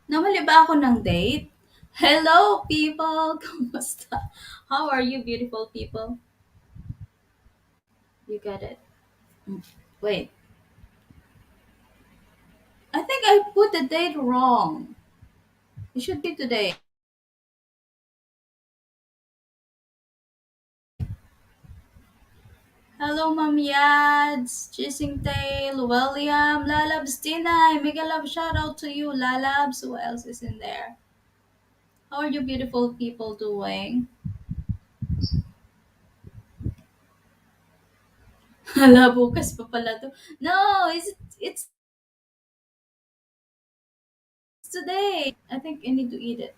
Namali ba ako ng date? Hello, people! Kumusta? How are you, beautiful people? You got it. Mm. Wait, I think I put the date wrong. It should be today. Hello, Ma'am Yads, Chasing Tail, William, Lalabs, Tinay. Mega love shout out to you, Lalabs. Who else is in there? How are you, beautiful people, doing? Hala, bukas pa pala to. No, it's today. I think I need to eat it.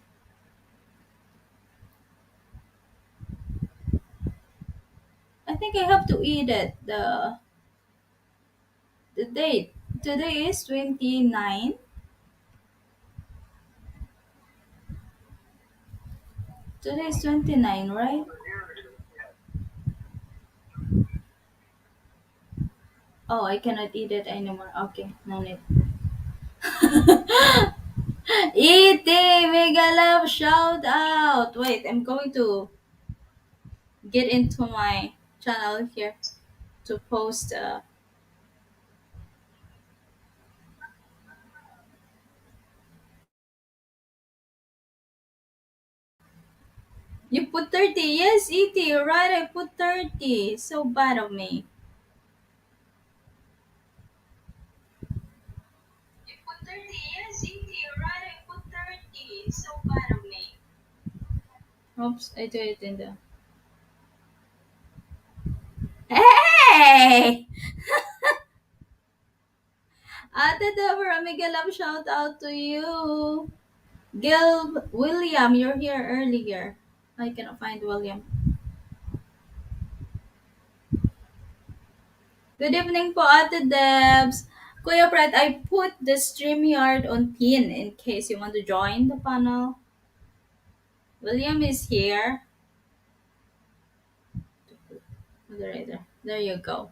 I think I have to eat it. The date. Today is 29. Today is 29, right? Oh, I cannot eat it anymore. Okay, no need. Eating mega love shout out. Wait, I'm going to get into my channel here to post. You put 30. Yes, ET, you're right. I put 30. So bad of me. You put 30. Yes, ET, you're right. I put 30. So bad of me. Oops, I do it in the. Hey! Ate Deborah, mega love shout out to you. Gil William, you're here earlier. I cannot find William. Good evening po, Ate Debs. Kuya Brett, I put the StreamYard on pin in case you want to join the panel. William is here. Moderator. There you go.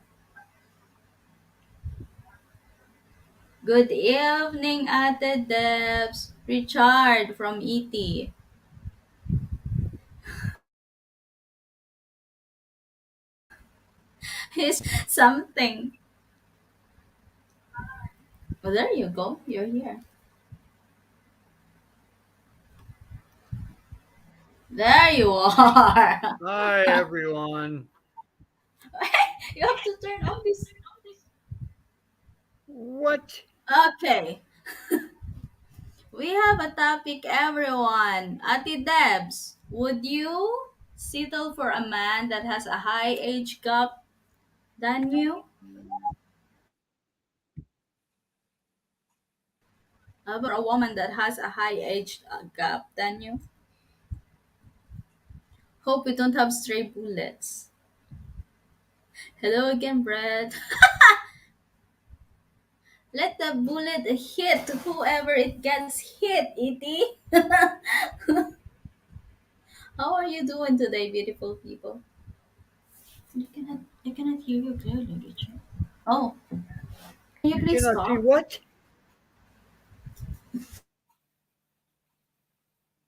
Good evening, Ate Debs. Richard from ET. He's something. Oh, there you go. You're here. There you are. Hi, everyone. You have to turn off this. What? Okay. We have a topic, everyone. Ate Debs, would you settle for a man that has a high age gap than you? How about a woman that has a high age gap than you? Hope we don't have stray bullets. Hello again, Brett. Let the bullet hit whoever it gets hit, E.T. How are you doing today, beautiful people? I cannot hear you clearly, Richard. Oh, can you You please cannot see talk? what?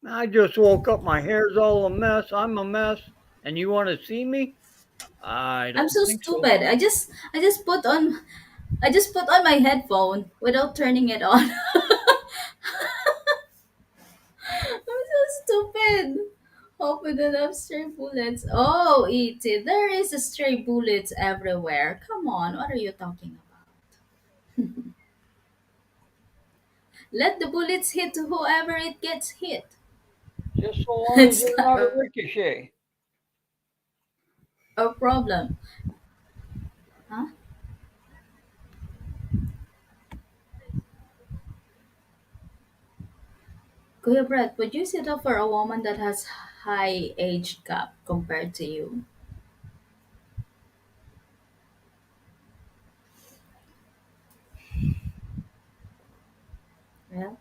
I just woke up. My hair's all a mess. I'm a mess. And you want to see me? I I'm don't so think so. stupid. I just put on my headphone without turning it on. I'm so stupid. Hope we don't have stray bullets. Oh, E.T., there is a stray bullets everywhere. Come on, what are you talking about? Let the bullets hit whoever it gets hit. Just so long as It's they're not not a ricochet. a problem. Huh? Kuya Brett, would you settle for a woman that has high age gap compared to you? Well,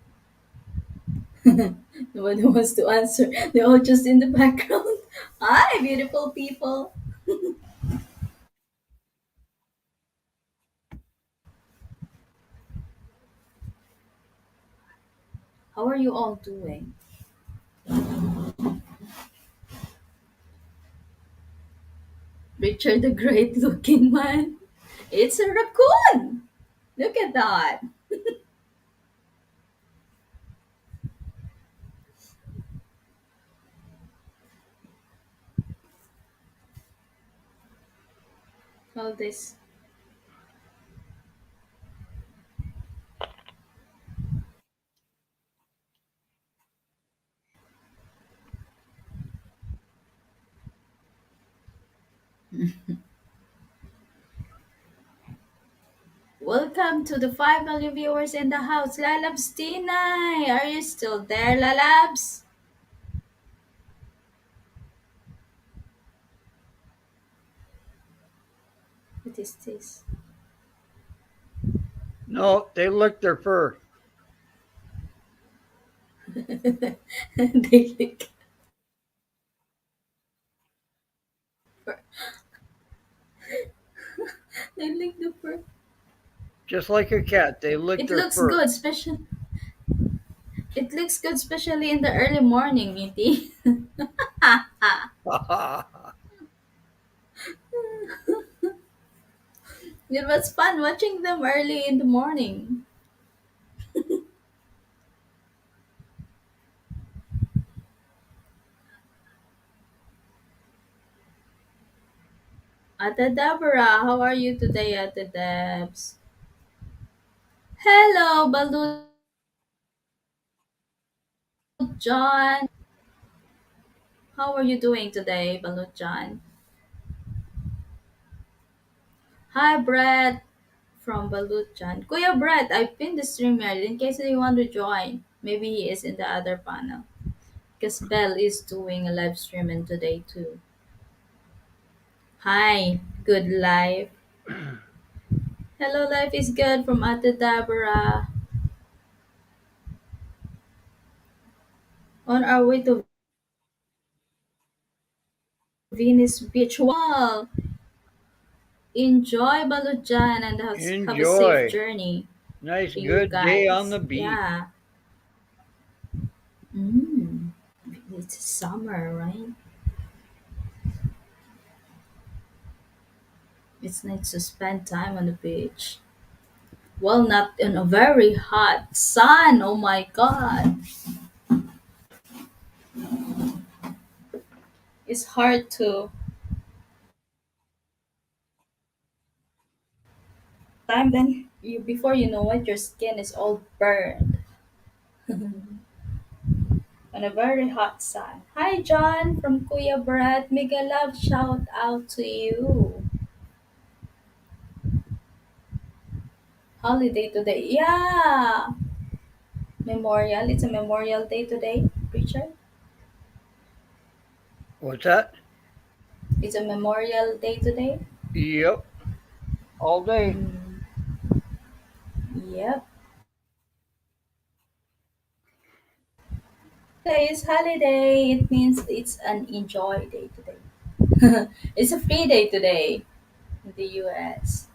nobody wants to answer. They're all just in the background. Hi, beautiful people. How are you all doing? Richard the Great looking man. It's a raccoon. Look at that. All this. Welcome to the 5 million viewers in the house. Lalabs Tinay. Are you still there, Lalabs? What is this? No, they licked their fur. they lick, they lick the fur. Just like a cat, they lick It their looks fur. good, special. It looks good, especially in the early morning, Niti. It was fun watching them early in the morning. Ate Deborah, how are you today, Ate Debs? Hello, Balut John. How are you doing today, Balut John? Hi, Brett from Balut John. Kuya Brett, I pinned the stream yard in case you want to join. Maybe he is in the other panel. Because Belle is doing a live streaming today too. Hi, good life. Hello, life is good from Ate Deborah. On our way to Venice Beach. Wow! Enjoy Balujan and have a safe Enjoy. journey Nice, to you good day on guys. the beach. Yeah. Mm. It's summer, right? It's nice to spend time on the beach. Well, not in a very hot sun. Oh my god. It's hard to time then you before you know it your skin is all burned on a very hot sun. Hi John from Kuya Brad. Mega love shout out to you. Holiday today. Yeah. Memorial. It's a memorial day today, Richard. What's that? It's a memorial day today. Yep, all day. Mm, yep. Today is holiday. It means it's an enjoy day today. It's a free day today in the US.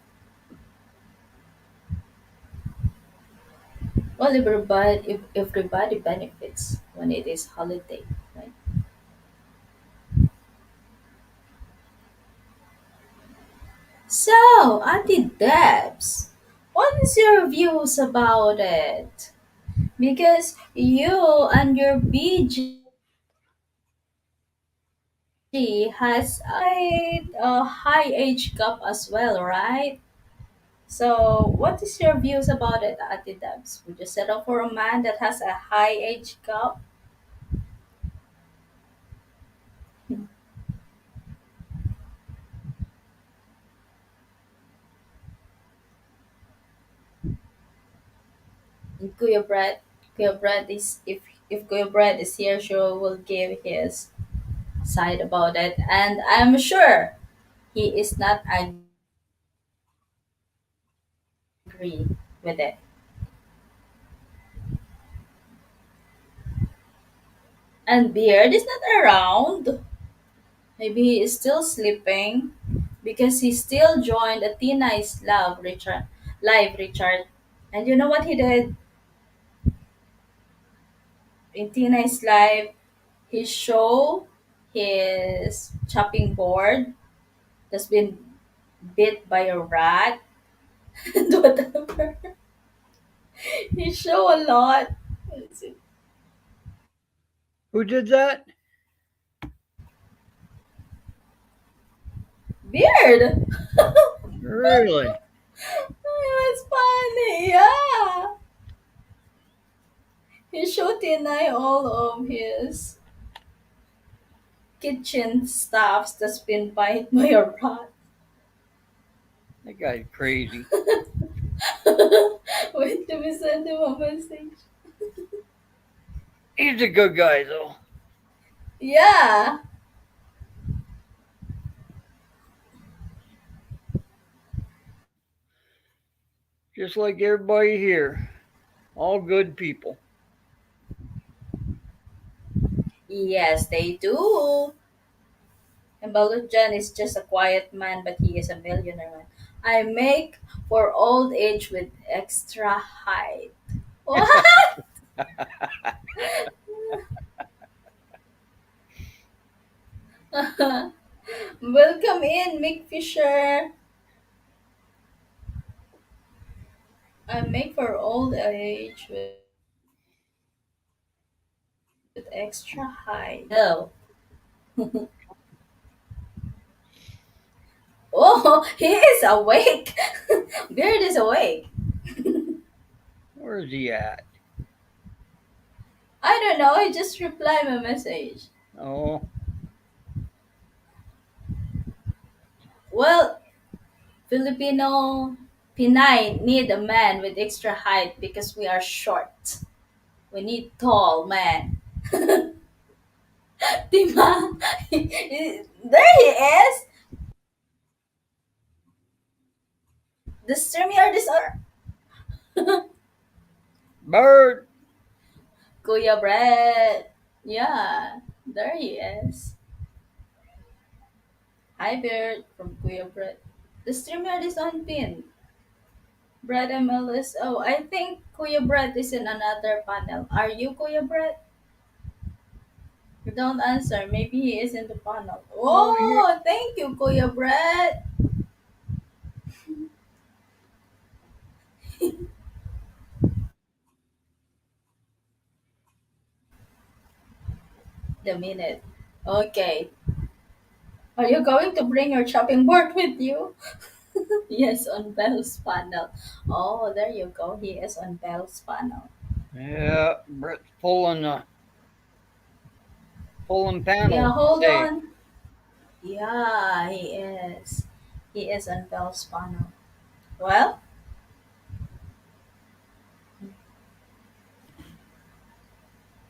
Well, if everybody benefits when it is holiday, right? So, Auntie Debs, what is your views about it? Because you and your BG has a high age gap as well, right? So, what is your views about it, Ate Debs? Would you settle for a man that has a high age gap? Kuya Brad, Kuya Brad is if Kuya Brad is here, sure will give his side about it, and I'm sure he is not agree with it. And Beard is not around. Maybe he is still sleeping because he still joined Athena's live Richard. And you know what he did? In Tina's life, he show his chopping board that's been bit by a rat and whatever. He show a lot. Let's see. Who did that? Beard. Really? It was funny, yeah. He showed Tinay all of his kitchen stuffs that's been bite by a rat. That guy's crazy. Wait till we send him a message. He's a good guy, though. Yeah. Just like everybody here. All good people. Yes, they do. And Balujan is just a quiet man, but he is a millionaire man. I make for old age with extra height. What? Welcome in, Mick Fisher. I make for old age with extra height. No. Oh, he is awake. Beard is awake. Where is he at? I don't know. He just replied my message. Oh, Well, Filipino Pinay need a man with extra height because we are short. We need tall man. Tima, there he is. The streamer disorder. Bird. Kuya Brett. Yeah, there he is. Hi, Beard from Kuya Brett. The streamer is on pin. Brett MLS. Oh, I think Kuya Brett is in another panel. Are you Kuya Brett? Don't answer. Maybe he is in the panel. Oh, yeah. Oh, thank you, Kuya Brett. The minute. Okay. Are you going to bring your chopping board with you? Yes, on Bell's panel. Oh, there you go. He is on Bell's panel. Yeah, Brett's pulling Yeah, panels hold today. on. Yeah, he is. He is on Bell's panel. Well,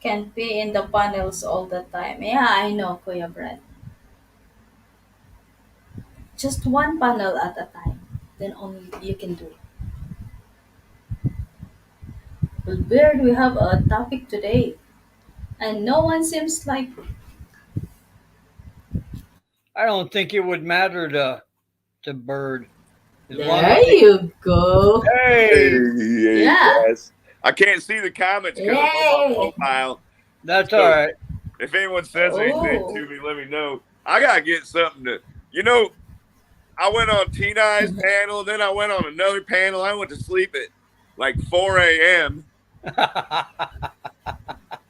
can't be in the panels all the time. Yeah, I know, Kuya Brett. Just one panel at a time. Then only you can do it. Well, Beard, we have a topic today, and no one seems like. I don't think it would matter to Bird as long as There he. you go. Hey, Hey, hey Yeah. guys. I can't see the comments because I'm on my Yay. profile. that's all So right. if anyone says anything Oh. to me, let me know. I gotta get something to, you know. I went on T9's panel, then I went on another panel. I went to sleep at like 4 a.m.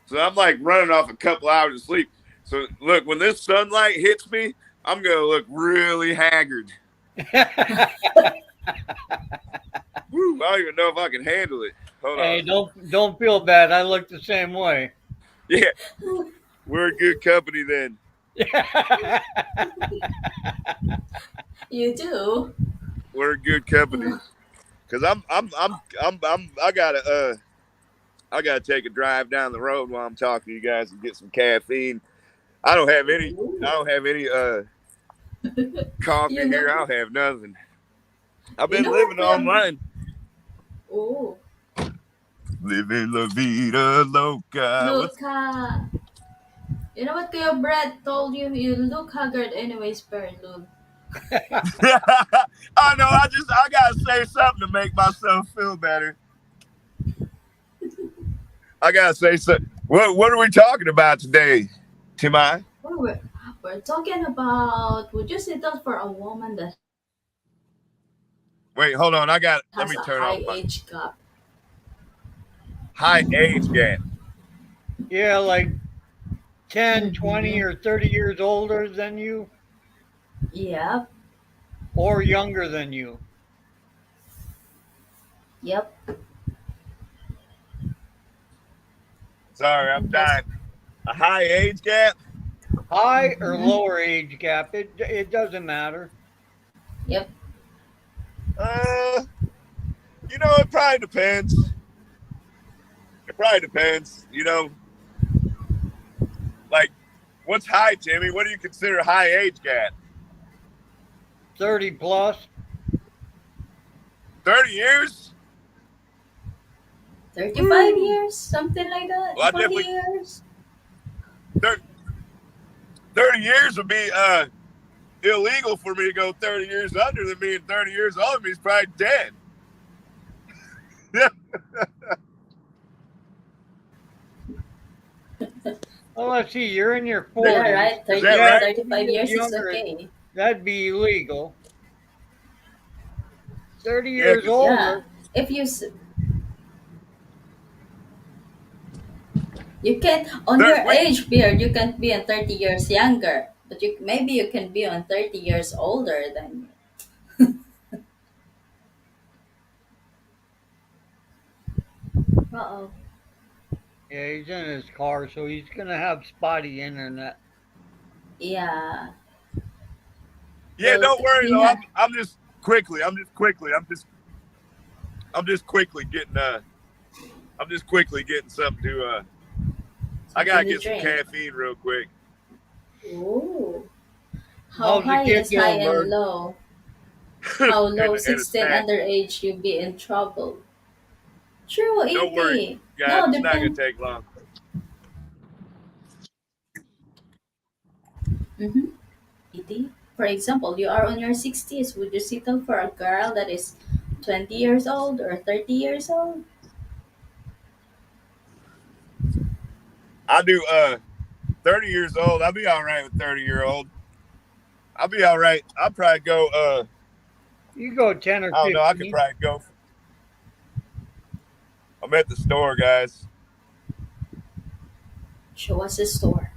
So I'm like running off a couple hours of sleep. So look, when this sunlight hits me, I'm gonna look really haggard. Woo, I don't even know if I can handle it. Hold Hey, on. don't feel bad. I look the same way. Yeah, we're in good company then. You do. We're in good company. Cause I gotta take a drive down the road while I'm talking to you guys and get some caffeine. I don't have any I Ooh. don't have any coffee You here. I know, don't have nothing. I've you been know what, living Kuya? online. Oh, Living la vida loca. look, you know what Kuya Brett told you? You look haggard anyways, Beard. Look. I know, I gotta say something to make myself feel better. I gotta say something. What are we talking about today, Timai? Well, we're talking about, would you settle for a woman that has a high age gap? Wait, hold on. Let me turn off my high age gap. Yeah, like 10, Mm-hmm. 20, or 30 years older than you Yep. or younger than you. Yep. Sorry, I'm That's dying. A high age gap? High or mm-hmm. lower age gap, it doesn't matter. Yep. Uh, it probably depends. It probably depends. Like, what's high, Timmy? What do you consider high age gap? 30 plus. 30 years? 35 Woo! years, something like that. Well, I 40 definitely years. 30, 30 years would be illegal for me to go 30 years under than me, and 30 years older than me is probably dead. Yeah. Well, let's see, you're in your Yeah, 40s. right. Is 30 that Yeah, years, right? 35 years years is younger, okay. that'd be illegal. 30 Yeah, years because Yeah. older, If you can't, on your wait, age period, you can't be on 30 years younger, but maybe you can be on 30 years older than you. Uh-oh. yeah, he's in his car, so he's going to have spotty internet. Yeah. yeah, Well, don't worry he though. had I'm just quickly getting something to I gotta something to get some drink. caffeine real quick. Ooh. How How's the high kid is high doing, and Bird? low? How low? And a 16 snack. underage, you'll be in trouble. True, Don't worry, 80. guys, No, it's not gonna depend. take long. Mm-hmm. 80. For example, you are on your 60s. Would you settle for a girl that is 20 years old or 30 years old? I'll do 30 years old. I'll be all right with 30-year-old. I'll be all right. I'll probably go You go 10 or I don't know, I could 15. probably go. I'm at the store, guys. Show us a store.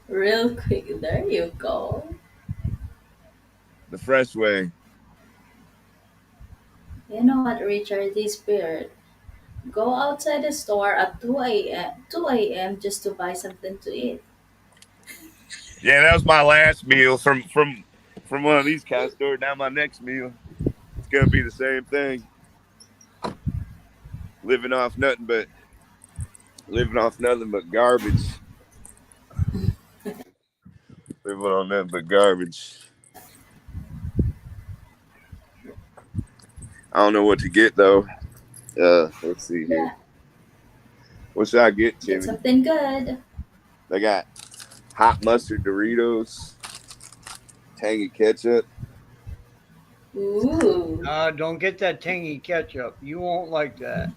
Real quick. There you go. The fresh way. You know what, Richard? This spirit. Go outside the store at 2 a.m. just to buy something to eat. Yeah, that was my last meal from one of these kind of stores. Now my next meal, it's gonna be the same thing. Living off nothing but garbage. Living on nothing but garbage. I don't know what to get though. Let's see here. Yeah, What should I get, get Timmy? something good. They got hot mustard Doritos, tangy ketchup. Ooh. Don't get that tangy ketchup. You won't like that.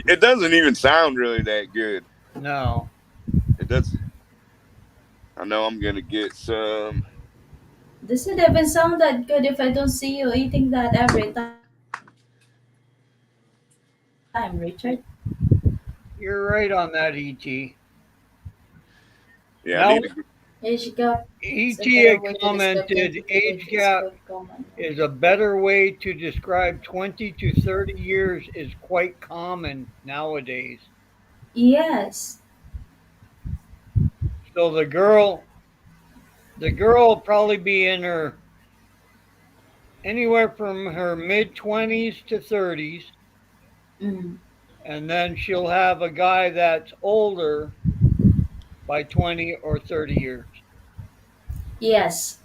It doesn't even sound really that good. No. It does. I know I'm gonna get some. Does it even sound that good if I don't see you eating that every time, Richard? You're right on that, ET. Yeah, I Now, need to. Age gap is a ET better had way to describe commented 20 to age 30 is gap quite common. is a better way to describe 20 to 30 years is quite common nowadays. Yes. So the girl will probably be in her anywhere from her mid 20s to 30s, Mm. and then she'll have a guy that's older by 20 or 30 years. Yes.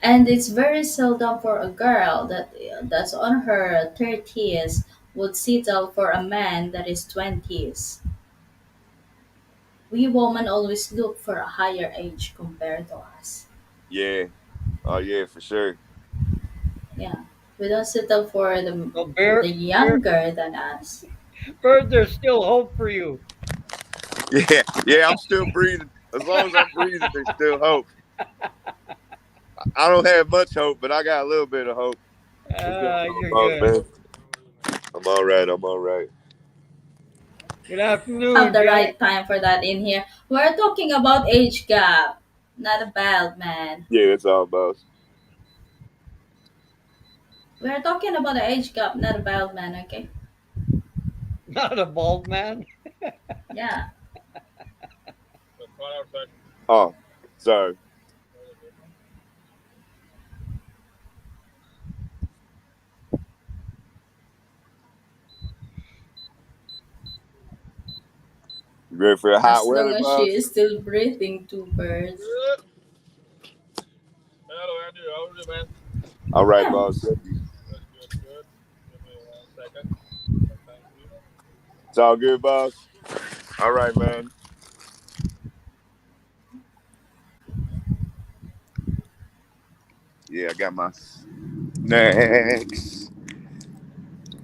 And it's very seldom for a girl that's on her 30s would settle for a man that is 20s. We women always look for a higher age compared to us. Yeah. Oh yeah, for sure. Yeah. We don't settle for So the bear, younger than us. Bird, there's still hope for you. Yeah, yeah, I'm still breathing. As long as I'm breathing, there's still hope. I don't have much hope, but I got a little bit of hope. What's going on, You're boss good. man? I'm all right. I'm all right. Good Have afternoon, the Jack. right time for that in here. We're talking about age gap, not a belt, man. Yeah, it's all boss. We're talking about the age gap, not a belt, man. Okay? Not a bald man. Yeah. Oh, sorry. You ready for the hot As long weather, as she boss? is still breathing, two birds. All right, Yeah. boss. It's all good, boss. All right, man. Yeah, I got my snacks.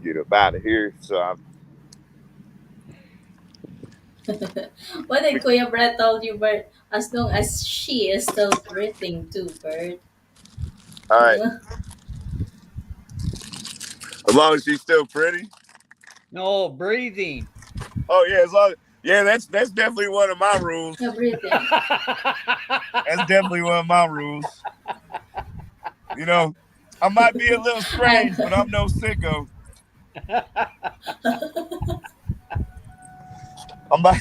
Get up out of here. So I'm. What did Kuya Brett told you, Bird? As long as she is still breathing, too, Bird. All right. As long as she's still pretty. No, breathing. Oh yeah, as long. Yeah, that's definitely one of my rules. Yeah, breathing. That's definitely one of my rules. You know, I might be a little strange, but And I'm no sicko. I'm not.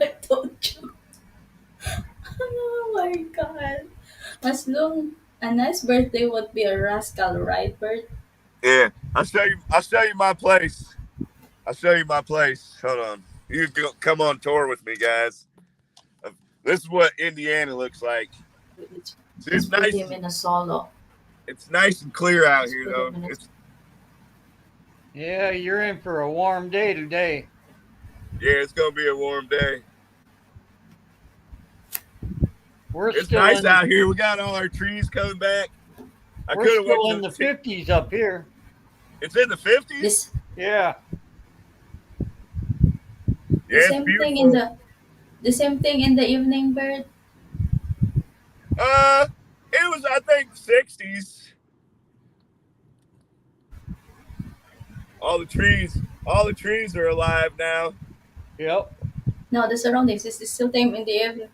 I told you. Oh my god. As long a nice birthday would be a rascal, right, Bert? Yeah, I'll show you. I'll show you my place. I'll show you my place. Hold on. You go, come on tour with me, guys. This is what Indiana looks like. Let's, See, let's it's put nice. him in a solo. It's nice and clear out Let's here, put though. him in a It's Yeah, you're in for a warm day today. yeah, it's gonna be a warm day. We're It's still nice in out here. We got all our trees coming back. I we're could have went still to in the. the 50s up here. It's in the 50s. this Yeah. the Yeah, it's same thing in beautiful. the same thing in the evening, Bert. Uh, it was I think 60s. All the trees are alive now. Yep. No, the surroundings is still time in the evening.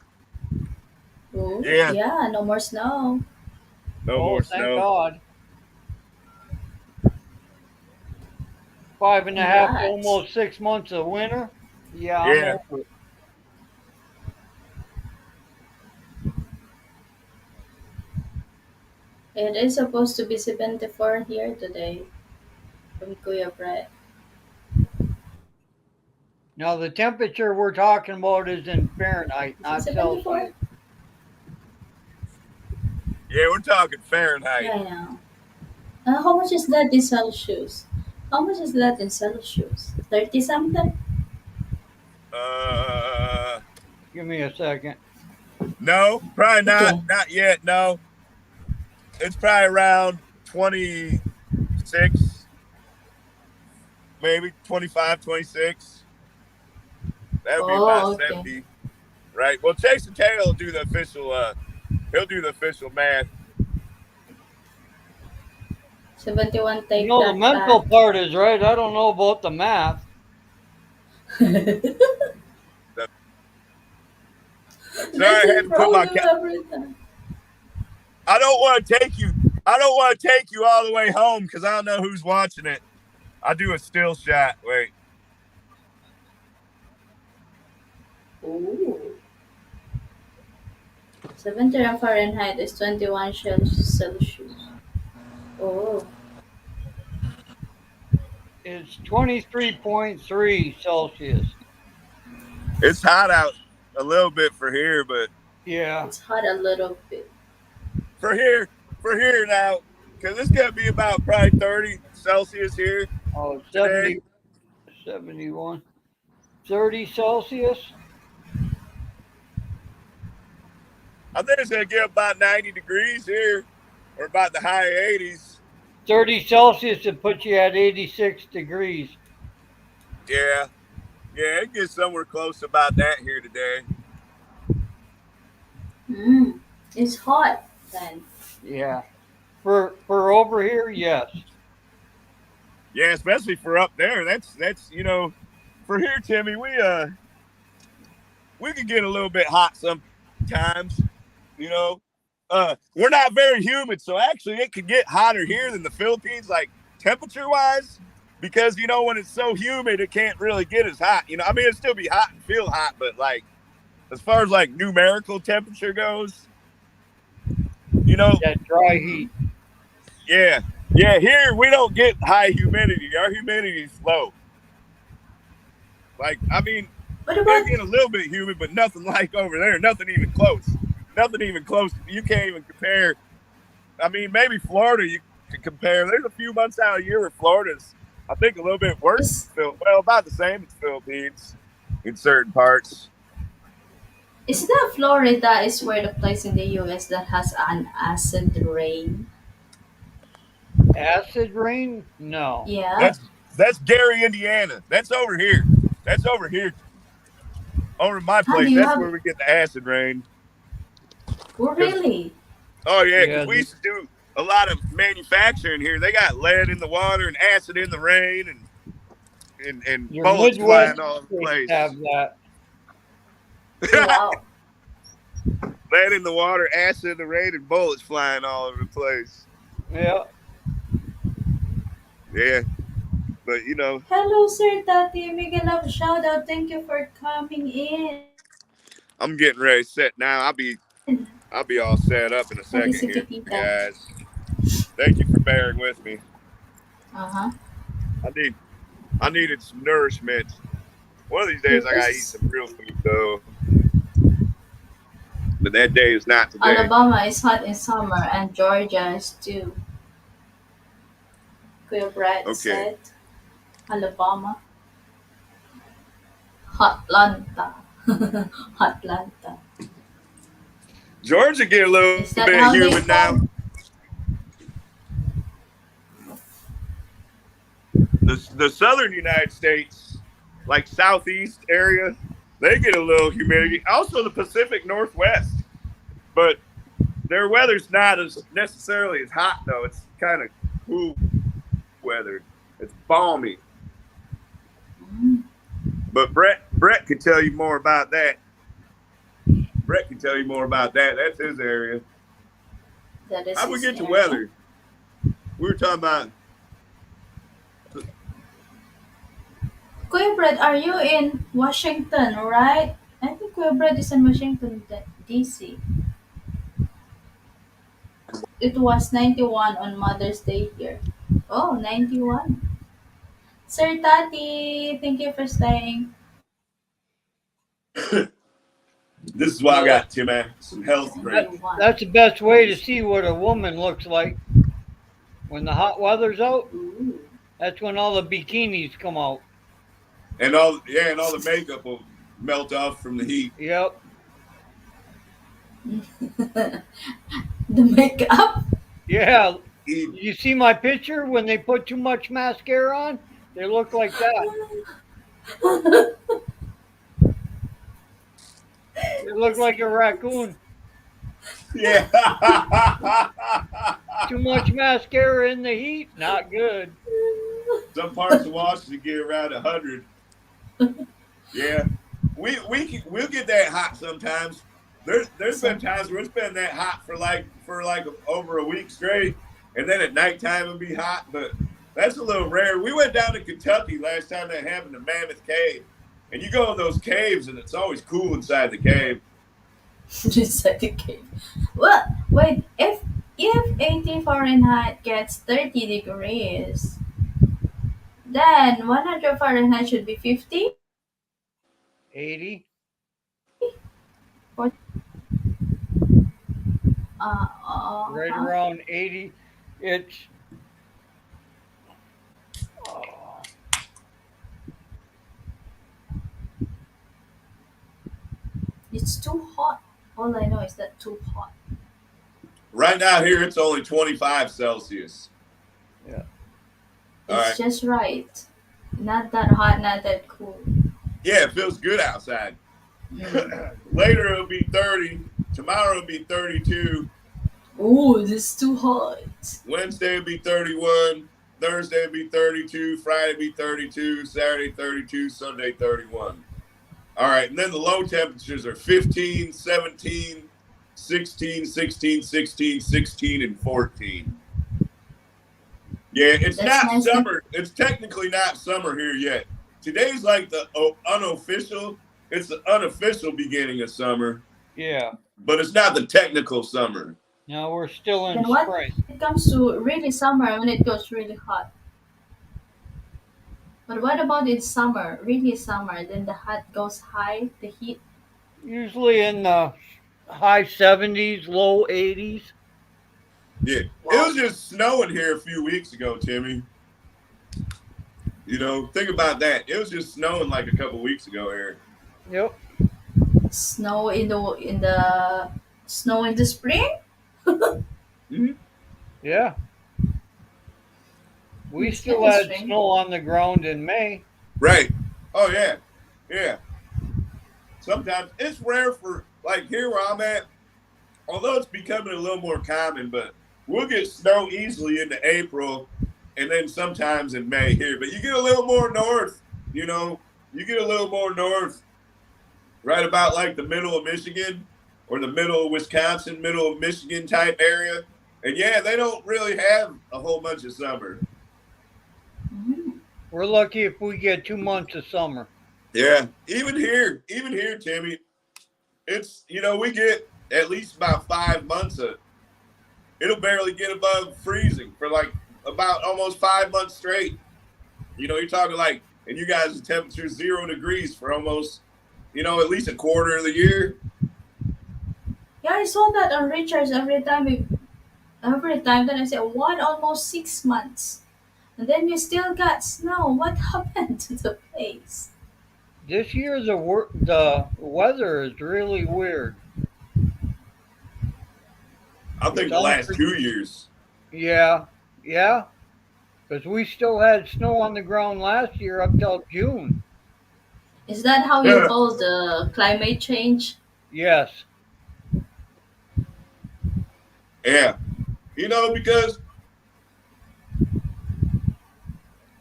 Oh Yeah, yeah, no more snow. no Oh, more thank snow. God. 5.5 to Congrats. almost 6 months of winter. Yeah, I'm Yeah, over it. It is supposed to be 74 here today from Kuya Brett. Now the temperature we're talking about is in Fahrenheit, Is it not 74? Celsius. yeah, we're talking Fahrenheit. Yeah, I know. How much is that in Celsius? How much is that in Celsius? 30 something? Uh, Give me a second. no, probably not. Okay. Not yet. No, it's probably around 26, maybe 25, 26. That would be about Oh, okay. 70, right? Well, Jason Taylor will do the official. He'll do the official math. 71 You take know, the that mental back. part is right. I don't know about the math. Sorry, That's I his had to put my. problem every time. I don't want to take you. I don't want to take you all the way home because I don't know who's watching it. I do a still shot. Wait. Ooh. 70 Fahrenheit is 21 Celsius. Oh. It's 23.3 Celsius. It's hot out a little bit for here, but Yeah. It's hot a little bit. for here, for here now, because it's gonna be about probably 30 Celsius here Oh, today. 70, 71, 30 Celsius. I think it's gonna get about 90 degrees here. or about the high 80s. 30 Celsius would put you at 86 degrees. Yeah, yeah, it gets somewhere close about that here today. Mm, it's hot then. Yeah. For over here, yes. Yeah, especially for up there. That's for here, Timmy. We can get a little bit hot sometimes. You know, we're not very humid, so actually it could get hotter here than the Philippines, like temperature wise. Because when it's so humid, it can't really get as hot. I mean, it'll still be hot and feel hot, but like as far as like numerical temperature goes, you know, That dry Mm-hmm. heat. yeah, yeah. Here we don't get high humidity. Our humidity is low. Like, I mean, What it'll about get a little bit humid, but nothing like over there. Nothing even close. Nothing even close. You can't even compare. I mean, maybe Florida you can compare. There's a few months out of the year where Florida's, I think, a little bit worse than is Well, about the same as Philippines in certain parts. is that Florida is where the place in the US that has an acid rain? Acid rain? No. Yeah. That's Gary, Indiana. That's over here. That's over here, over my How do place. you That's have? where we get the acid rain. Oh, Cause really? Oh yeah, because Yeah, we used to do a lot of manufacturing here. They got lead in the water and acid in the rain and your bullets Midwest flying all over the states have place. that. Wow. Lead in the water, acid in the rain, and bullets flying all over the place. Yeah. Yeah, but Hello, Sir Tati. Mega love shout out. Thank you for coming in. I'm getting ready to set now. I'll be all set up in a That is second a here, kitita. guys. Thank you for bearing with me. Uh huh. I need I needed some nourishment. One of these days I gotta eat Yes. some real food though. But that day is not today. Alabama is hot in summer and Georgia is too. Kuya Brad Okay. said. Alabama. Hotlanta. Hotlanta. Georgia get a little Is bit that how they humid now. call? The southern United States, like southeast area, they get a little humidity. Also the Pacific Northwest, but their weather's not as necessarily as hot though. It's kind of cool weather. It's balmy. Mm, But Brett could tell you more about that. Brett can tell you more about that. That's his area. that is How we his get to area. weather? We were talking about. Kuya Brad, are you in Washington, right? I think Kuya Brad is in Washington, D.C. It was 91 on Mother's Day here. Oh, 91. Sir Tati, thank you for staying. This is why I got Tim some health drink. 91. That's the best way to see what a woman looks like when the hot weather's out. Ooh. That's when all the bikinis come out. And all the makeup will melt off from the heat. Yep. The makeup? Yeah. Eat. You see my picture when they put too much mascara on? They look like that. They look like a raccoon. Yeah. Too much mascara in the heat? Not good. Some parts of Washington get around 100. Yeah. We'll get that hot sometimes. There's been times where it's been that hot for like over a week straight, and then at nighttime it'll be hot, but that's a little rare. We went down to Kentucky last time that happened to Mammoth Cave, and you go in those caves and it's always cool inside the cave. Inside the cave. Well, wait. If 80 Fahrenheit gets 30 degrees, then 100 Fahrenheit should be 50. 80. Or, Right huh? around 80. It's oh, It's too hot. All I know is that too hot. Right now here it's only 25 Celsius. Yeah. All It's right. just right. Not that hot, not that cool. Yeah, it feels good outside. Mm. Later it'll be 30. Tomorrow it'll be 32. Ooh, this is too hot. Wednesday will be 31. Thursday will be 32. Friday will be 32. Saturday 32. Sunday 31. All right. And then the low temperatures are 15, 17, 16, 16, 16, 16, and 14. Yeah, it's That's not nice. summer. It's technically not summer here yet. Today's like the unofficial. It's the unofficial beginning of summer, Yeah. but it's not the technical summer. Now we're still in Then what spring. it comes to really summer when it goes really hot? But what about in summer? Really summer, then the hot goes high, the heat. Usually in the high 70s, low 80s. Yeah, it Wow. was just snowing here a few weeks ago, Timmy. You know, think about that. It was just snowing like a couple weeks ago here. Yep. Snow in the spring? Mm-hmm. Yeah. We It's still kinda had strange. snow on the ground in May. Right. Oh yeah, yeah. Sometimes it's rare for like here where I'm at. Although it's becoming a little more common, but we'll get snow easily into April, and then sometimes in May here. But you get a little more north. You know, you get a little more north, right about like the middle of Michigan or the middle of Wisconsin, middle of Michigan type area. And yeah, they don't really have a whole bunch of summer. Mm. We're lucky if we get 2 months of summer. Yeah, even here, Timmy, it's we get at least about 5 months of. It'll barely get above freezing for like about almost 5 months straight. You're talking like, and you guys' temperature 0 degrees for almost, at least a quarter of the year. Yeah, I saw that on Richards every time then I said, what, almost 6 months? And then you still got snow. What happened to the place? This year the weather is really weird. I think It's the last unpredictable. 2 years. Yeah. Yeah. Because we still had snow on the ground last year up till June. Is that how you Yeah. call the climate change? Yes. Yeah. Because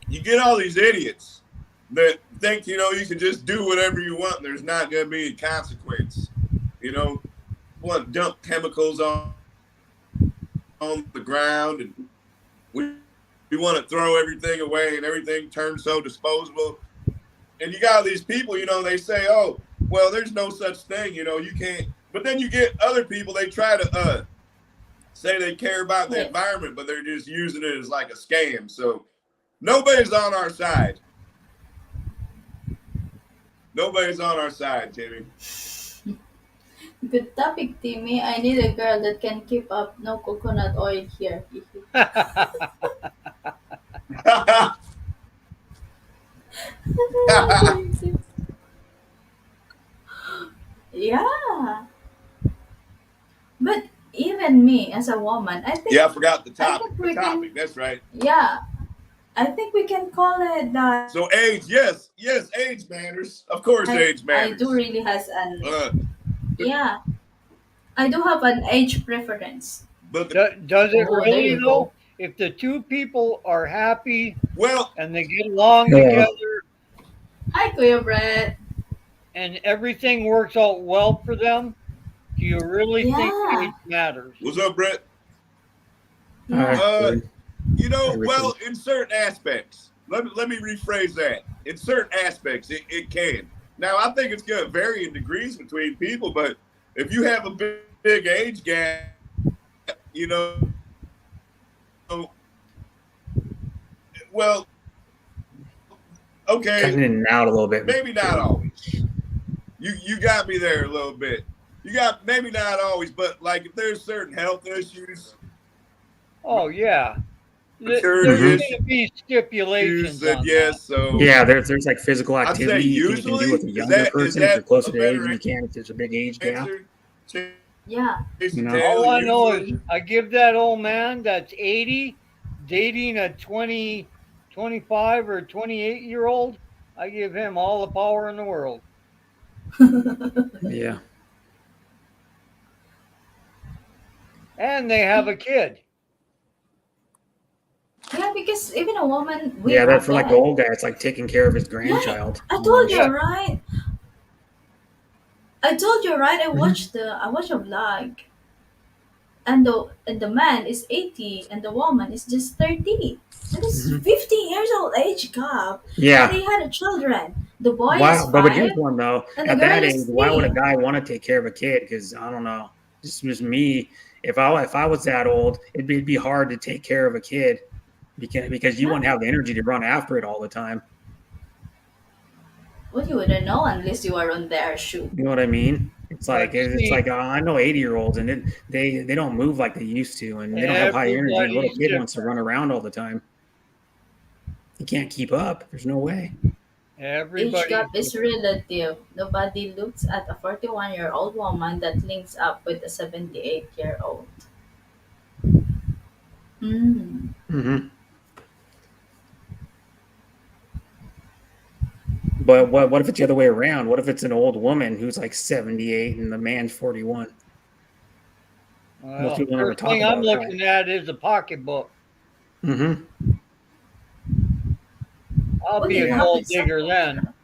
you get all these idiots that think, you can just do whatever you want and there's not going to be a consequence. Want to dump chemicals on the ground, and we want to throw everything away and everything turns so disposable. And you got these people, they say, oh, well, there's no such thing, you can't. But then you get other people, they try to say they care about the Wait, environment, but they're just using it as like a scam. So nobody's on our side. Nobody's on our side, Timmy. good topic, Timmy. I need a girl that can keep up. No coconut oil here. Yeah, but even me as a woman, Yeah, I forgot the I topic. think The we can. topic, that's right. Yeah, I think we can call it that. So age, yes, age matters. Of course, age I do matters. really has an Uh, yeah. I do have an age preference. but Does it Oh, there really you though? go. If the two people are happy well, and they get along Yeah. together Hi, Kuya Brett. and everything works out well for them, do you really think Yeah, age matters? what's up, Brett? yeah. Uh, Everything. well, in certain aspects, let me rephrase that. In certain aspects, it can. Now, I think it's going to vary in degrees between people, but if you have a big age gap, you know, well, okay, Cutting in and out a little bit. maybe not always. You got me there a little bit. You got maybe not always, but like if there's certain health issues, Oh yeah. There's maturity going to be stipulations issues, on yes. So Yeah, there's like physical I'd say activity you can do usually with a is younger that person if you're closer a to age better than you can if there's a big age gap. answer, Yeah. You know? All I know is Usually, I give that old man that's 80 dating a 20, 25 or 28-year-old, I give him all the power in the world. Yeah. And they have a kid. Yeah, because even a woman, we Yeah, that have for like the that. old guy, it's like taking care of his Right. grandchild I told almost. you, Yeah. right? I told you, right? Mhm. I watched a vlog, and the man is 80 and the woman is just 30. That is Mhm. 15 years old age gap, and Yeah. they had a children. The boy is Wow. But here's 5 one though. and the At girl that age, is why would a 3. guy want to take care of a kid? Because I don't know. Just me. If I was that old, it'd be hard to take care of a kid because you Yeah, wouldn't have the energy to run after it all the time. well, you wouldn't know unless you are on their shoe. You know what I mean? It's like But it's see, like I know 80-year-olds and they don't move like they used to, and they don't have high energy. And a little everybody's kid wants to different. run around all the time. He can't keep up. There's no way. Age Everybody's gap is different. relative. Nobody looks at a 41-year-old woman that links up with a 78-year-old. Mm. Hmm. But what if it's the other way around? What if it's an old woman who's like 78 and the man's 41? Most Well, people never first talk thing I'm about that. looking at is a pocketbook. Hmm. I'll Well, be it a Yeah. gold happens digger sometimes, then.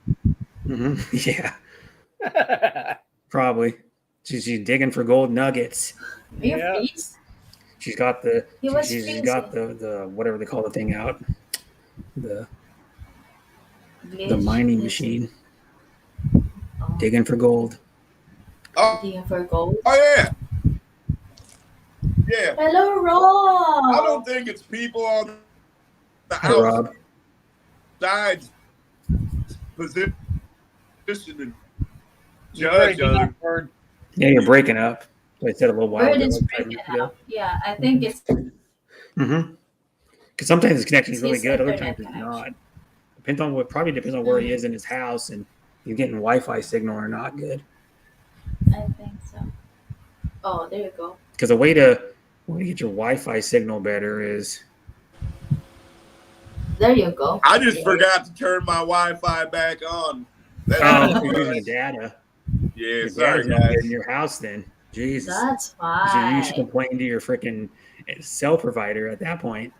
Hmm. Yeah. Probably. She's digging for gold nuggets. Are you Yeah. freeze? She's got the He was she's got freezing. the whatever they call the thing out, the the Glitch. mining Let's see. machine, Oh, digging for gold. oh, digging for gold. oh yeah, yeah. Hello, I Rob. don't think it's people on the Hi, Rob. outside position to You're judge breaking up, other bird. Yeah, you're people. breaking up. I said a little while Bird ago, is like breaking 5 minutes ago. up. Yeah, I think Mm-hmm. Because sometimes his connection it's is really his good, other times internet it's connection. not. Depends on what. Probably depends on where he Mm, is in his house and he's getting Wi-Fi signal or not good. I think so. Oh, there you go. Because the way to get your Wi-Fi signal better is There you go. I just forgot to turn my Wi-Fi back on. That's what it you're using was. data. Yeah, Your sorry data's no good in guys. your house then. Jesus. That's You should fine. complain to your freaking cell provider at that point.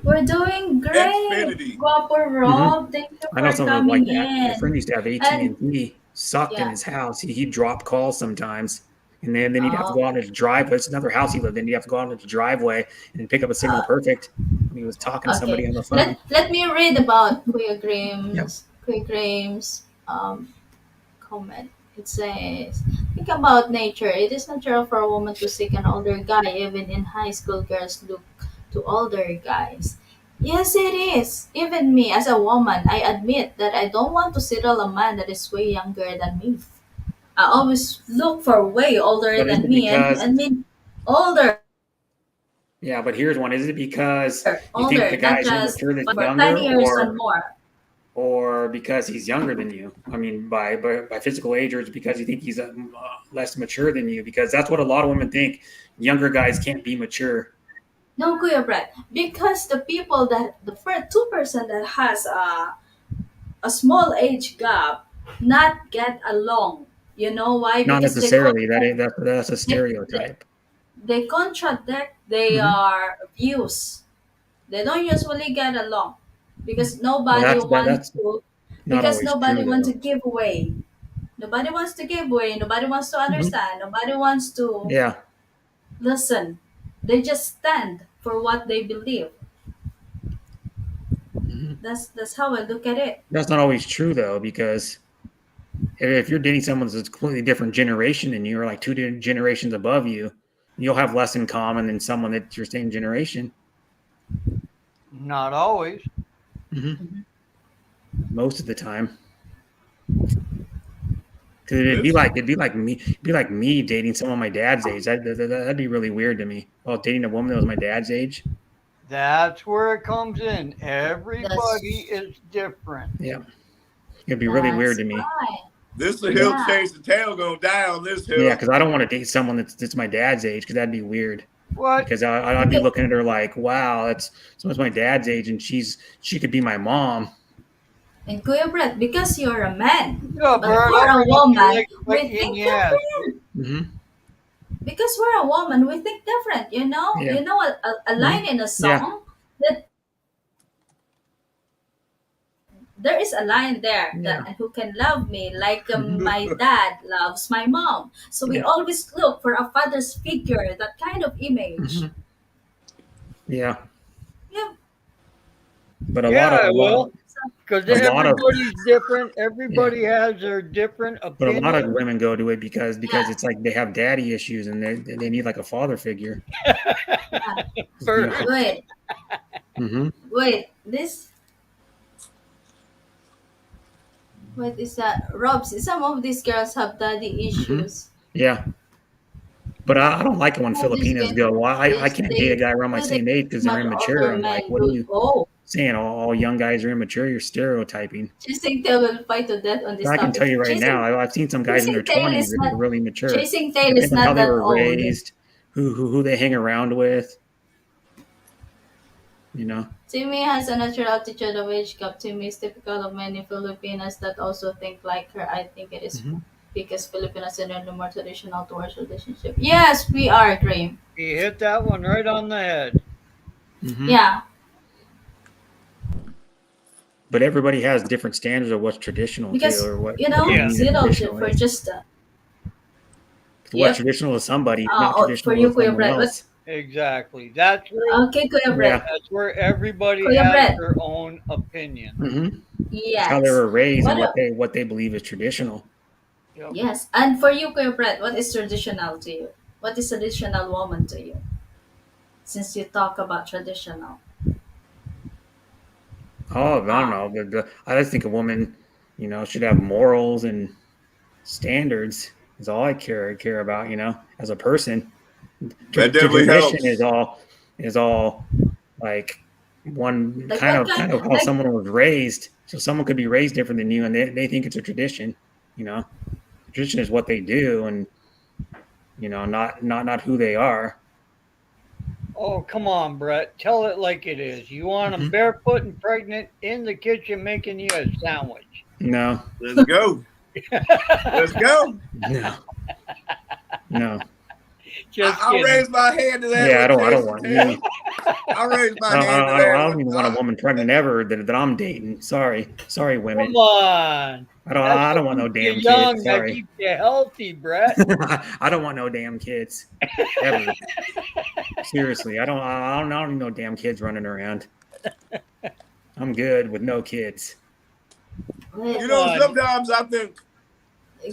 We're doing great. Xfinity. Guapo Hmm. Rob, thank you I know for someone like coming that. My friend in. used to have And AT&T sucked in yeah, his house. He'd drop calls sometimes. And then he'd have to oh, go out in his driveway. It's another house he lived in. He'd have to go out in his driveway and then pick up a signal uh, perfect when he was talking to okay. somebody on the phone. Let me read about Yep. Kuya Grimm's comment. It says, think about nature. It is natural for a woman to seek an older guy. Even in high school, girls look to older guys. Yes, it is. Even me, as a woman, I admit that I don't want to settle a man that is way younger than me. I always look for way older But is than it me, and because, I mean older, yeah, but here's one. Is it because you think the older, not guy's more just mature than for 10 younger, years and more. or because he's younger than you? I mean, by physical age, or is it because you think he's less mature than you? Because that's what a lot of women think. Younger guys can't be mature. No, Kuya Brett, because the people that the first 2% that has a small age gap not get along. You know why? Not Because necessarily. That's a they, they, stereotype. they contradict their Hmm. views. They don't usually get along because Well, nobody wants that's to not always true though. give way. Nobody wants to give way. Nobody wants to Hmm. understand. Nobody wants to Yeah. listen. They just stand for what they believe. Hmm. That's how I look at it. That's not always true though, because if you're dating someone that's a completely different generation than you, or like two different generations above you, you'll have less in common than someone that's your same generation. Not always. Hmm. Mhm. Most of the time. Because it'd be This like me dating someone my dad's age. That'd be really weird to me. Oh, dating a woman that was my dad's age. That's where it comes in. That's Everybody is different. Yeah, it'd be really weird that's to me. fine. This the hill Yeah. chase the tail gonna die on this hill. Yeah, because I don't want to date someone that's my dad's age, because that'd be weird. What? Because I'd be looking at her like, wow, that's someone's my dad's age, and she could be my mom. And Kuya Brett, because you're a man, No, but Bert, for I'm a gonna have to woman, like we in think the ass. different. Mm-hmm. Because we're a woman, we think different. Yeah. You know a line in a song that there is a line there Yeah. that, and who can love me like my dad loves my mom. So we Yeah. always look for a father's figure, that kind of image. Mhm. Yeah. Yeah. But a Yeah, lot I of will. Because a lot of everybody's different. Everybody has their different but a lot of opinions. women go to it because Yeah. it's like they have daddy issues and they need like a father figure. Yeah. Bert. Wait, Mm-hmm. wait. This. What is that? Robs, some of these girls have daddy issues. Yeah. But I don't like it when Some of these Filipinas girls, go, well, I can't date a they guy around my when they same age because they're much immature. older I'm like, men what are will you go. saying? All young guys are immature? You're stereotyping. Chasing tail will fight to death on this I can tell topic. you right now, I've seen some guys in their Chasing tail 20s is that not are really mature. chasing tail is Depending on how not they that were old. raised, who they hang around with, you know. Timmy has a natural attitude of age gap. Timmy is typical of many Filipinas that also think like her. I think it is Mhm. because Filipinos are more traditional towards relationship. Yes, we are, Graham. He hit that one right on the head. Mm-hmm. Yeah. But everybody has different standards of what's traditional too, Because, or what Yeah. zero traditional for is. just What's yep. traditional to somebody, not For traditional you, to Kuya someone Brett. else. Exactly. That's where Okay, Kuya Brett. Yeah. that's where everybody Kuya has Brett. their own opinion. Mm-hmm. It's how they Yes. were raised and What? what they believe is traditional. Yep. Yes. And for you, Kuya Brett, what is traditional to you? What is traditional woman to you? Since you talk about traditional. Oh, I don't Ah. know. I just think a woman, should have morals and standards. Is all I care about. As a person. That definitely Tradition helps. is all like one Like kind what of kind? how Like someone was raised. So someone could be raised different than you, and they think it's a tradition. Tradition is what they do, and not who they are. Oh, come on, Brett. Tell it like it is. You want them Mhm. barefoot and pregnant in the kitchen making you a sandwich. No, Let's go. Let's go. no, no. Just I'll kidding. raise my hand to that Yeah, one, I don't Jason want. Taylor. I'll raise my hand to I that don't one. even want a woman pregnant ever that I'm dating. Sorry, women. Come on. That's I what don't want no keeps you damn young. kids. That Sorry. keeps you healthy, Brett. I don't want no damn kids ever. Seriously, I don't need no damn kids running around. I'm good with no kids. wait, You Come know, on. Graham sometimes I said think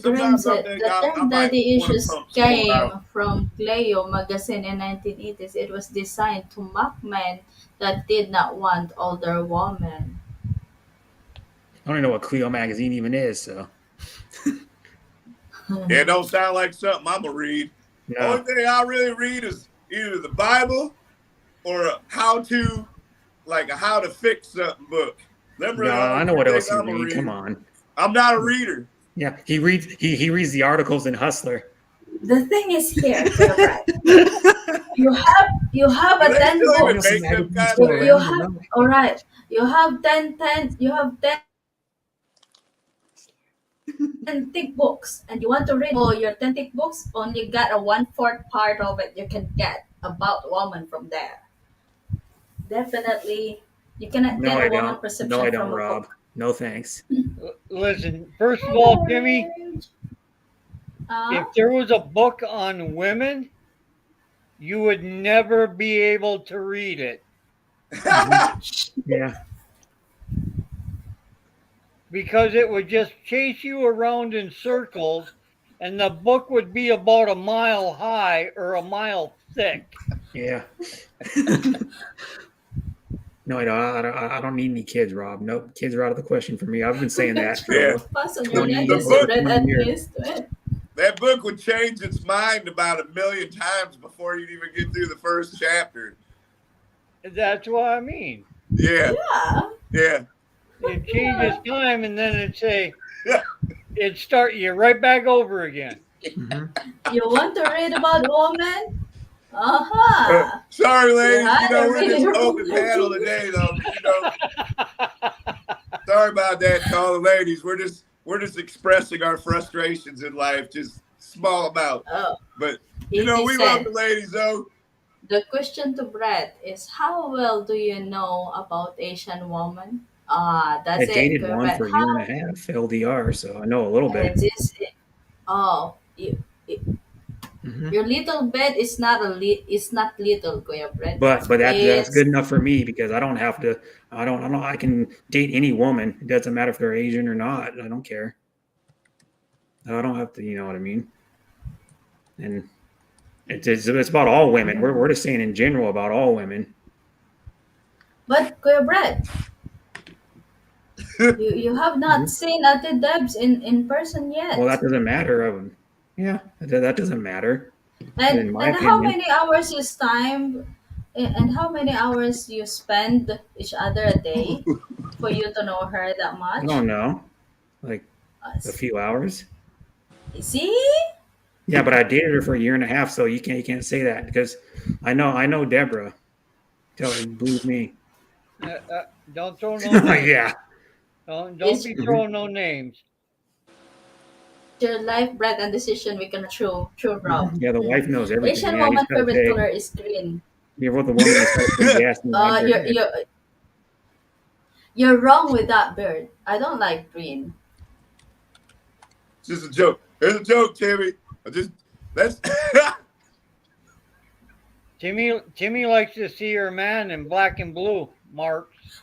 the I term might daddy want to issues pump some more came out. from Cleo magazine in 1980s. It was designed to mock men that did not want older women. I don't even know what Clio magazine even is. So It don't sound like something I'm gonna read. no, Only thing I really read is either the Bible or a how to fix something book. Them no. really I only know two what things else you I'm gonna read. Come read. on. I'm not a reader. Yeah, he reads. He reads the articles in Hustler. The thing is here, Kuya Brett. You have Do a they 10 still even Else books. is make them magazines kind of still You things? around or have no? all right. You have 10. You have 10 thick books, and you want to read your 10 thick books. Only got a 1/4 part of it you can get about woman from there. Definitely, you cannot No, get a I woman don't. No, perception I don't, from a Rob. book. No, thanks. Listen, first of all, Timmy, if Uh, there was a book on women, you would never be able to read it Hmm. Yeah, because it would just chase you around in circles and the book would be about a mile high or a mile thick. yeah. No, I don't need any kids, Rob. Nope, kids are out of the question for me. I've been saying that for Yeah, true. Pass on your 20 the legacy, book over read 20 at years. least. that book would change its mind about 1,000,000 times before you'd even get through the first chapter. That's what I mean. Yeah, Yeah. yeah. It changes time and then it'd say, It'd start you right back over again. Mhm. You want to read about women? Uh-huh. Sorry, You ladies. had a We're just reader for open panel today, though. Sorry about that to all the ladies. We're just expressing our frustrations in life, just small amount. Oh, But easy we love said. the ladies, though. The question to Brett is how well do you know about Asian woman? I That's it, dated one Brett. for a year and a How half, LDR, so I know a little bit. it is oh Hmm. your little bit is not is not little, Kuya Brett. But that's It's good enough for me because I don't have to. I don't. I can date any woman. It doesn't matter if they're Asian or not. I don't care. I don't have to. You know what I mean? And it's about all women. We're just saying in general about all women. but Kuya Brett, you have not Mhm. seen Ate Debs in person Well, yet. that doesn't matter. Yeah, that doesn't matter in my And how opinion. many hours you time and how many hours you spend each other a day for you to know her that I much? don't know, like a Us. few hours. See? Yeah, but I dated her for a year and a half, so you can't say that because I know Deborah. Believe me. Don't throw no names. Yeah, Don't It's be hmm throwing no names. your life, bread, and decision we cannot true Rob. yeah. The wife knows everything. Asian Yeah, you woman just gotta favorite say color is green. you're with a woman. You just gotta say yes and nod your You're head. you're wrong with that bird. I don't like green. It's just a joke. Here's a joke, Timmy. I just that's Timmy likes to see her man in black and blue marks.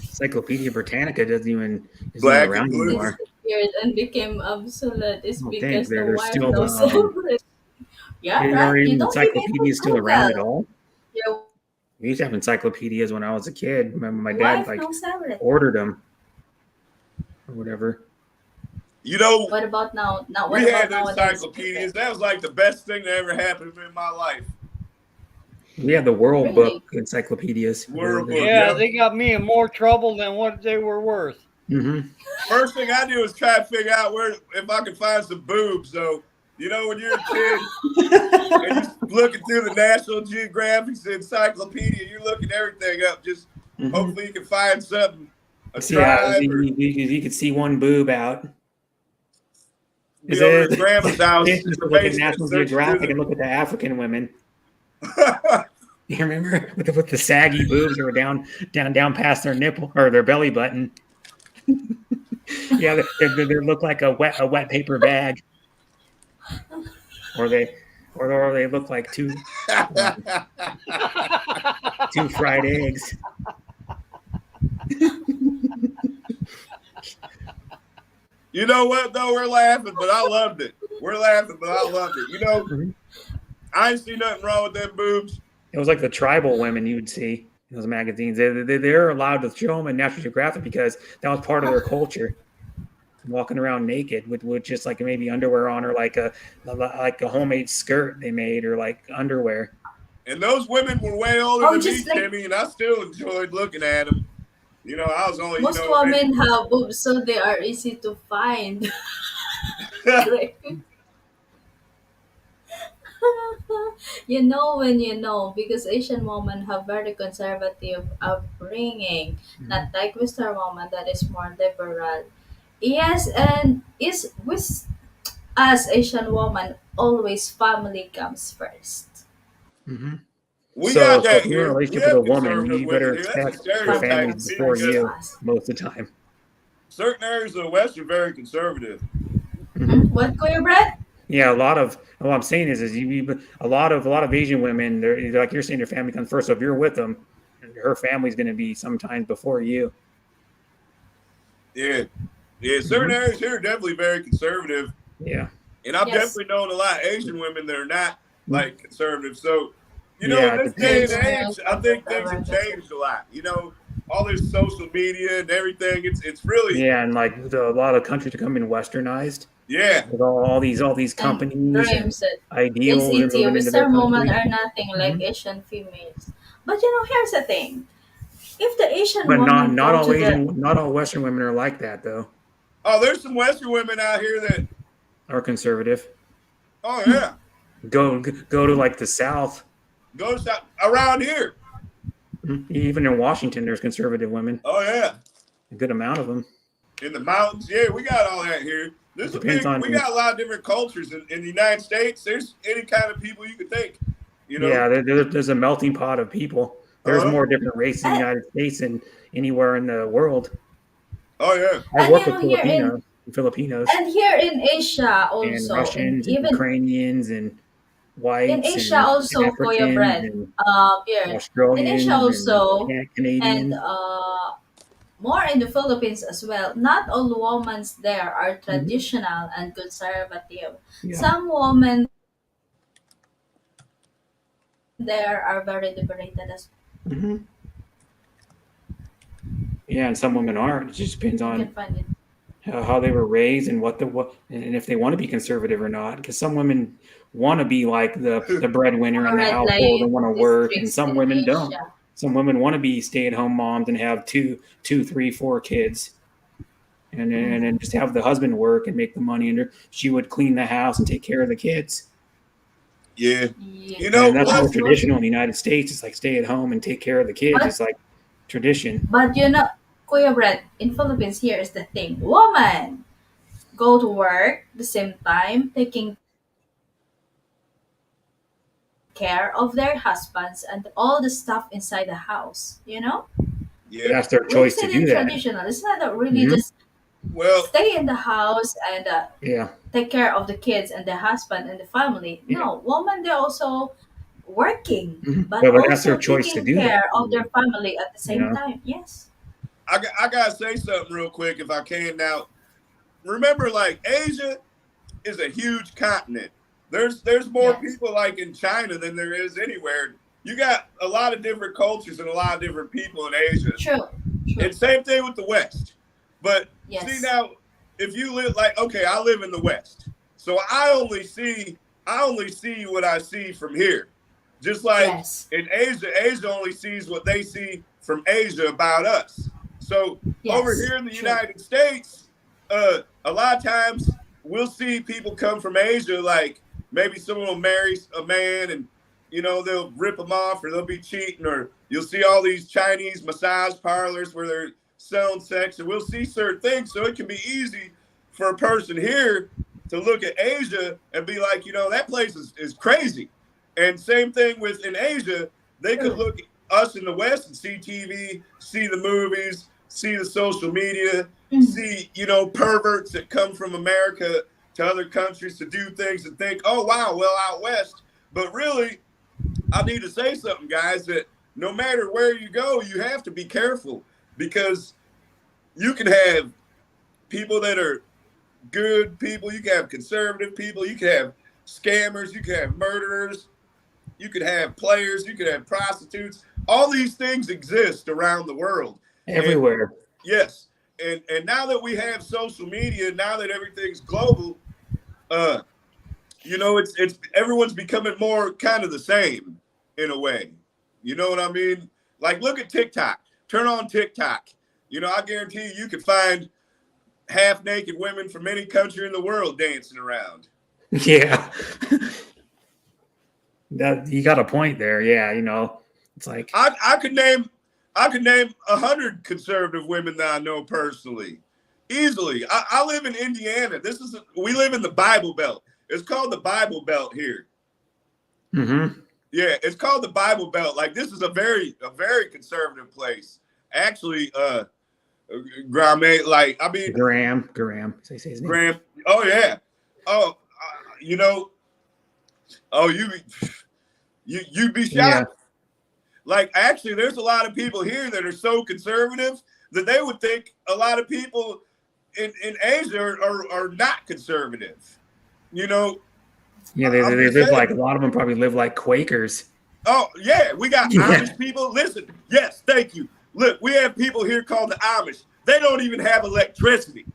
Encyclopedia Britannica doesn't even isn't even black and around blue. anymore. Disappeared and became obsolete is I don't think because the there's wife still knows everything. Yeah, are right. You even don't even encyclopedias need still around at Google. all? Your We used to have encyclopedias when I was a kid. Remember my dad wife like knows everything. ordered them or whatever. You know, What about now? Now, what we about had the nowadays, Brett? encyclopedias. That was like the best thing that ever happened in my life. We had the World Really? Book encyclopedias. World book, Yeah, yeah. they got me in more trouble than what they were worth. Mm-hmm. First thing I do is try to figure out where if I can find some boobs. So, when you're a kid and you're looking through the National Geographic's encyclopedia, you're looking everything up. Just Mm-hmm. hopefully you can find something, a See, yeah, tribe, or you could see one boob out. be Is over at it? grandma's house Just in the look at basement National searching Geographic through and look at the African women. the. You remember with the saggy boobs that were down past their nipple or their belly button? Yeah, they look like a wet paper bag, or they look like um, two fried eggs. You know what though? We're laughing, but I loved it. We're laughing, but I loved it. Mhm. I ain't see nothing wrong with them boobs. It was like the tribal women you'd see in those magazines. They're allowed to show them in National Geographic because that was part of their culture. Walking around naked with just like maybe underwear on or like a homemade skirt they made or like underwear. And those women were way older Oh, than me, just like Timmy, and I still enjoyed looking at them. I was only, most maybe. women have boobs, so they are easy to find. Right? You know when you know because Asian women have very conservative upbringing, Mhm. not like Western woman that is more liberal. Yes, and is with us Asian woman always family comes first. Mm-hmm. We So got if that you're in a here. We relationship with a have woman, conservative you women better here. That's a expect her Family stereotype family's to comes me before first because to you us. most of the time. certain areas of the West are very conservative. Hmm. What Kuya Brett? Yeah, a lot of what I'm saying is a lot of Asian women, they're like you're saying, their family comes first. So if you're with them, her family's going to be sometimes before you. Yeah. Yeah, certain Hmm. areas here are definitely very conservative. Yeah. And I've Yes. definitely known a lot of Asian women that are not Mhm. like conservative. So, Yeah, in it this day and depends. Asian age, I Americans think are things have very conservative. changed a lot. All this social media and everything. It's really, Yeah, and like a lot of countries are becoming westernized yeah. with all these And companies and dreams that it's ideals are easy. moving into their Western women country. are nothing like Hmm. Asian females. But here's the thing. If the Asian But woman not go all to the not all Western women are like that though. Oh, there's some Western women out here that. Are conservative. Oh yeah, Go to like the South. go south, around here. Even in Washington, there's conservative women. Oh yeah, A good amount of them. in the mountains. Yeah, we got all that here. It There's a depends big. on We got a lot of different cultures in the United States. There's any kind of people you could think. You know. yeah. There's a melting pot of people. There's Uh huh. more different races in the and, United States than anywhere in the world. Oh yeah. I and work you with know here in Filipinos and here in Asia and also, and Russians and even Ukrainians and in whites Asia and also, Kuya Africans Bread, and here in Asia Australians and also, and Canadians. more in the Philippines as well. Not all women there are Mhm. traditional and conservative. Yeah. Some women there are very liberated as Hmm. Yeah, and some women aren't. It just depends you on can find it. how they were raised and what and if they want to be conservative or not. Because some women want to be like the breadwinner in More the red household and light want to work, and districts some in women don't. Asia. Some women want to be stay-at-home moms and have two, three, four kids, and then Mm. just have the husband work and make the money, and she would clean the house and take care of the kids. Yeah. Yeah. You And know, that's more plus, That's what. traditional in the United States. It's like stay at home and take care of the kids. But It's like tradition. but you know, Kuya Brad, in Philippines, here is the thing: woman go to work the same time, taking care of their husbands and all the stuff inside the house. You know, yeah. That's their we choice see to it do in that. traditional. It's not that really Hmm. just Well, stay in the house and Yeah, take care of the kids and the husband and the family. yeah. No, women they're also working, Hmm. but But that's their also choice to taking do that. care of their family at the You same know. time. Yes. I gotta say something real quick if I can. Now, remember, like Asia is a huge continent. There's more Yes. people like in China than there is anywhere. You got a lot of different cultures and a lot of different people in Asia. True. And True. same thing with the West. But see Yes. now, if you live like okay, I live in the West, so I only see what I see from here. Just like Yes. in Asia, Asia only sees what they see from Asia about us. So over Yes. here in the True. United States, a lot of times we'll see people come from Asia, like maybe someone will marry a man and they'll rip them off or they'll be cheating, or you'll see all these Chinese massage parlors where they're selling sex, and we'll see certain things. So it can be easy for a person here to look at Asia and be like, that place is crazy. And same thing with in Asia, they could True. look at us in the West and see TV, see the movies, see the social media, Mm. see, perverts that come from America to other countries to do things and think, oh, wow, well, out West. But really, I need to say something, guys, that no matter where you go, you have to be careful because you can have people that are good people, you can have conservative people, you can have scammers, you can have murderers, you could have players, you could have prostitutes. All these things exist around the world. And Everywhere. yes, and now that we have social media, now that everything's global, uh, it's everyone's becoming more kind of the same in a way. You know what I mean? Like look at TikTok. Turn on TikTok. I guarantee you could find half naked women from any country in the world dancing around. Yeah. That you got a point there. Yeah, it's like I could name 100 conservative women that I know personally, easily. I live in Indiana. We live in the Bible Belt. It's called the Bible Belt here. mm-hmm. Yeah, it's called the Bible Belt. Like this is a very conservative place. Actually, Graham, like I mean, Graham. Say his name. Graham. Oh yeah. Oh, you know. Oh, you'd be Yeah. shocked. Like actually, there's a lot of people here that are so conservative that they would think a lot of people in Asia are not conservative. You know, Yeah, they I'm just live saying. like a lot of them probably live like Quakers. Oh yeah, we got Yeah. Amish people. Listen, yes, thank you. Look, we have people here called the Amish. They don't even have electricity.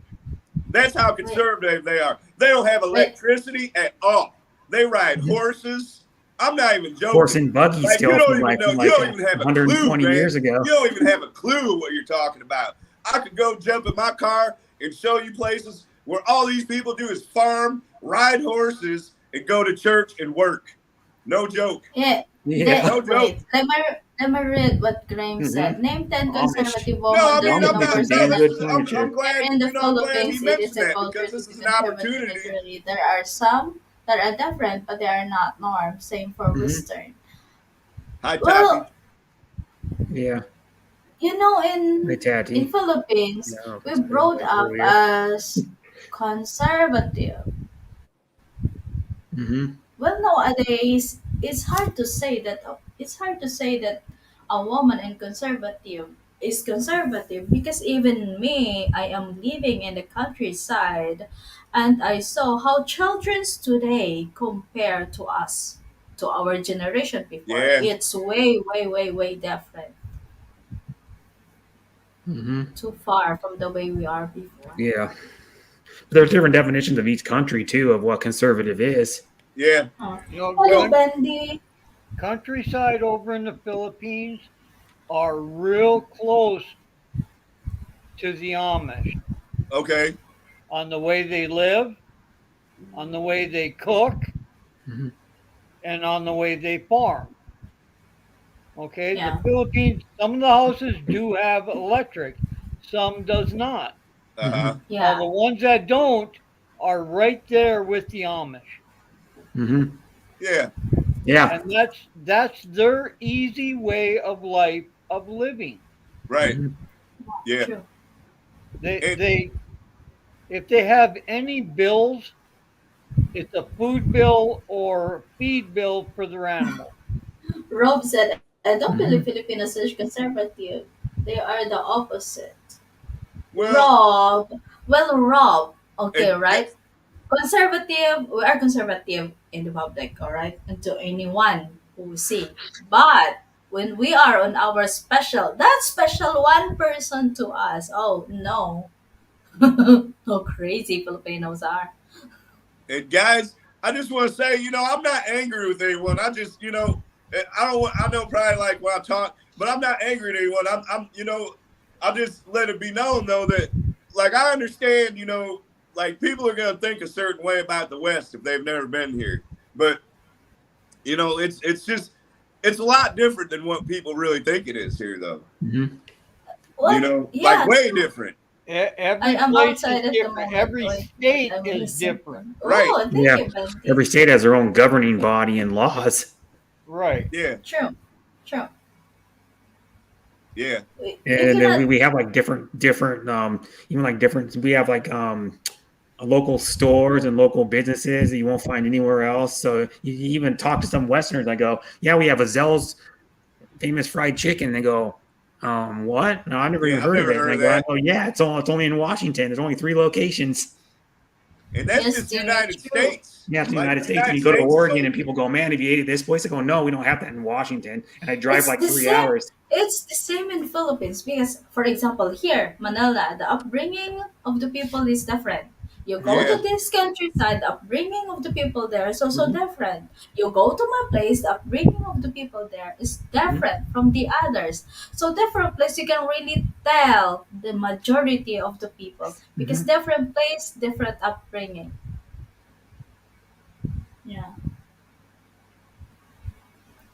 That's how Wait. conservative they are. They don't have Wait. electricity at all. They ride horses. I'm not even Horse joking. and buggy Like you still don't from even like know. from You like don't even have a clue, 120 man. years ago. You don't even have a clue what you're talking about. I could go jump in my car and show you places where all these people do is farm, ride horses, and go to church and work. No joke. Yeah. Yeah. No joke. Wait, let me read what Graham Mm-hmm. said. Name 10 Amish. conservative No, women I that mean you I'm know Amish make some not. No, damn personally. that's. good I'm furniture. glad. Here in the I'm glad he Philippines, it is mentioned a that culture because to this be is an conservative opportunity. culturally. There are some that are different, but they are not norm. Same for Mm-hmm. Western. Hi, Tati. Well, Yeah. Hey, in Tati. Philippines, Yeah, I don't know if we it's been brought like up earlier. as conservative. Mm-hmm. Well, nowadays it's hard to say that a woman in conservative is conservative because even me, I am living in the countryside, and I saw how childrens today compare to us, to our generation before. Yeah, It's way, way, way, way different. Mm-hmm. Too far from the way we are before. Yeah. There's different definitions of each country too of what conservative is. yeah. Uh, You know, Hello, Well, Bendy. countryside over in the Philippines are real close to the Amish okay. on the way they live, on the way they cook, Mm-hmm. and on the way they farm. Okay, the Yeah, Philippines, some of the houses do have electric, some does not. Uh huh. Mm-hmm. Now yeah, the ones that don't are right there with the Amish. Mm-hmm. Yeah. Yeah. And that's their easy way of life of living. Right. Mm-hmm. Yeah. true. They And they if they have any bills, it's a food bill or feed bill for their animal. Rob said, I don't believe Mm-hmm. Filipinos are conservative. They are the opposite. well, Rob, okay, and right? Conservative, we are conservative in the public, all right? And to anyone who we see. But when we are on our special, that special one person to us, oh no. How crazy Filipinos are. and guys, I just want to say, I'm not angry with anyone. I just, I don't want. I know probably like when I talk, but I'm not angry at anyone. I'll just let it be known though that, like, I understand, like people are gonna think a certain way about the West if they've never been here, but it's a lot different than what people really think it is here, though. Mm-hmm. What? Like Yeah, way true. different. I Every am place is outside at the different. moment. Every Wait, but state I'm is listening. different. Right. Oh, thank Yeah. you, Bendy. Every state has their own governing body and laws. Right. Yeah. True, true. Yeah. You And then cannot. we have like different even like different we have like local stores and local businesses that you won't find anywhere else. So you even talk to some Westerners. I go, yeah, we have a Zell's famous fried chicken. They go, what? No, I've never even Yeah. I've heard of never it. And heard I of go, I that. go, yeah, it's only in Washington. There's only 3 locations. And that's Yes, just Timmy, United true. States. Yeah, it's in the Like United the States. And United you go to States is Oregon only. and people go, man, have you ate at this place? I go, no, we don't have that in Washington. And I drive It's like the 3 hours. same in Philippines because, for example, here, Manila, the upbringing of the people is different. You go to Yeah. this countryside, the upbringing of the people there is also Mm-hmm. different. You go to my place, the upbringing of the people there is Mm-hmm. different from the others. So different place, you can really tell the majority of the people because Mm-hmm. different place, different upbringing. Yeah.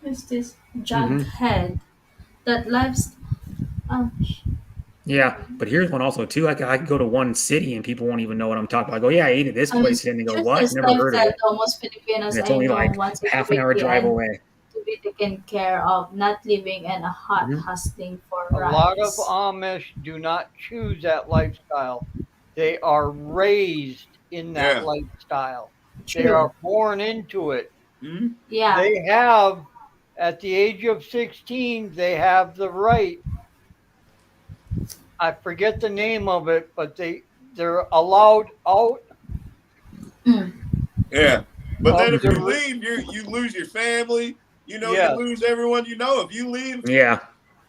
Who's this Mm-hmm. jughead that lives? Oh, Yeah, but here's one also too. I could go to one city and people won't even know what I'm talking about. I go, yeah, I ate at this I mean, place, and they go, just what? as Never life heard of that it. almost And Filipinos it's I only know like once in a half an week hour drive and away. to be taken care of, not living in a hut Hmm. hustling for A lot of rice. Amish do not choose that lifestyle. They are raised in that Yeah. lifestyle. They True. are born into it. Mm-hmm. Yeah. They have, at the age of 16, they have the right. I forget the name of it, but they're allowed out Mm. Yeah. But then of if Hmm. you the leave, you lose your family. You yes, lose everyone you know. If you leave Yeah,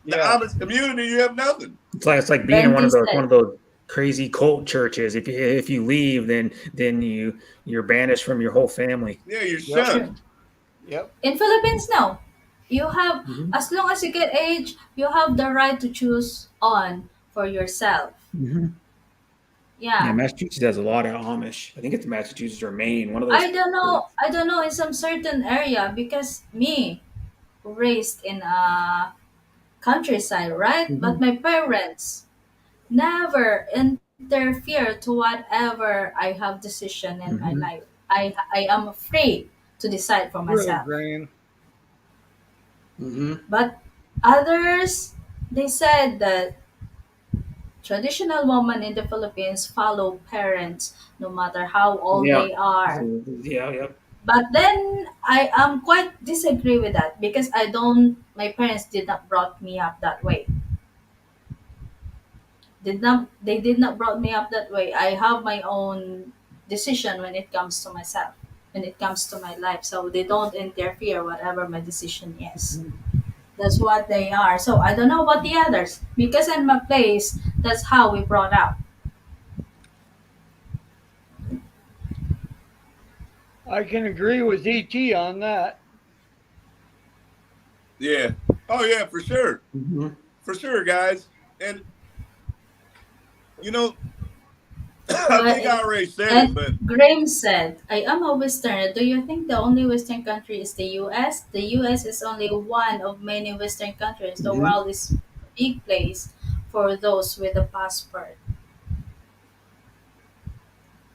the yes. Amish community, you have nothing. it's like being in Bendy one said, of those crazy cult churches. If you leave, then you're banished from your whole family. Yeah, you're Yep. true. shunned. Yep. In Philippines, no. You have, Hmm. as long as you get age, you have the right to choose on for yourself. Hmm. Yeah, Yeah. Massachusetts has a lot of Amish. I think it's Massachusetts or Maine, one of those I don't know. states. I don't know in some certain area because me raised in a countryside, right? But Hmm. my parents never interfere to whatever I have decision in my life. Hmm. I am free to decide for Really, myself. Graham. Hmm. But others, they said that traditional women in the Philippines follow parents no matter how old Yeah. they are. Yeah. Yep. But then I am quite disagree with that because I don't my parents did not brought me up that way. Did not brought me up that way. I have my own decision when it comes to myself, when it comes to my life. So they don't interfere whatever my decision is. Mhm. That's what they are. So I don't know about the others because in my place, that's how we brought up. I can agree with ET on that. Yeah. Oh yeah, Hmm. for sure, guys. And you know, I But think I already said it, and but Graham said, "I am a Westerner. Do you think the only Western country is the U.S.? The U.S. is only one of many Western countries. The Hmm. world is a big place for those with a passport."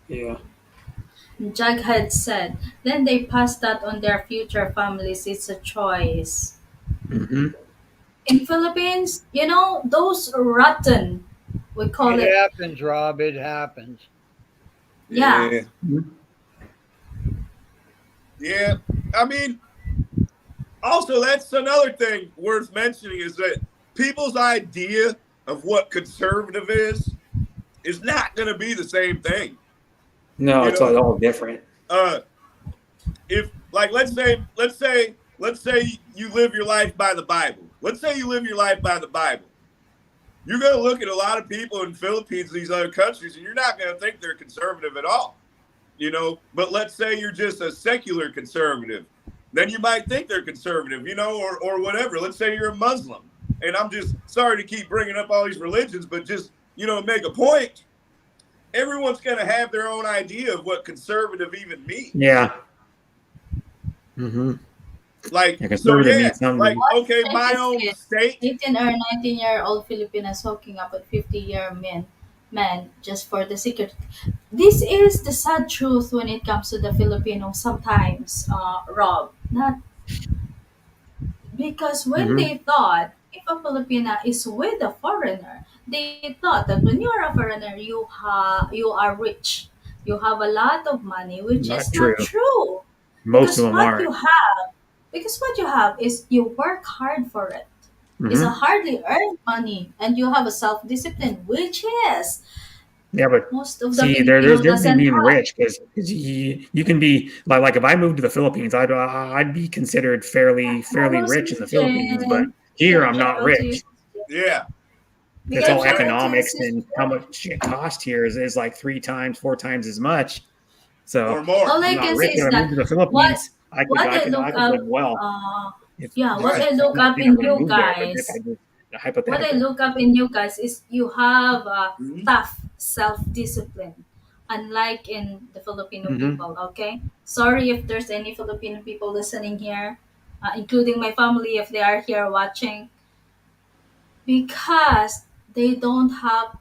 Yeah. Jughead said, "Then they pass that on their future families. It's a choice." Hmm. In Philippines, those rotten, we call It it, happens, Rob. It happens. yeah, yeah, yeah. I mean, also that's another thing worth mentioning is that people's idea of what conservative is not going to be the same thing. No, You it's know, all different. uh, if like let's say you live your life by the Bible. Let's say you live your life by the Bible. You're going to look at a lot of people in Philippines, these other countries, and you're not going to think they're conservative at all. But let's say you're just a secular conservative, then you might think they're conservative, or whatever. Let's say you're a Muslim, and I'm just sorry to keep bringing up all these religions, but just make a point. Everyone's going to have their own idea of what conservative even means. Yeah. Hmm. Like, Yeah, so conservative yeah, means like, something. what okay, if my it's own state. 18 or 19-year-old Filipinas hooking up with 50-year men just for the security? This is the sad truth when it comes to the Filipinos sometimes, Rob. Not because when Hmm. they thought if a Filipina is with a foreigner, they thought that when you're a foreigner, you are rich, you have a lot of money, which is Not not true. true. Most Because of them what aren't. you have, because what you have is you work hard for it. It's a Hmm. hardly earned money, and you have a self discipline, which is Yeah, but most of the see, there's Filipino difference doesn't between being have. rich because you can be like if I moved to the Philippines, I'd be considered fairly Hello, rich in the Philippines, but Sister. here Say I'm not hello to you, rich. Sister. Yeah, It's Say that's all right. hello to you, economics and how Sister. much it cost here is like three times, four times as much. Or So more. All I'm I not can say rich. If is I moved that to the what Philippines, what I I look could live up, well. uh, If yeah, what Right. I I'm look not up saying I'm in going to you move there, but if I guys, just what I hypothetical. look up in you guys is you have a Mhm. tough self discipline, unlike in the Filipino Hmm. people. Okay, sorry if there's any Filipino people listening here, including my family if they are here watching, because they don't have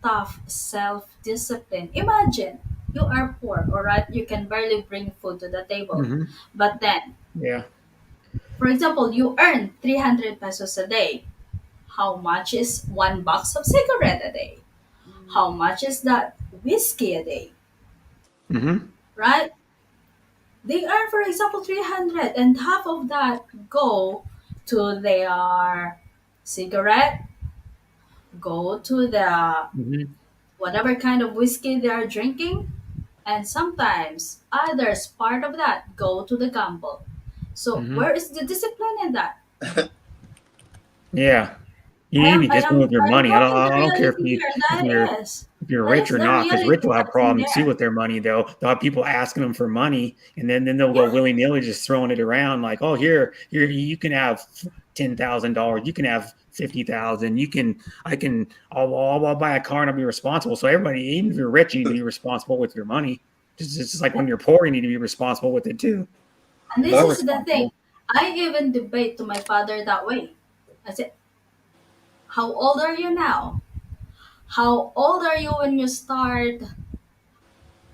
tough self discipline. Imagine you are poor, all right, you can barely bring food to the table, Hmm. but then, Yeah. for example, you earn 300 pesos a day. How much is one box of cigarette a day? How much is that whiskey a day? Hmm. Right? They earn, for example, 300, and half of that go to their cigarette, go to the Hmm. whatever kind of whiskey they are drinking, and sometimes others part of that go to the gamble. So Hmm. where is the discipline in that? Yeah. You I need to am be I disciplined am with your I am money. talking the I don't care reality here, if that you're is. if you're That rich is or the not, because reality rich will have that's in problems too there. with their money. They'll have people asking them for money, and then they'll go Yeah. willy nilly just throwing it around like, oh, here, you can have $10,000, you can have 50,000, you can, I'll buy a car and I'll be responsible. So everybody, even if you're rich, you need to be responsible with your money. Just like when you're poor, you need to be responsible with it too. And this More is the thing. responsible. I even debate to my father that way. I said, how old are you now? How old are you when you start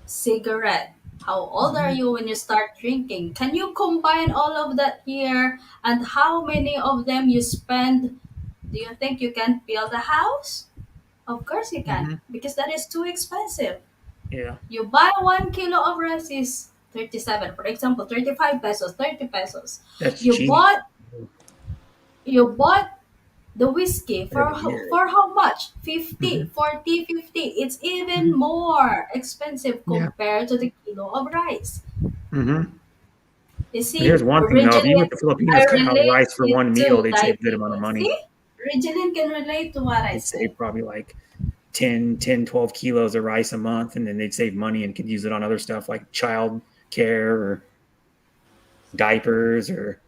cigarette? How old are Mhm. you when you start drinking? Can you combine all of that here and how many of them you spend? Do you think you can build a house? Of course you can Mhm. because that is too expensive. Yeah, You buy 1 kilo of rice is 37, for example, 35 pesos, 30 pesos. that's You cheap bought you bought the whiskey for the year. for how much? 50, Mhm. 40, 50. It's even Mhm. more expensive Yeah. compared to the kilo of rice. Mhm. You But here's see, one thing though: if you went Regeline, to Filipinos, I cut out relate rice for it one meal, to they'd save a good amount of diabetes. money. See, Regeline can relate to what I They'd save said. probably like 12 kilos of rice a month, and then they'd save money and could use it on other stuff like child care or diapers or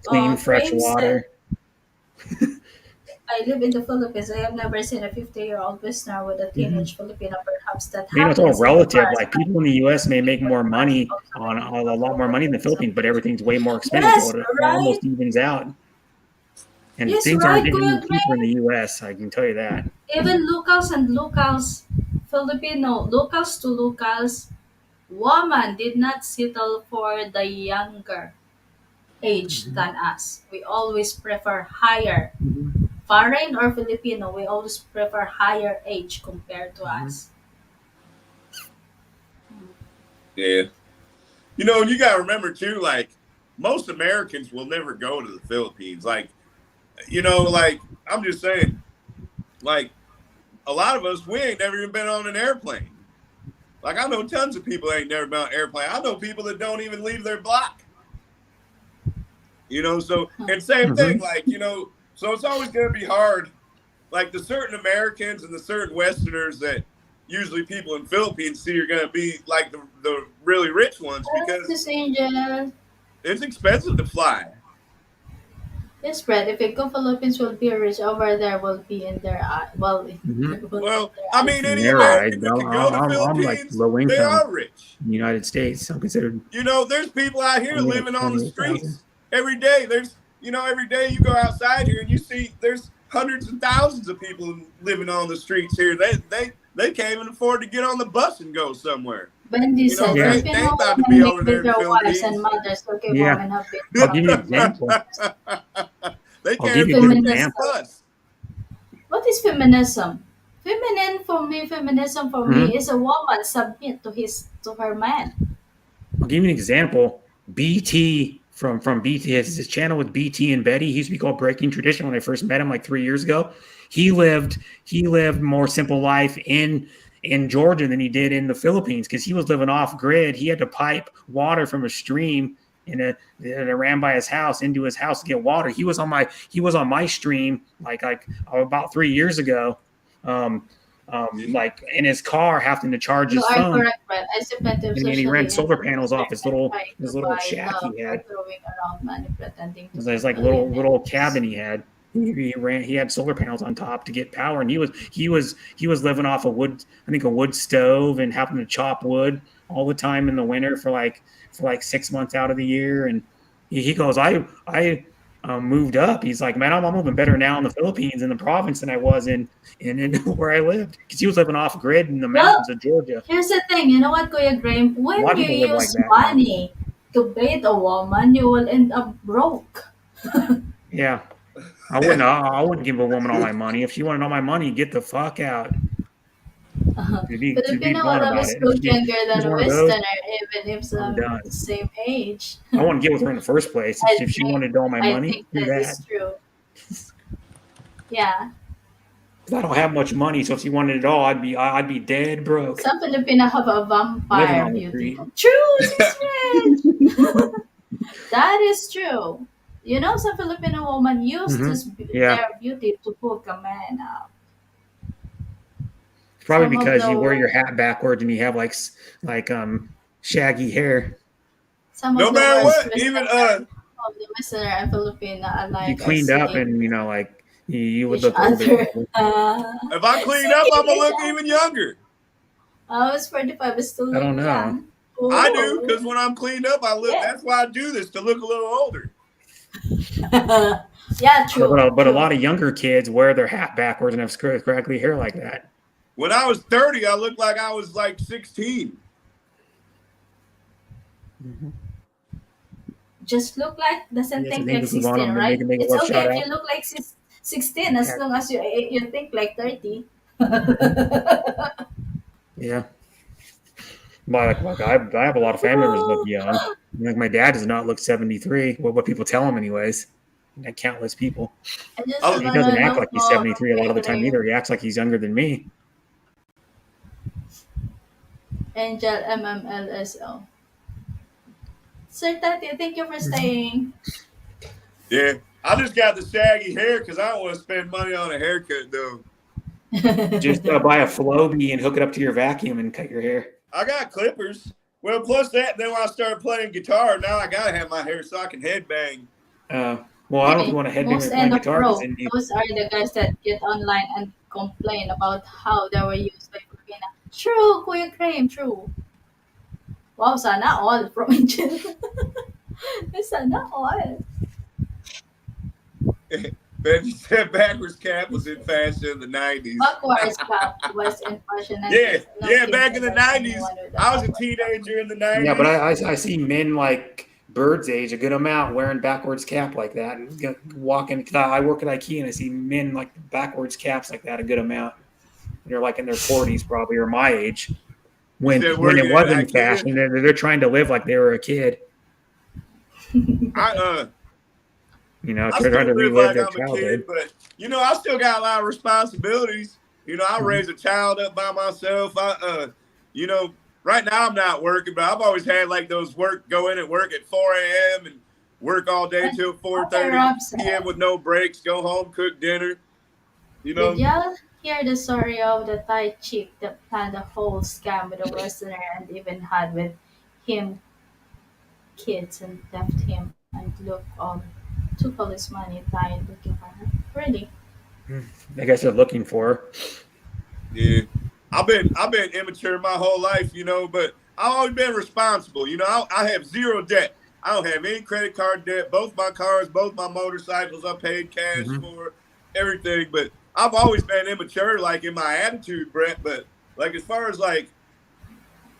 clean fresh Graham said, water. I live in the Philippines. I have never seen a 50-year-old prisoner with a Mhm. teenage Filipino. Perhaps that You know, it's all happens in the relative. past, Like but people in the U.S. may make with more us money also on living in a the lot more money in the Philippines. Philippines, but everything's way more expensive, so Yes, it right. almost evens out. And Yes, things aren't right, getting Kuya any cheaper in Gray. the U.S. I can tell you that. Even locals and locals, Filipino, locals to locals, woman did not settle for the younger age Mhm. than us. We always prefer higher. Mhm. Foreign or Filipino, we always prefer higher age compared to Mhm. us. Yeah. You know, and you got to remember too, like most Americans will never go to the Philippines. Like, like I'm just saying, like a lot of us, we ain't never even been on an airplane. Like I know tons of people ain't never been on an airplane. I know people that don't even leave their block. So and same thing, Mhm. like so it's always going to be hard. Like the certain Americans and the certain Westerners that usually people in Philippines see are going to be like the really rich ones Yes, because Miss Angel. it's expensive to fly. Yes, Brett. If you go Philippines will be rich over there will be in their eye. Well, Mhm. will in Well, their I eyes. mean, In any their eyes, American but that can go to I'm like Philippines, low they income are rich. in the United States. I'm considered There's people out here only like living on the 28,000. streets every day. Every day you go outside here and you see there's hundreds and thousands of people living on the streets here. They can't even afford to get on the bus and go somewhere. Bendy said, Yeah, They Filipino ain't about to women be live over there with in the their wives and Philippines. mothers. Okay, yeah. women have been I'll give you an traveling. example. They I'll can't give you a afford good to catch the Feminism. example. bus. What is feminism? Feminism for me Mhm. is a woman submit to her man. I'll give you an example. BT from BT, his channel with BT and Betty. He used to be called Breaking Tradition when I first met him like 3 years ago. He lived more simple life in Georgia than he did in the Philippines because he was living off grid. He had to pipe water from a stream that ran by his house into his house to get water. He was on my stream like about 3 years ago. Um, like in his car having to charge You his are phone, correct, Brett. I see plenty of and he socially ran solar panels off influencers his and little trying his to little buy shack love he by had. throwing around money pretending It to was be his like little cabin billionaires. he had. He had solar panels on top to get power, and he was living off a wood, I think, a wood stove, and having to chop wood all the time in the winter for like 6 months out of the year. And he goes, I moved up. He's like, man, I'm moving better now in the Philippines in the province than I was in where I lived because he was living off grid in the mountains Well, of Georgia. here's the thing. You know what, Kuya Graham? A lot When of you people live like use that now. money to bait a woman, you will end up broke. Yeah. I wouldn't give a woman all my money. If she wanted all my money, get the fuck out. To be Filipino will blunt about always it. If look younger she's than a one of those, Westerner, even if I'm some done. same age. I wouldn't get with her in the first place. I If she think wanted all my I money, think do that that. is true. Yeah. Because I don't have much money, so if she wanted it all, I'd be dead broke, Some Filipino have a living vampire on the beauty. street. True, sis Reg. That is true. You know, some Filipino women use Hmm. this Yeah. their beauty to hook a man up. Probably Some of because you wear the your hat backwards and you have like shaggy hair. some No of the matter worst what, Westerner even of the Westerner and Filipino are You like cleaned up seeing and like you would each look older than other. people. if I clean up, Seeing I'm gonna each look other. even younger. I was 45, but still I look don't know. young. I do, Oh, because when I'm cleaned up, I look. yeah. That's why I do this, to look a little older. Yeah, But, true, but a true. lot of younger kids wear their hat backwards and have scraggly hair like that. When I was 30, I looked like I was like 16. Mm-hmm. Just look like, doesn't Yes, I think think like this is on 16, them. They right? make a It's little okay shout if you out. look like 16 as Yeah. long as you think like 30. Mm-hmm. Yeah. Like I have a lot of family members that look young. Like my dad does not look 73. What people tell him, anyways. Like countless people. I just I, He wanna doesn't act know like he's more 73 a lot of the time cream. either. He acts like he's younger than me. Angel MMLSO. Sir Tati, thank you for staying. yeah, I just got the shaggy hair because I don't want to spend money on a haircut though. Just buy a Flowbee and hook it up to your vacuum and cut your hair. I got clippers. Well, plus that, then when I started playing guitar, now I gotta have my hair so I can headbang. Well, I don't know if you Hey, want to headbang when most you're end playing of guitar because pro. then you, Those are the guys that get online and complain about how they were used by Filipina. True, Kuya Cream, true. Wow, sana all from Angel. Sana all. But you said backwards cap was in fashion in the 90s. Backwards cap was in fashion Yeah, 90s. No yeah, kid back in the ever 90s, anyone with a I was a backwards cap. teenager in the yeah, but 90s. I see men like Bird's age, a good amount, wearing backwards cap like that and walking. Cause I work at IKEA and I see men like backwards caps like that a good amount. They're like in their 40s probably or my age. You When said when it working at wasn't IKEA. fashion, they're trying to live like they were a kid. I uh I They're trying still to live relive like their I'm a kid, childhood. but I still got a lot of responsibilities. I Mhm. raised a child up by myself. You know, right now I'm not working, but I've always had like those go in and work at 4 a.m. and work all day till Okay, 4:30 Rob p.m. said, with no breaks. Go home, cook dinner. You did know, y'all hear the story of the Thai chick that planned a whole scam with a Westerner and even had with him kids and left him and took all his money, died looking for her? Really? I guess they're looking for. yeah. I've been immature my whole life, but I've always been responsible. I have zero debt. I don't have any credit card debt. Both my cars, both my motorcycles, I paid cash Mhm. for everything. But I've always been immature, like in my attitude, Brett. But like as far as like,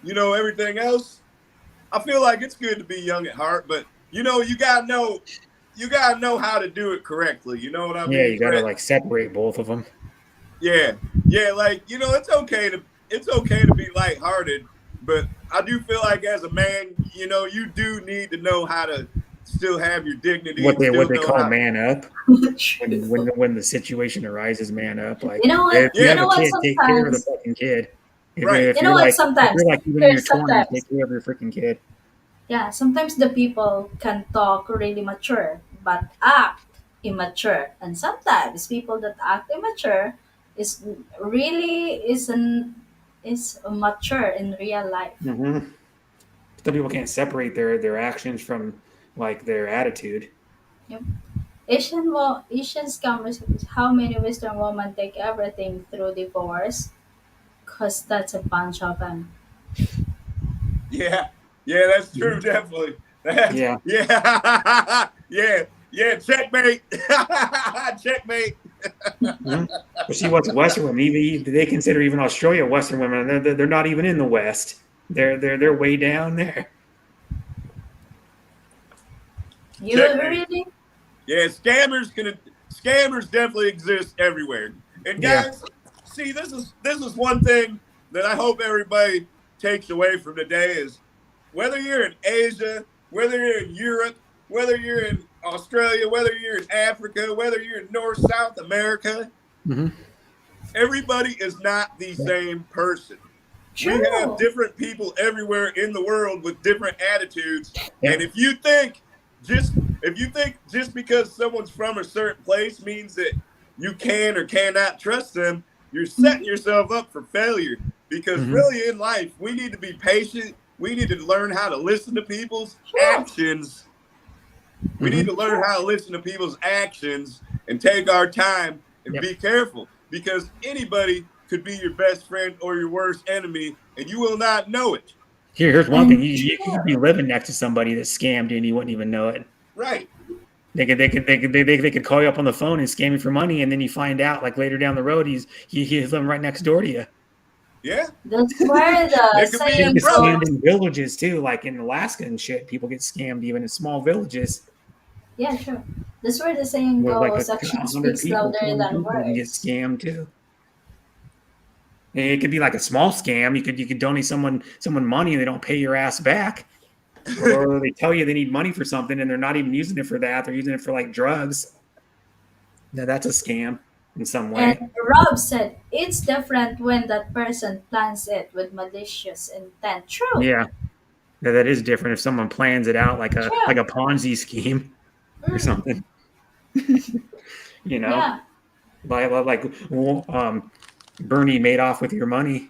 everything else, I feel like it's good to be young at heart. But you gotta know how to do it correctly. You know what I Yeah, mean, you got to Brett? like separate both of them. Yeah, yeah, like it's okay to be lighthearted, but I do feel like as a man, you do need to know how to still have your dignity What and they still what they know call how. man up. True. When the situation arises, man up. Like You know what? if you You Yeah, have know a what? kid, take care of the Sometimes, fucking kid. If, right. if you know you're what? like if Sometimes, you're like even in your here's 20s, sometimes. take care of your freaking kid. Yeah, sometimes the people can talk really mature but act immature, and sometimes people that act immature is really is mature in real life. Mm-hmm. Some people can't separate their actions from like their attitude. Yep. Asian scammers. How many Western women take everything through divorce? Cause that's a bunch of them. Yeah, yeah, that's true, Mhm. definitely. That's Yeah. yeah, yeah, yeah. Checkmate, checkmate. Mhm. But see, what's Western women? Even they consider even Australia Western women, and they're not even in the West. They're way down there. You Checkmate. really? Yeah, scammers definitely exist everywhere. And Yeah. guys, see, this is one thing that I hope everybody takes away from today is whether you're in Asia, whether you're in Europe, whether you're in Australia, whether you're in Africa, whether you're in North South America, Hmm. everybody is not the same person. We have True. different people everywhere in the world with different attitudes. And Yeah. if you think just because someone's from a certain place means that you can or cannot trust them, you're setting yourself up for failure. Because Mm-hmm. really in life, we need to be patient. We need to learn how to listen to people's Sure. actions. We need Mm-hmm. to learn how to listen to people's actions and take our time and Yep. be careful, because anybody could be your best friend or your worst enemy and you will not know it. Here's one thing: And you could be living next to somebody that scammed you and you wouldn't even know it. Right. They could call you up on the phone and scam you for money, and then you find out like later down the road he's living right next door to you. Yeah. that's where the It could be People his saying get brother. scammed goes. in villages too, like in Alaska and shit. People get scammed even in small villages Yeah, sure. That's where the saying with like goes. Action 100 speaks people, louder 200 than people. You get words. scammed too. And it could be like a small scam. You could donate someone money and they don't pay your ass back, or they tell you they need money for something and they're not even using it for that. They're using it for like drugs. Now that's a scam in some And way. Rob said it's different when that person plans it with malicious intent. True. Yeah, that is different if someone plans it out like True. a Ponzi scheme or Mm, something. You know, yeah. like Bernie made off with your money.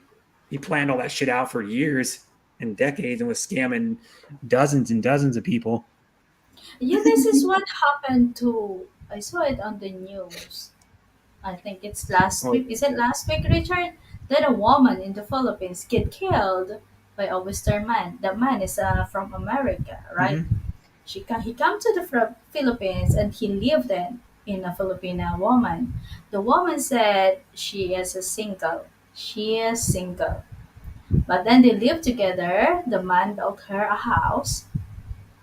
He planned all that shit out for years and decades and was scamming dozens and dozens of people. Yeah, this is what happened to. I saw it on the news. I think it's last Well, week. Is it last week, Richard? That a woman in the Philippines get killed by a Western man. The man is from America, right? mhm. He come to the Philippines and he lived in a Filipina woman. The woman said she is a single. She is single. But then they lived together. The man built her a house,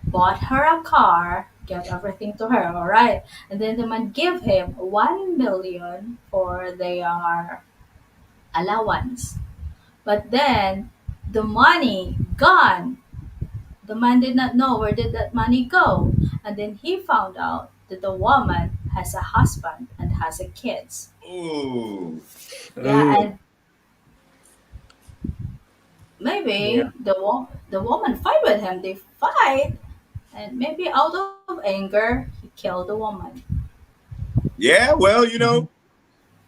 bought her a car, gave everything to her, all right. And then the man gave him 1 million for their allowance. But then the money gone. The man did not know where did that money go. And then he found out that the woman has a husband and has a kids. Ooh. Yeah, Oh, and yeah. maybe the woman fight with him. They fight, and maybe out of anger, he killed the woman Yeah, well, Mhm.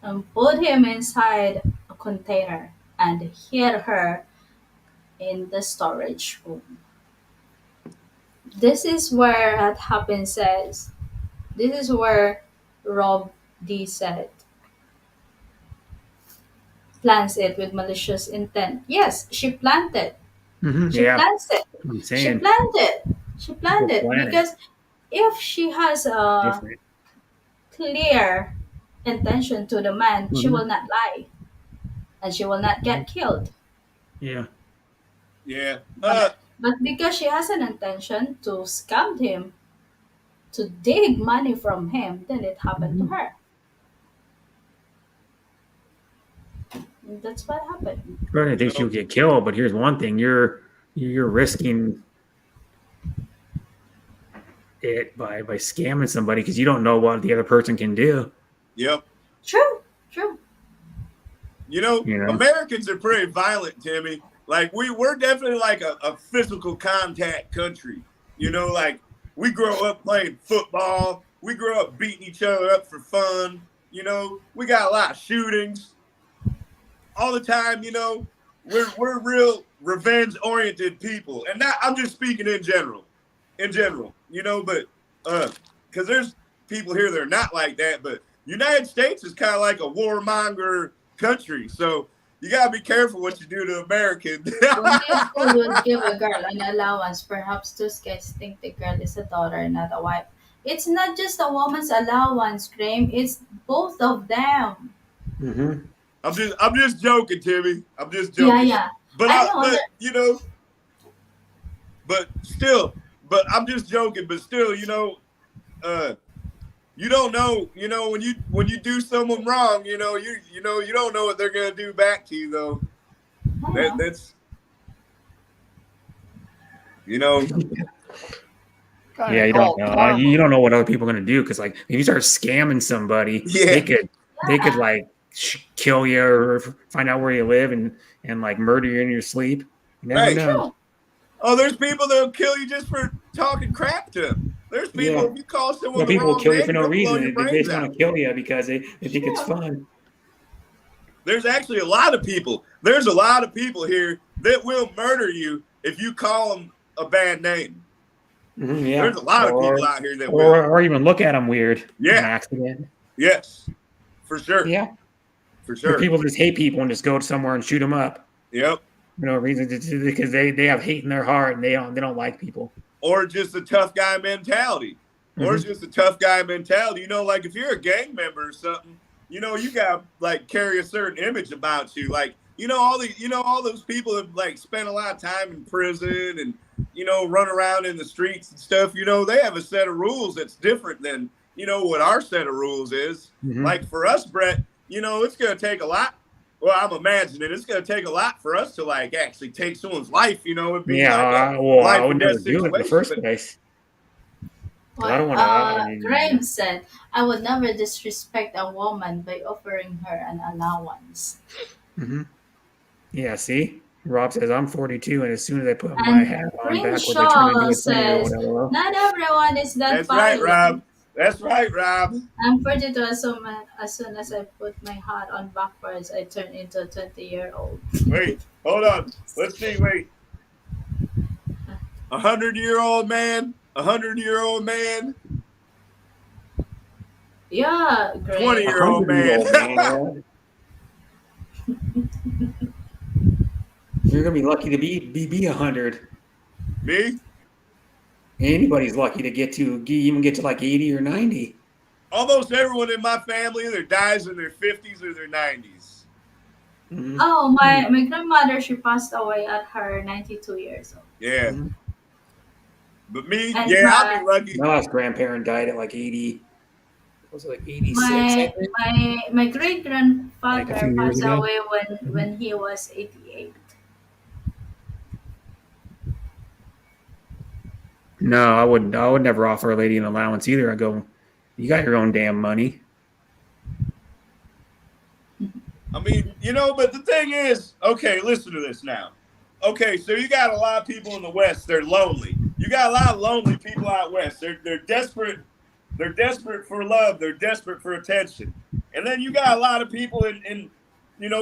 and put him inside a container and hid her in the storage room. This is where it happens says. This is where Rob D said plans it with malicious intent. Yes, she planned it. She Yeah, plans it. I'm She saying planned it. She planned people it plan it because if she has a different. clear intention to the man, she will Mhm. not lie and she will not Mhm. get killed. Yeah. yeah. But because she has an intention to scam him, to dig money from him, then it happened to Mhm. her. That's what happened. Everybody You thinks know, you'll get killed, but here's one thing: you're risking it by scamming somebody because you don't know what the other person can do. yep. True, true. You know, You know. Americans are pretty violent, Timmy. Like we're definitely like a physical contact country. You know, like we grow up playing football. We grow up beating each other up for fun. You know, we got a lot of shootings all the time. You know, we're real revenge oriented people, and that I'm just speaking in general. In general, you know, but because there's people here that are not like that, but United States is kind of like a warmonger country, so you gotta be careful what you do to Americans. When a school would give a girl an allowance, perhaps those guys think the girl is a daughter, not a wife. It's not just a woman's allowance, Graham. It's both of them. Mm-hmm. I'm just joking, Timmy. I'm just Yeah, joking. yeah. But I know but that. you know, but still, but I'm just joking. But still, uh, you don't know. You know, when you do someone wrong, you don't know what they're gonna do back to you though. I That know. that's you know, Kind Yeah, of you don't called know. You karma. don't know what other people are gonna do because, like, if you start scamming somebody, yeah. they could Yeah. like kill you or find out where you live and like murder you in your sleep. You never Right. know. True. Oh, there's people that'll kill you just for talking crap to them. There's people, Yeah, if you call someone well, the people will wrong kill you for name, no they'll blow reason. your They brains just want out. to kill you because they think it's True. fun. There's actually a lot of people. There's a lot of people here that will murder you if you call them a bad name. Yeah. There's a lot of people out here that will. Or even look at them weird. Yeah. On accident. Yes. For sure. Yeah. For sure. Or people just hate people and just go somewhere and shoot them up. Yep. For no reason, because they have hate in their heart and they don't like people. Or just a tough guy mentality. Or it's just a tough guy mentality. You know, like if you're a gang member or something, you know, you got like carry a certain image about you. Like, all those people that like spend a lot of time in prison and, run around in the streets and stuff, they have a set of rules that's different than, what our set of rules is. Like for us, Brett, it's going to take a lot. Well, I'm imagining it's going to take a lot for us to like actually take someone's life, and be I would never do it in the first place. I don't want to. Graham said, I would never disrespect a woman by offering her an allowance. Yeah, see? Rob says, I'm 42, and as soon as I put my And hat on Prince backwards, I turn into Shaw a says, 20-year-old. not everyone is that That's right, violent. Rob. That's right, Rob. I'm 42 as soon as I put my hat on backwards, I turn into a 20-year-old. Wait, hold on. Let's see, wait. 100-year-old man? 100-year-old man? Yeah, great. 20-year-old man. You're gonna be lucky to be 100. Me? Anybody's lucky to even get to like 80 or 90. Almost everyone in my family either dies in their 50s or their 90s. Oh, my grandmother, she passed away at her 92 years old. Yeah. But me, And I'll be lucky. My last grandparent died at like 80. Was it like 86? My great grandfather Like a few years passed ago. away when he was 88. No, I would never offer a lady an allowance either. I go, you got your own damn money. I mean, but the thing is, okay, listen to this now. Okay, so you got a lot of people in the West, they're lonely. You got a lot of lonely people out West. They're desperate. They're desperate for love. They're desperate for attention. And then you got a lot of people in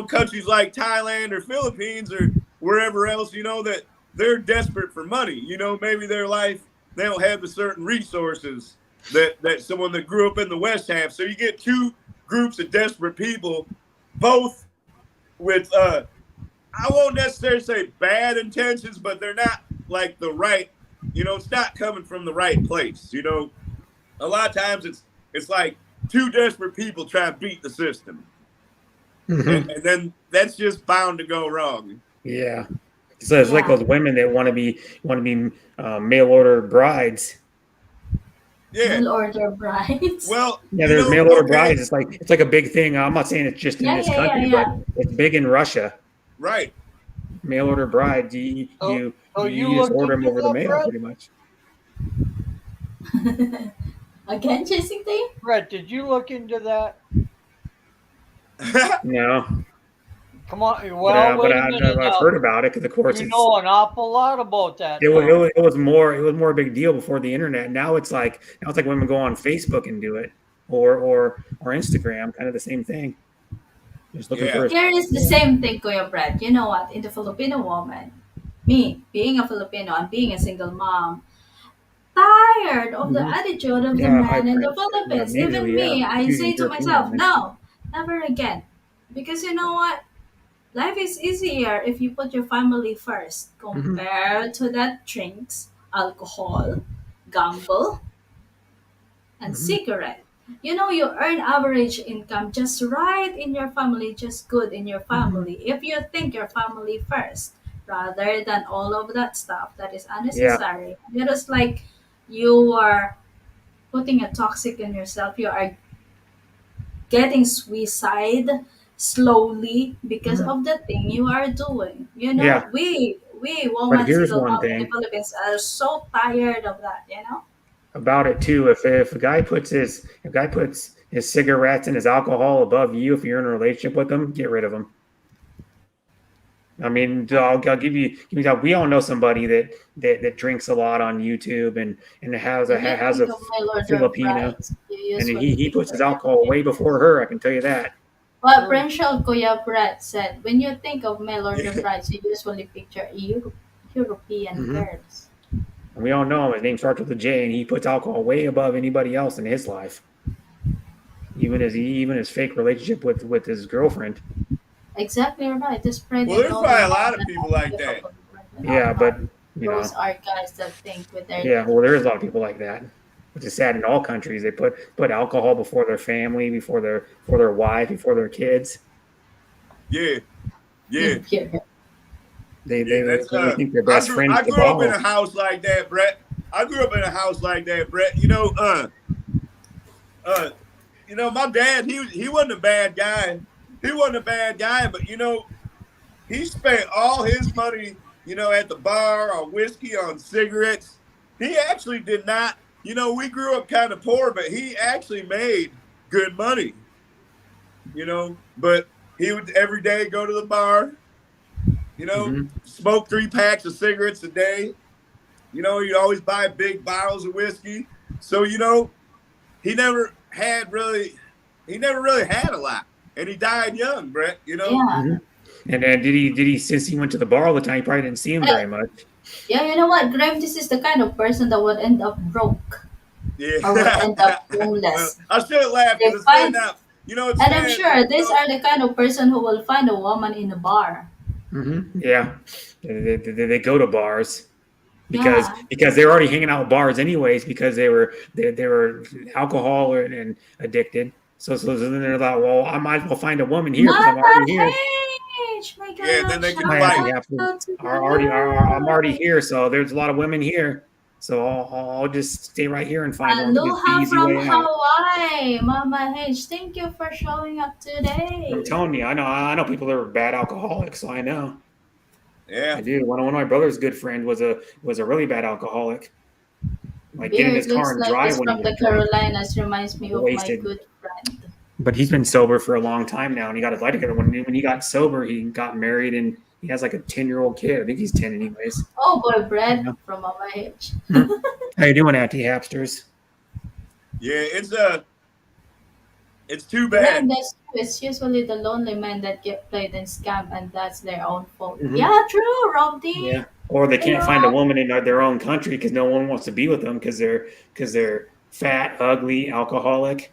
countries like Thailand or Philippines or wherever else, that they're desperate for money. Maybe their life, they don't have the certain resources that someone that grew up in the West have. So you get two groups of desperate people, both with, I won't necessarily say bad intentions, but they're not like the right, it's not coming from the right place. A lot of times it's like two desperate people trying to beat the system. And then that's just bound to go wrong. Yeah. So it's like those women that want to be mail order brides. Yeah. Mail order brides. Well, yeah, there's mail order brides. It's like a big thing. I'm not saying it's just in this country, but it's big in Russia. Right. Mail order brides. You just order them over the mail, Brett? pretty much. Again, chasing thing? Brett, did you look into that? No. Come on. Well, but I've heard about it because, of course, you know an awful lot about that. It was more a big deal before the internet. Now it's like women go on Facebook and do it, or Instagram, kind of the same thing. Just looking for. Here is the same thing, Kuya Brad. You know what? In the Filipino woman, me being a Filipino and being a single mom, tired of the attitude of the man in the Philippines. Even me, I say to myself, no, never again, because you know what? Life is easier if you put your family first compared to that drinks, alcohol, gamble, and cigarette. You earn average income just right in your family, just good in your family. If you think your family first, rather than all of that stuff that is unnecessary. It is like you are putting a toxic in yourself. You are getting suicide slowly because of the thing you are doing. We women single mom in the Philippines are so tired of that. About it too. If a guy puts his cigarettes and his alcohol above you, if you're in a relationship with him, get rid of him. I mean, I'll give you that. We all know somebody that drinks a lot on YouTube and has a Filipino, and he puts his alcohol way before her. I can tell you that. Well, Prenshaw Kuya Brett said, when you think of mail order Yeah. brides, you usually picture European Mm-hmm. girls. And we all know him. His name starts with a J, and he puts alcohol way above anybody else in his life. Even his fake relationship with his girlfriend. Exactly right. This Well, pregnant there's lonely probably a man lot of that people has like that. difficult with Yeah, but alcohol. you Those know, are guys that think with their yeah. Well, there is a lot of people like that, which is sad in all countries. They put alcohol before their family, before their wife, before their kids. Yeah, yeah, period. They yeah. they they, That's they think their best friends I the grew up in bottle. a house like that, Brett. I grew up in a house like that, Brett. Uh, my dad, he wasn't a bad guy. He wasn't a bad guy, but he spent all his money, at the bar on whiskey, on cigarettes. He actually did not. We grew up kind of poor, but he actually made good money. But he would every day go to the bar, Hmm. smoke 3 packs of cigarettes a day. He'd always buy big bottles of whiskey. So, he never had really, he never really had a lot. And he died young, Brett. Yeah. Hmm. And then did he since he went to the bar all the time, you probably didn't see him But, very much. yeah, you know what, Graham? This is the kind of person that would end up broke or would Yeah. end up Well, homeless. I shouldn't laugh They because it's sad find, now. It's and I'm sad, but sure these are the kind of person who will find a woman in a bar. Yeah, they go to bars Yeah. because they're already hanging out at bars anyways because they were alcohol and addicted. So then they're like, well, I might as well find a woman here because I'm Mama already here. H! My yeah, then God, they shout can My fight. auntie out have to to I'm already you. here, so there's a lot of women here. So I'll just stay right here and find one. It's the Aloha easy from way out. Hawaii, Mama H. Thank you for showing up I'm today. telling you, I know people that are bad alcoholics, so I know. I Yeah. do. One of my brother's good friend was a really bad alcoholic. Like get in Beard his car looks and like drive he's when he from gets the drunk, Carolinas. Reminds me of my wasted. good friend. But he's been sober for a long time now, and he got his life together. When he got sober, he got married, and he has like a 10-year-old kid. I think he's 10 anyways. Oh boy, Brett Yeah. from Mama H. Mhm. How you doing, Auntie Hapsters? Yeah, it's too Graham, bad. that's true. It's usually the lonely men that get played and scammed, and that's their own fault. Hmm. Yeah, true, Rob D. Yeah. Or they Hey, can't find a Rob. woman in their own country because no one wants to be with them because they're fat, ugly, alcoholic.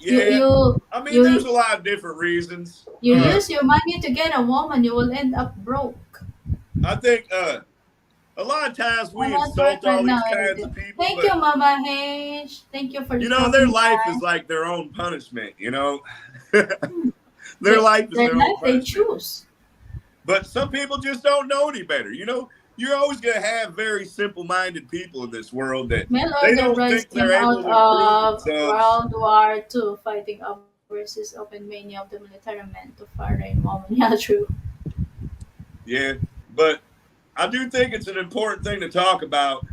You Yeah. you I mean, there's you a lot of different reasons. you use your money to get a woman, you will end up broke. I think a lot of times I'm we at work insult right all now. these kinds of Anything. people, Thank you, but Mama H. Thank you for their stopping life by. is like their own punishment. Hmm. Their life is Their their own life they punishment. choose. But some people just don't know any better. You're always going to have very simple-minded people in this world that Mail they order don't brides think came they're out able to improve of themselves. World War II, fighting overseas open mania of the military men to foreign women. Yeah, true. Yeah, but I do think it's an important thing to talk about.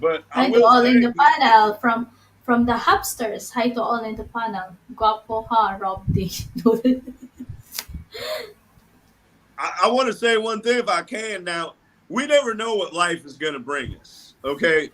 But I Hi to will all in say, the panel from the Hubsters. Hi to all in the panel. Guapo ha, Rob D. I want to say one thing if I can. Now, we never know what life is going to bring us. Okay,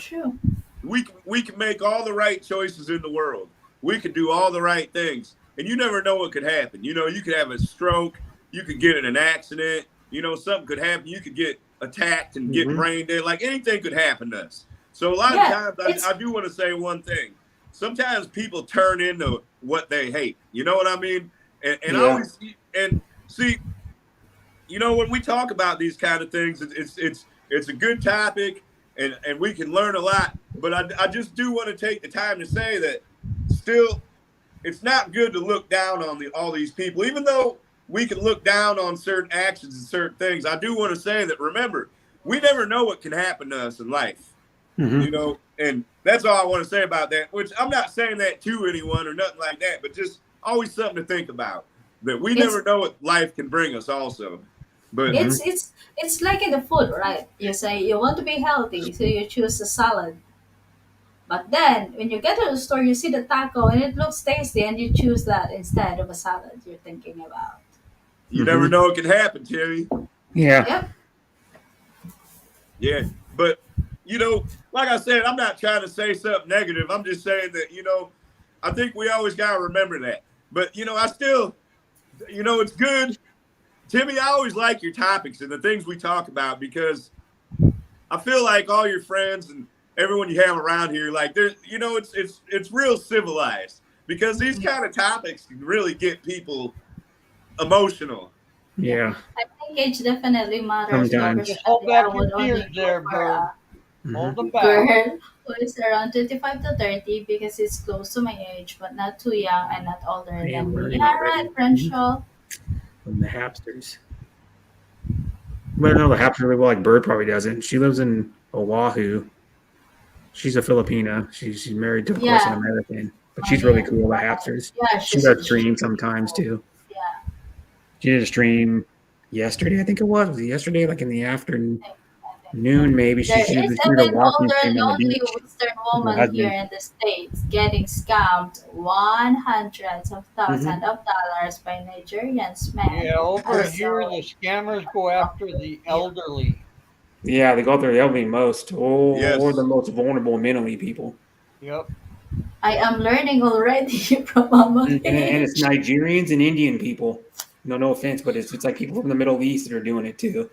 True. we can make all the right choices in the world. We can do all the right things, and you never know what could happen. You could have a stroke, you could get in an accident. Something could happen. You could get attacked and get Hmm. brain dead. Like anything could happen to us. So a lot of Yeah, times, it's I do want to say one thing. Sometimes people turn into what they hate. You know what I mean? And I Yeah. always and see when we talk about these kind of things, it's a good topic, and we can learn a lot. But I just do want to take the time to say that still, it's not good to look down on all these people, even though we can look down on certain actions and certain things. I do want to say that remember, we never know what can happen to us in life, Hmm. and that's all I want to say about that. Which I'm not saying that to anyone or nothing like that, but just always something to think about that we it's never know what life can bring us. Also. But Hmm. it's like in the food, right? You say you want to be healthy, so you choose a salad. But then when you get to the store, you see the taco and it looks tasty, and you choose that instead of a salad you're thinking about. you never Hmm. know what can happen, Timmy. Yeah. Yep. Yeah. But, like I said, I'm not trying to say something negative. I'm just saying that, I think we always got to remember that. But I still, it's good. Timmy, I always like your topics and the things we talk about because I feel like all your friends and everyone you have around here, like there's, it's real civilized because these kind of topics can really get people emotional. Yeah. Yeah. I think age definitely matters though. Sometimes. Just hold Personally, I back your would only tears go there, for Bird. a Hold them Mhm. back. girl who is around 25 to 30 because it's close to my age, but not too young and not older I am than me. learning Yeah, right, already Crenshaw. from the Hapsters. But no, the Hapster really well, like Bird probably doesn't. She lives in Oahu. She's a Filipina. She's married to, of course, an Yeah, American. But she's really my, cool about my Hapsters. yeah, She does she's stream sometimes cool. too. Yeah, She did a stream yesterday, I think it was. Was it yesterday? Like in the afternoon, I think. maybe. There She is did a even walking older stream on the lonely beach Western with her woman here husband. in the States getting scammed hundreds of thousands of dollars by Nigerians, man. Yeah, over And here, so the scammers go after the elderly. Yeah, they go out there. They'll be most, or the Yes. most vulnerable mentally people. Yep. I am learning already from Mama And it's Age. Nigerians and Indian people. No offense, but it's like people from the Middle East that are doing it too.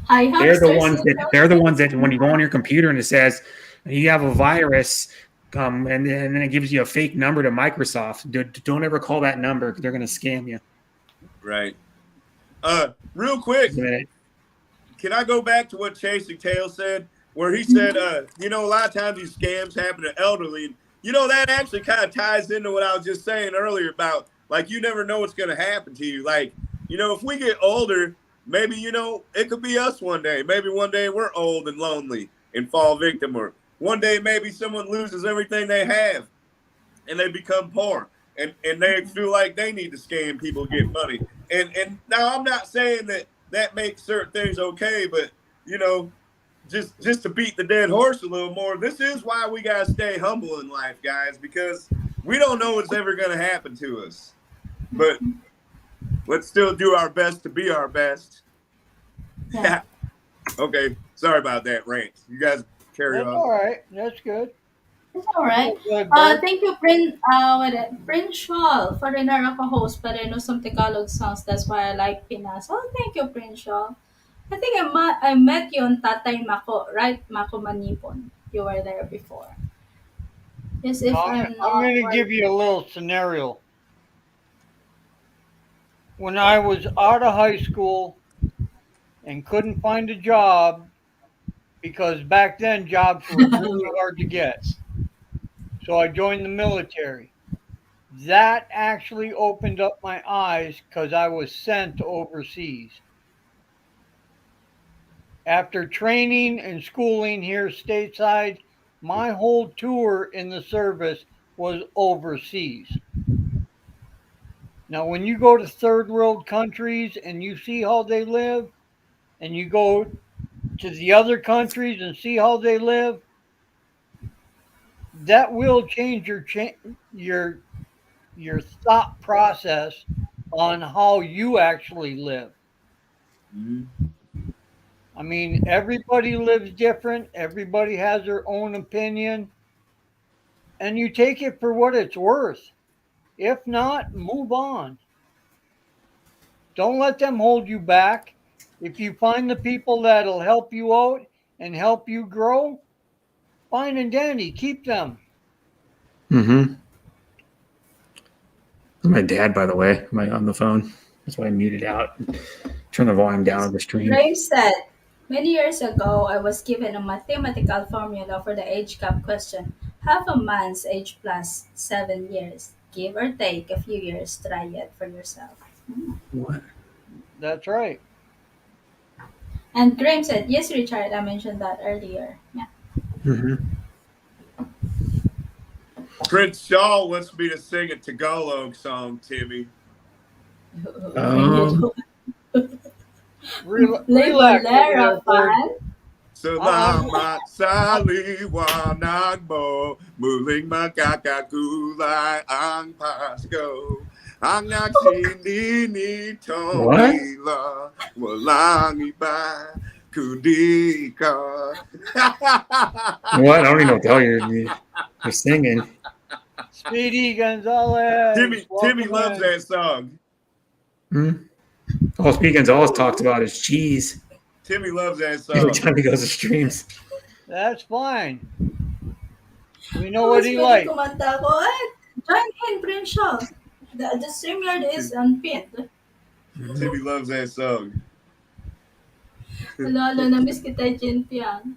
Hi, They're the hamsters. ones that when you go on your computer and it says you have a virus, and then it gives you a fake number to Microsoft. Don't ever call that number because they're going to scam you. Right. Real quick, Just a minute. can I go back to what Chasing Tail said, where he said, a lot of times these scams happen to elderly. That actually kind of ties into what I was just saying earlier about, like, you never know what's going to happen to you. Like, if we get older, maybe, it could be us one day. Maybe one day we're old and lonely and fall victim, or one day maybe someone loses everything they have and they become poor. And they feel like they need to scam people to get money. And now I'm not saying that makes certain things okay, but just to beat the dead horse a little more, this is why we gotta stay humble in life, guys, because we don't know what's ever gonna happen to us. But let's still do our best to be our best. Yeah. Okay, sorry about that rant. You guys carry That's on. all right. That's good. It's alright. Good, Bird. Thank you, Prince Shawl, foreigner ako host, but I know some Tagalog songs. That's why I like Pinas. Oh, thank you, Prince Shawl. I think I met you on Tatay Mako, right? Mako Manipon. You were there before. Yes, if I'm I'm not going to wrong. give you a little scenario. When I was out of high school and couldn't find a job, because back then jobs were really hard to get, so I joined the military. That actually opened up my eyes because I was sent overseas. After training and schooling here stateside, my whole tour in the service was overseas. Now, when you go to third world countries and you see how they live, and you go to the other countries and see how they live, that will change your thought process on how you actually live. Mhm. I mean, everybody lives different, everybody has their own opinion, and you take it for what it's worth. If not, move on. Don't let them hold you back. If you find the people that'll help you out and help you grow, fine and dandy, keep them. Mm-hmm. My dad, by the way, on the phone. That's why I muted out. Turn the volume down Yes. of the stream. Ray said, many years ago, I was given a mathematical formula for the age gap question. Half a man's age plus 7 years. Give or take a few years, try it for yourself. What? That's right. And Graham said, yes, Richard, I mentioned that earlier. Yeah. Mm-hmm. Prince Shaw wants me to sing a Tagalog song, Timmy. Can you do Relax over Bolero there, Bird. fan? Salamat sa liwanag mo, muling magkakakulay ang Pasko. Ang nagsindi nitong What? tila, walang iba kundi ka. What? I don't even know what the hell you're singing. Speedy Gonzalez. Timmy welcome loves in. that song. All Speedy Gonzalez talks about is cheese Timmy loves that every song. time he goes to streams. That's fine. We know Oh, what he Speedy likes. kumanta ko. Join in, Prince Shaw. The StreamYard is unpinned. Timmy loves that song. Lalo, na-miss kita, Jin Piang.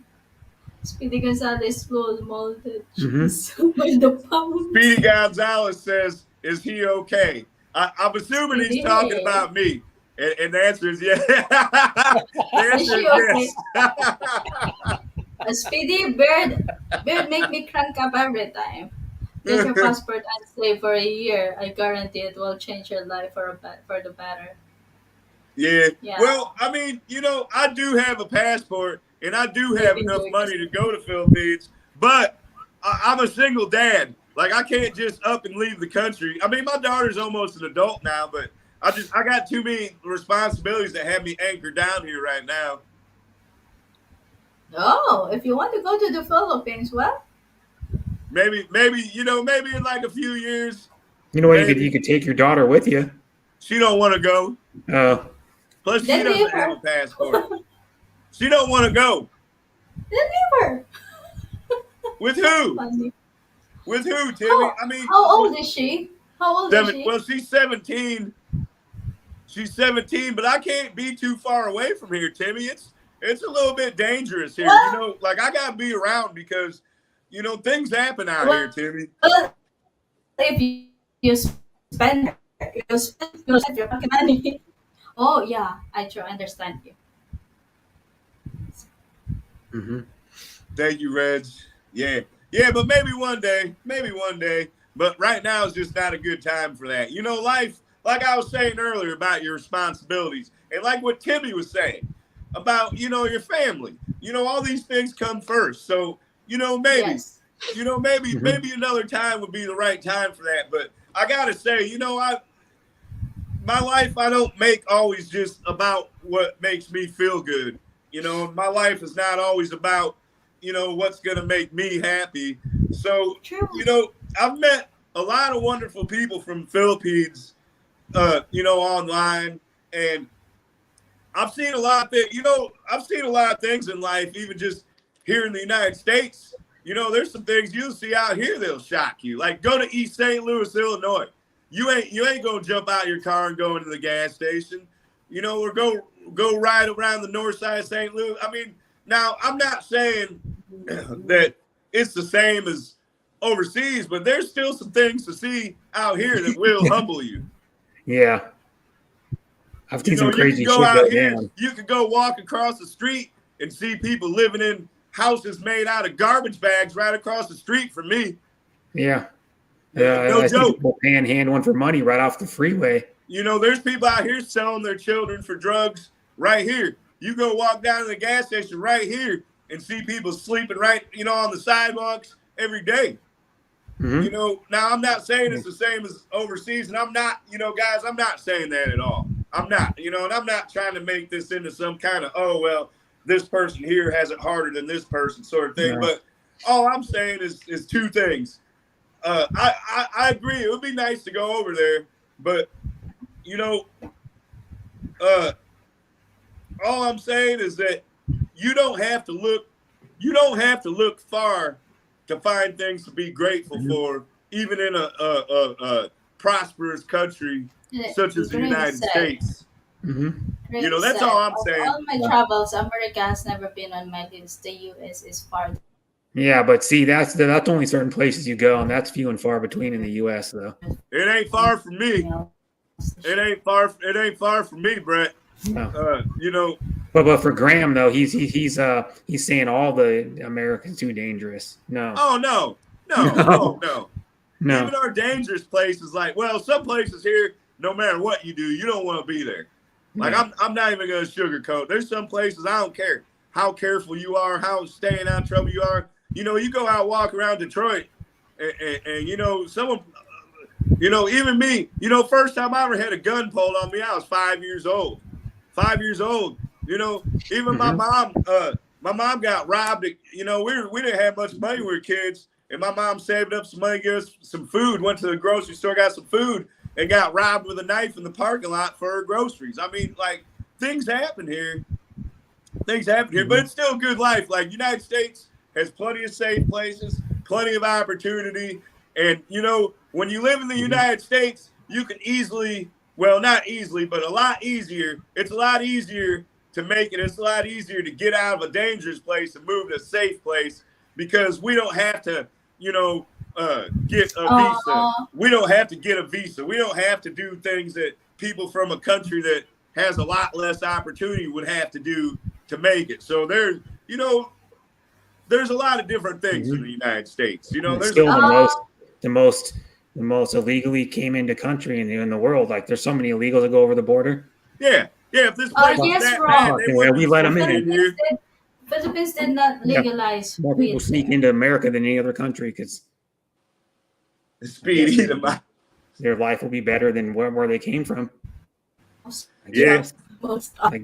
Speedy Gonzalez flows molded cheese by the pound. Speedy Gonzalez says, "Is he okay?" I'm assuming he's Speedy, talking about me, and the answer is yes. The is answer she is okay? yes. Speedy, Bird make me crank up every time. Get your passport and stay for a year. I guarantee it will change your life for the better. Yeah. Yeah, Well, I mean, I do have a passport and I do they've have been enough doing this. money to go to Philippines, but I'm a single dad. Like I can't just up and leave the country. I mean, my daughter's almost an adult now, but I got too many responsibilities that have me anchored down here right now. Oh, if you want to go to the Philippines, well, Maybe maybe in like a few years, You know what? You maybe could take your daughter with you. she don't want to go. Plus, she then leave doesn't have a her. passport. She don't want to go. Then leave her. With who? Funny. With who, Timmy? How, I mean, how old is she? How old is she? well, she's 17. She's 17, but I can't be too far away from here, Timmy. It's a little bit dangerous here. Well, Like I gotta be around because, things happen out well, here, Timmy. if you spend your pocket money. Oh yeah, I sure understand you. Thank you, Reds. Yeah. Yeah, but maybe one day. But right now is just not a good time for that. Life, like I was saying earlier about your responsibilities, and like what Timmy was saying about, your family. All these things come first. So, maybe, Yes. maybe another time would be the right time for that. But I gotta say, my life I don't make always just about what makes me feel good. My life is not always about, what's going to make me happy. So, True. I've met a lot of wonderful people from the Philippines, online, and I've seen a lot of things, I've seen a lot of things in life, even just here in the United States. There's some things you'll see out here that'll shock you. Like go to East St. Louis, Illinois. You ain't gonna jump out of your car and go into the gas station, or go ride around the north side of St. Louis. I mean, now I'm not saying that it's the same as overseas, but there's still some things to see out here that will humble you. Yeah. I've seen some You crazy can shit go out go here, down. you could go walk across the street and see people living in houses made out of garbage bags right across the street from me. Yeah. No I see joke. people panhandling for money right off the freeway. There's people out here selling their children for drugs right here. You go walk down to the gas station right here and see people sleeping right, on the sidewalks every day. Now I'm not saying it's the same as overseas, and I'm not, guys, I'm not saying that at all. I'm not, and I'm not trying to make this into some kind of, oh, well, this person here has it harder than this person sort of thing. No. But all I'm saying is two things. I agree. It would be nice to go over there, but all I'm saying is that you don't have to look far to find things to be grateful for, even in a prosperous country such as the United States. That's all I'm saying. All my travels, America has never been on my list. The US is far. Yeah, but see, that's only certain places you go, and that's few and far between in the U.S. though. It ain't far from me. It ain't far from me, Brett. No. But for Graham though, he's saying all the Americans too dangerous. No. Oh no. No. Even our dangerous places, like, well, some places here, no matter what you do, you don't want to be there. Like I'm not even gonna sugarcoat. There's some places I don't care how careful you are, how staying out of trouble you are. You go out walk around Detroit, and someone, even me, first time I ever had a gun pulled on me, I was 5 years old. 5 years old. Even my mom got robbed. We didn't have much money when we were kids, and my mom saved up some money, gave us some food, went to the grocery store, got some food, and got robbed with a knife in the parking lot for her groceries. I mean, like, things happen here. Things happen here, but it's still a good life. Like, United States has plenty of safe places, plenty of opportunity. And, you know, when you live in the United States, you can easily, well, not easily, but a lot easier. It's a lot easier to make it. It's a lot easier to get out of a dangerous place and move to a safe place because we don't have to, you know, get a visa. We don't have to get a visa. We don't have to do things that people from a country that has a lot less opportunity would have to do to make it. So there's, you know, there's a lot of different things in the United States. You know, there's still the most illegally came into country in the world. Like, there's so many illegals that go over the border. Yeah. If this place was that bad, we let them in here. Philippines did not legalize. More people sneak into America than any other country because their life will be better than where they came from. Like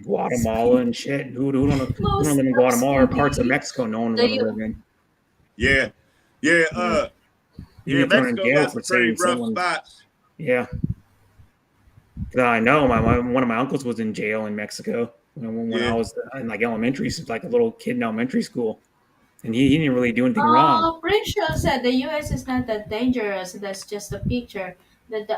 Guatemala and shit. Who don't live in Guatemala or parts of Mexico? No one will live in. Mexico got some pretty rough spots. Yeah. I know one of my uncles was in jail in Mexico when I was in like elementary, like a little kid in elementary school, and he didn't really do anything wrong. Rachel said the U.S. is not that dangerous. That's just a picture that the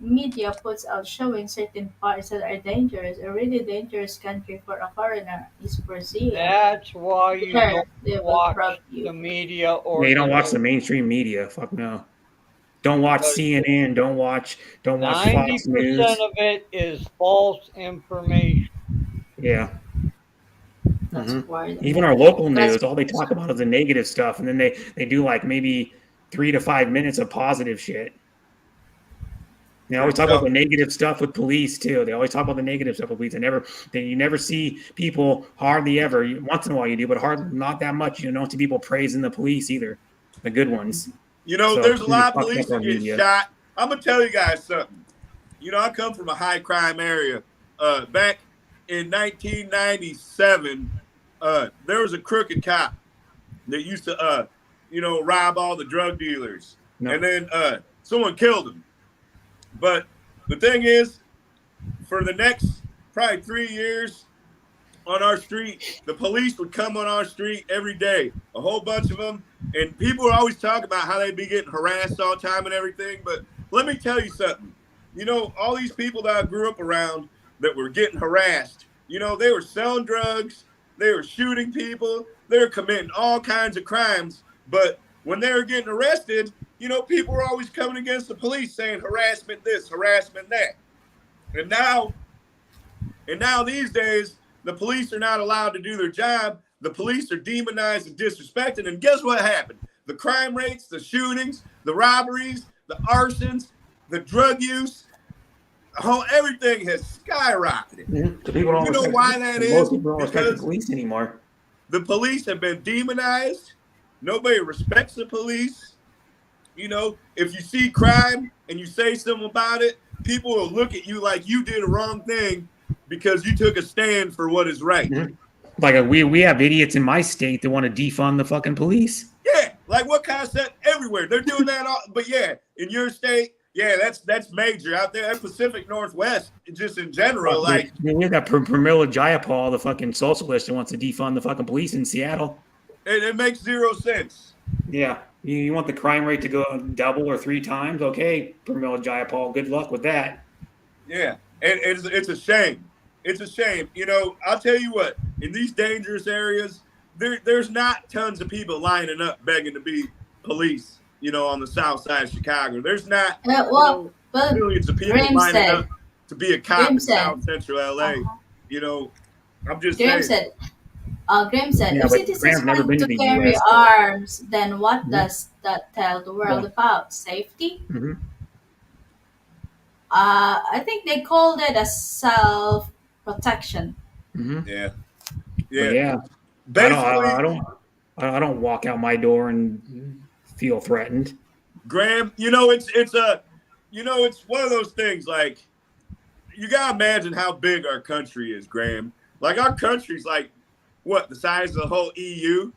media puts out showing certain parts that are dangerous. A really dangerous country for a foreigner is Brazil. That's why you don't watch the media or you don't watch the mainstream media. Fuck no. Don't watch CNN. Don't watch Fox News. 90% of it is false information. Yeah. Even our local news, all they talk about is the negative stuff, and then they do like maybe 3 to 5 minutes of positive shit. They always talk about the negative stuff with police too. They always talk about the negative stuff with police. You never see people hardly ever. Once in a while you do, but hardly not that much. You don't see people praising the police either, the good ones. You know, there's a lot of police that get shot. I'm gonna tell you guys something. You know, I come from a high crime area. Back in 1997, there was a crooked cop that used to, rob all the drug dealers, and then someone killed him. But the thing is, for the next probably 3 years on our street, the police would come on our street every day, a whole bunch of them, and people would always talk about how they'd be getting harassed all the time and everything. But let me tell you something. You know, all these people that I grew up around that were getting harassed, you know, they were selling drugs, they were shooting people, they were committing all kinds of crimes. But when they were getting arrested, you know, people were always coming against the police saying harassment this, harassment that. And now these days, the police are not allowed to do their job. The police are demonized and disrespected. And guess what happened? The crime rates, the shootings, the robberies, the arsons, the drug use, everything has skyrocketed. Mm-hmm. You know why that is? Most people don't respect the police anymore. The police have been demonized. Nobody respects the police. You know, if you see crime and you say something about it, people will look at you like you did a wrong thing because you took a stand for what is right. Mm-hmm. Like we have idiots in my state that want to defund the fucking police. Yeah, like what kind of stuff everywhere. They're doing that all, but yeah, in your state, yeah, that's major out there. That Pacific Northwest, just in general, like we got Pramila Jayapal, the fucking socialist, that wants to defund the fucking police in Seattle. It makes zero sense. Yeah, you want the crime rate to go double or 3 times? Okay, Pramila Jayapal, good luck with that. Yeah, and it's a shame. It's a shame. You know, I'll tell you what, in these dangerous areas, there's not tons of people lining up begging to be police, you know, on the south side of Chicago. There's not millions of people lining up to be a cop in South Central LA. You know, I'm just saying. Graham said, if citizens want to carry arms, then what does that tell the world about? Safety? Mm-hmm. I think they called it a self-protection. Mm-hmm. Yeah. Basically, I don't walk out my door and feel threatened. Graham, you know, it's one of those things. Like, you gotta imagine how big our country is, Graham. Like, our country's like, what, the size of the whole EU?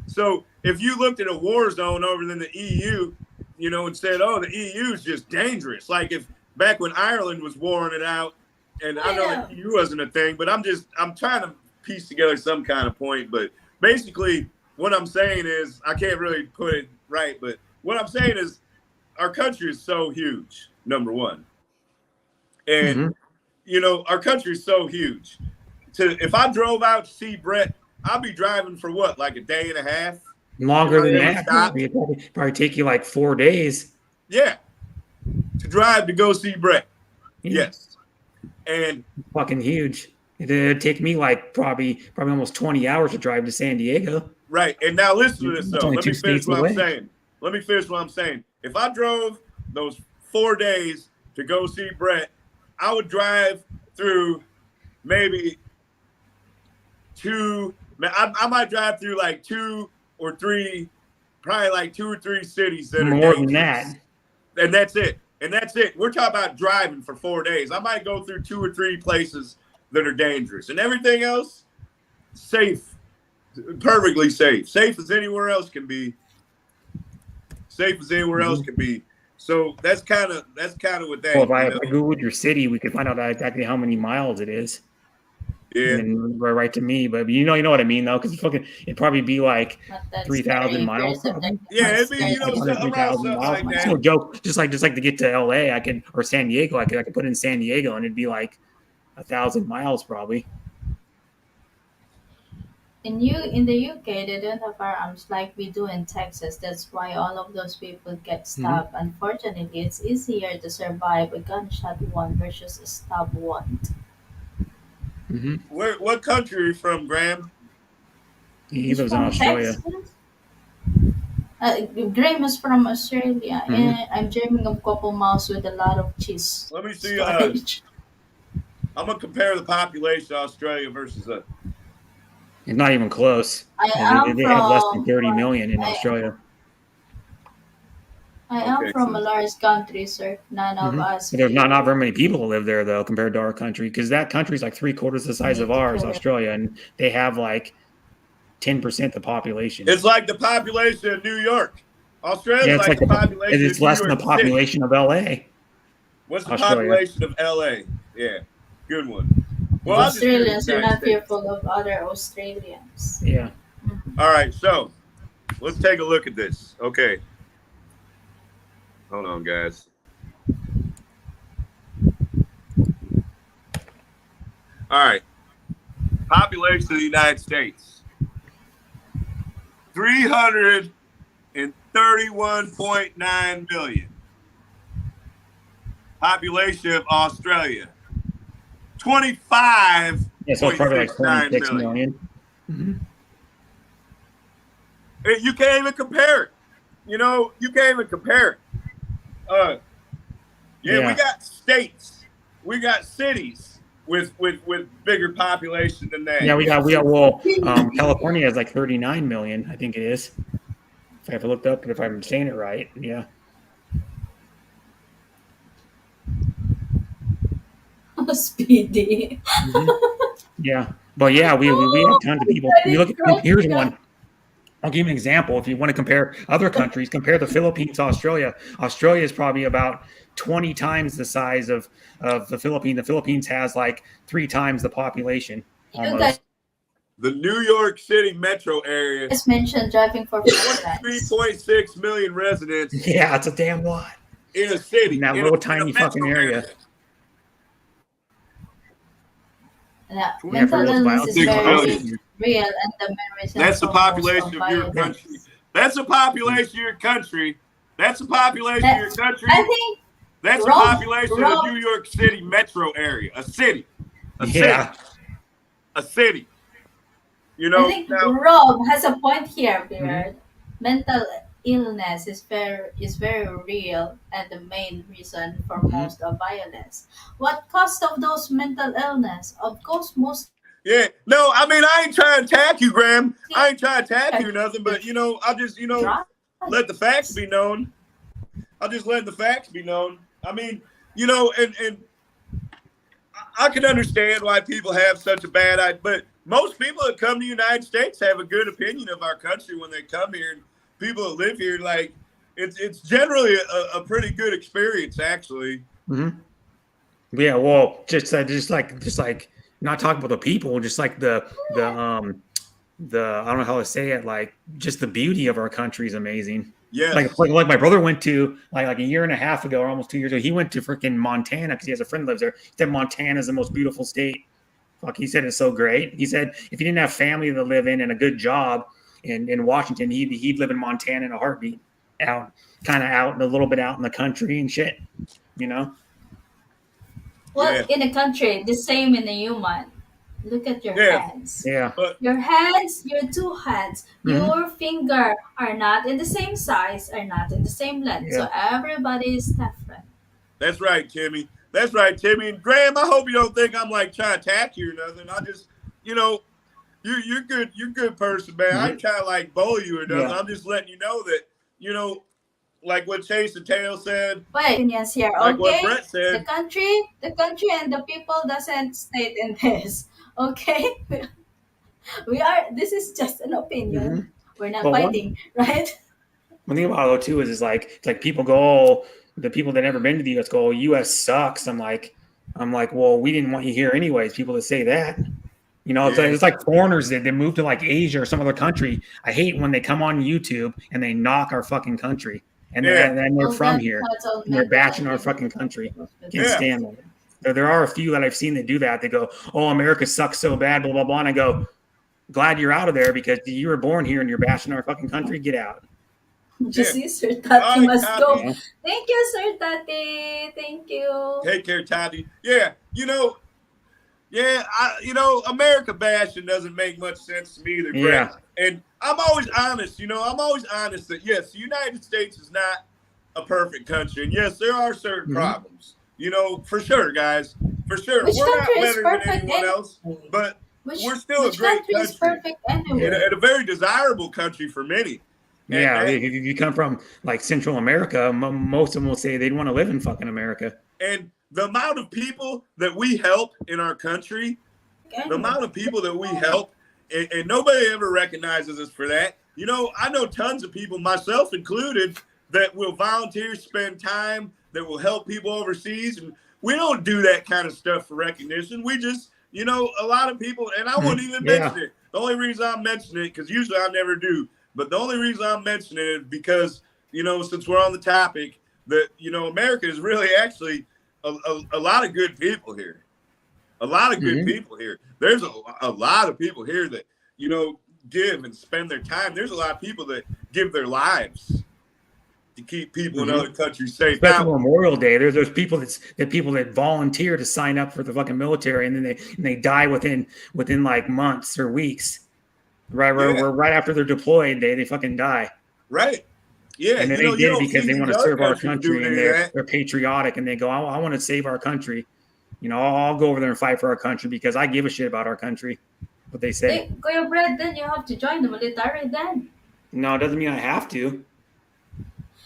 So if you looked at a war zone over in the EU, you know, and said, "Oh, the EU is just dangerous," like if back when Ireland was warring it out, and I know Yeah. the EU wasn't a thing, but I'm trying to piece together some kind of point. But basically, what I'm saying is, I can't really put it right, but what I'm saying is, our country is so huge. Number one, and Mm-hmm. you know, our country is so huge. If I drove out to see Brett, I'll be driving for what, like a day and a half? If Longer I than ever that, stopped, probably. It probably take you like 4 days. yeah, to drive to go see Brett. Yeah, Yes, and fucking huge. It'd take me like probably almost 20 hours to drive to San Diego. right. And now listen to this That's though. only Let two me finish states what I'm away. saying. Let me finish what I'm saying. If I drove those 4 days to go see Brett, I would drive through maybe two. I might drive through like two or three, probably like 2 or 3 cities that are More than that. dangerous. And that's it. And that's it. We're talking about driving for 4 days. I might go through 2 or 3 places that are dangerous, and everything else safe, perfectly safe, safe as anywhere else can be. Safe as anywhere else Mm-hmm. can be. So that's kind of what Well, that, if I, you if know. I Googled your city, we could find out exactly how many miles it is. Yeah. And then right to me. But you know what I mean, though, because it'd probably be like But that's 3,000 very miles, specific. probably. Yeah, it'd That's be, very you know, Like 100, specific. around 3,000 something miles. like It's that. no joke. Just like to get to LA, or San Diego, I could put in San Diego, and it'd be like 1,000 miles probably. In the UK, they don't have firearms like we do in Texas. That's why all of those people get Mm-hmm. stabbed. Unfortunately, it's easier to survive a gunshot wound versus a stab wound. Mm-hmm. What country are you from, Graham? He He's lives in from Australia. Texas. Graham is from Australia, Mm-hmm. and I'm dreaming of couple mouse with a lot of cheese Let me see. storage. I'm gonna compare the population of Australia versus It's not even close. I am They have less than from 30 million in I, Australia. I am Okay. from a large country, sir. None of Mm-hmm. us But there's not feel very many people who live there though, compared to our country, because that country's like 3/4 the size of need to ours, kill it. Australia, and they have like 10% the population. It's like the population of New York. Yeah, Australia's it's like like the population of it's New less than York the City. population of LA, What's the Australia. population of LA? Yeah, good one. Well, I'll just do the Australians are United not States. fearful of other Australians. Yeah. All right, so let's take a look at this. Okay. Hold on, guys. All right. Population of the United States. 331.9 million. Population of Australia. Yeah, so it's probably like 25.69 26 million. million. Mm-hmm. You can't even compare it. You know, you can't even compare it. Yeah, we Yeah. got states, we got cities with bigger population than that. Yeah, we got California has like 39 million, I think it is. If I have looked up, if I'm saying it right. Yeah. Speedy. Mm-hmm. Yeah. But yeah, we have tons of people. We look at, here's one. I'll give you an example. If you want to compare other countries, compare the Philippines to Australia. Australia is probably about 20 times the size of the Philippines. The Philippines has like 3 times the population You almost. The New York City metro area, guys mentioned driving for Philippines. 23.6 million residents Yeah, it's a damn lot. in a city, In that in little a tiny metro fucking area. Yeah, Yeah, mental for real, illness violence is is very violence. real, and the main reason That's the for most population of your violence. country. That's the population of your country. That's the population of your country. I think That's the Rob- population of Rob- the New York City metro area. A city. Yeah. A city. You I know, think now, Rob has a point here, Mm-hmm. Beard. Mental illness is very real and the main reason for Mhm. most of violence. What caused of those mental illness? Of course, most yeah. No, I mean, I ain't trying to attack you, Graham. I ain't trying to attack you or nothing, but, you know, I'll just, you know, drugs. let the facts be known. I'll just let the facts be known. I mean, you know, and I can understand why people have such a bad idea, most people that come to the United States have a good opinion of our country when they come here. And people that live here, like, it's generally a pretty good experience, actually. Mm-hmm. Yeah, well, just like not talking about the people, just like the I don't know how to say it, like just the beauty of our country is amazing. Yes. Like my brother went to like a year and a half ago, or almost 2 years ago. He went to freaking Montana because he has a friend that lives there. He said Montana is the most beautiful state. Fuck, he said it's so great. He said if he didn't have family to live in and a good job in Washington, he'd live in Montana in a heartbeat. Out a little bit out in the country and shit. You know? Well, Yeah. in a country, the same in a human. Look at your Yeah. hands. Yeah. But Your hands, your two hands, Mhm. your finger are not in the same size, are not in the same length. Yeah. So everybody is different. that's right, Timmy. That's right, Timmy. And Graham, I hope you don't think I'm like trying to attack you or nothing. I just, you're good. You're a good person, man. I ain't trying to like bully you or nothing. Yeah. I'm just letting you know that, like what Chase and Tail said, Wait, opinions here, like what okay? Brett said. The country and the people doesn't state in this, okay? We are. This is just an opinion. Mhm. We're not But fighting, right? one thing about it though too is like it's like people go, oh, the people that never been to the US go, oh, US sucks. I'm like, well, we didn't want you here anyways. People that say that. You know, Yeah. it's like foreigners that they move to like Asia or some other country. I hate when they come on YouTube and they knock our fucking country. And Yeah. they're Well, from here. that's all And they're mental bashing our health fucking and country. Can't Yeah. stand that. There are a few that I've seen that do that. They go, oh, America sucks so bad, blah, blah, blah. And I go, glad you're out of there because you were born here and you're bashing our fucking country. Get out. Just Yeah. see, Sir All Tati right, must Tati. go. You know? Thank you, Sir Tati. Thank you. Take care, Tati. Yeah. America bashing doesn't make much sense to me either, Brett. Yeah. And I'm always honest, I'm always honest that, yes, the United States is not a perfect country. And, yes, there are certain problems, for sure, guys. For sure. Which We're not country is better than perfect anyone else, but Which, we're still a which great country is country. perfect anyway? And a very desirable country for many. And Yeah, that- if you come from like Central America, most of them will say they'd want to live in fucking America. and the amount of people that we help in our country, the amount of people that we help, and nobody ever recognizes us for that. I know tons of people, myself included, that will volunteer, spend time, that will help people overseas. And we don't do that kind of stuff for recognition. We just, a lot of people, and I wouldn't even mention it. The only reason I'm mentioning it, because usually I never do, but the only reason I'm mentioning it is because, since we're on the topic, that, America is really actually a lot of good people here. A lot of good people here. There's a lot of people here that, give and spend their time. There's a lot of people that give their lives to keep people in other countries safe. Especially Memorial Day, there's people that volunteer to sign up for the fucking military, and then they die within like months or weeks. Right after they're deployed, they fucking die. Right. Yeah. And then they did it because they want to serve our country and they're patriotic and they go, I want to save our country. I'll go over there and fight for our country because I give a shit about our country. What they say. Hey, Kuya Brad, then you have to join the military then. No, it doesn't mean I have to.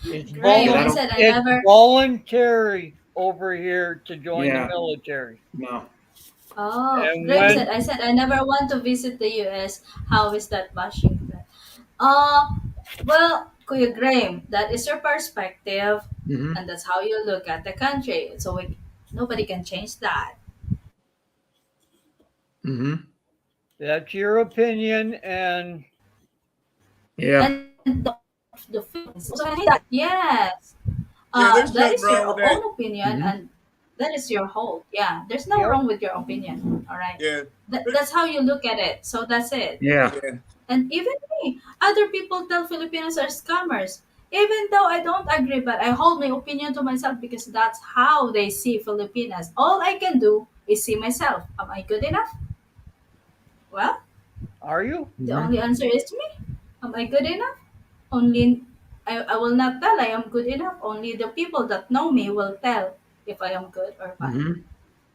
It's, Graham, I I don't- said I it's never. voluntary over here to join Yeah. the military. No. Oh, And Graham when- I said I never want to visit the US. How is that bashing? Well, Kuya Graham, that is your perspective, Mhm. and that's how you look at the country. So nobody can change that. Mhm. That's your opinion, and Yeah. And the feelings. So I think that, yes. Yeah, there's That is nothing your wrong with that. own opinion, Mhm. and that is your whole. Yeah, there's no Yep. wrong with your opinion. All right. Yeah. That's how you look at it. So that's it. Yeah. Yeah. And even me, other people tell Filipinos are scammers. Even though I don't agree, but I hold my opinion to myself because that's how they see Filipinas. All I can do is see myself. Am I good enough? Well, are you? the Mhm. only answer is me. Am I good enough? Only I will not tell I am good enough. Only the people that know me will tell if I am good or bad. Mhm.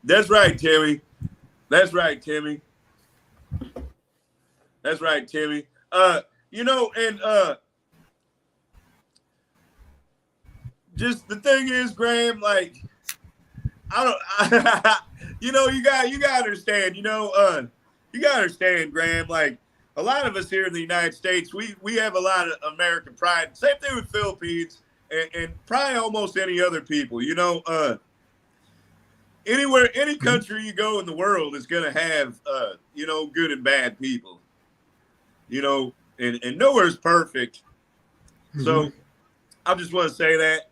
That's right, Timmy. That's right, Timmy. That's right, Timmy. Just the thing is, Graham, like, I don't, you gotta understand, you gotta understand, Graham. Like a lot of us here in the United States, we have a lot of American pride. Same thing with Philippines and probably almost any other people. You know, anywhere, any country you go in the world is gonna have you know, good and bad people. You know, and nowhere's perfect. So I just want to say that.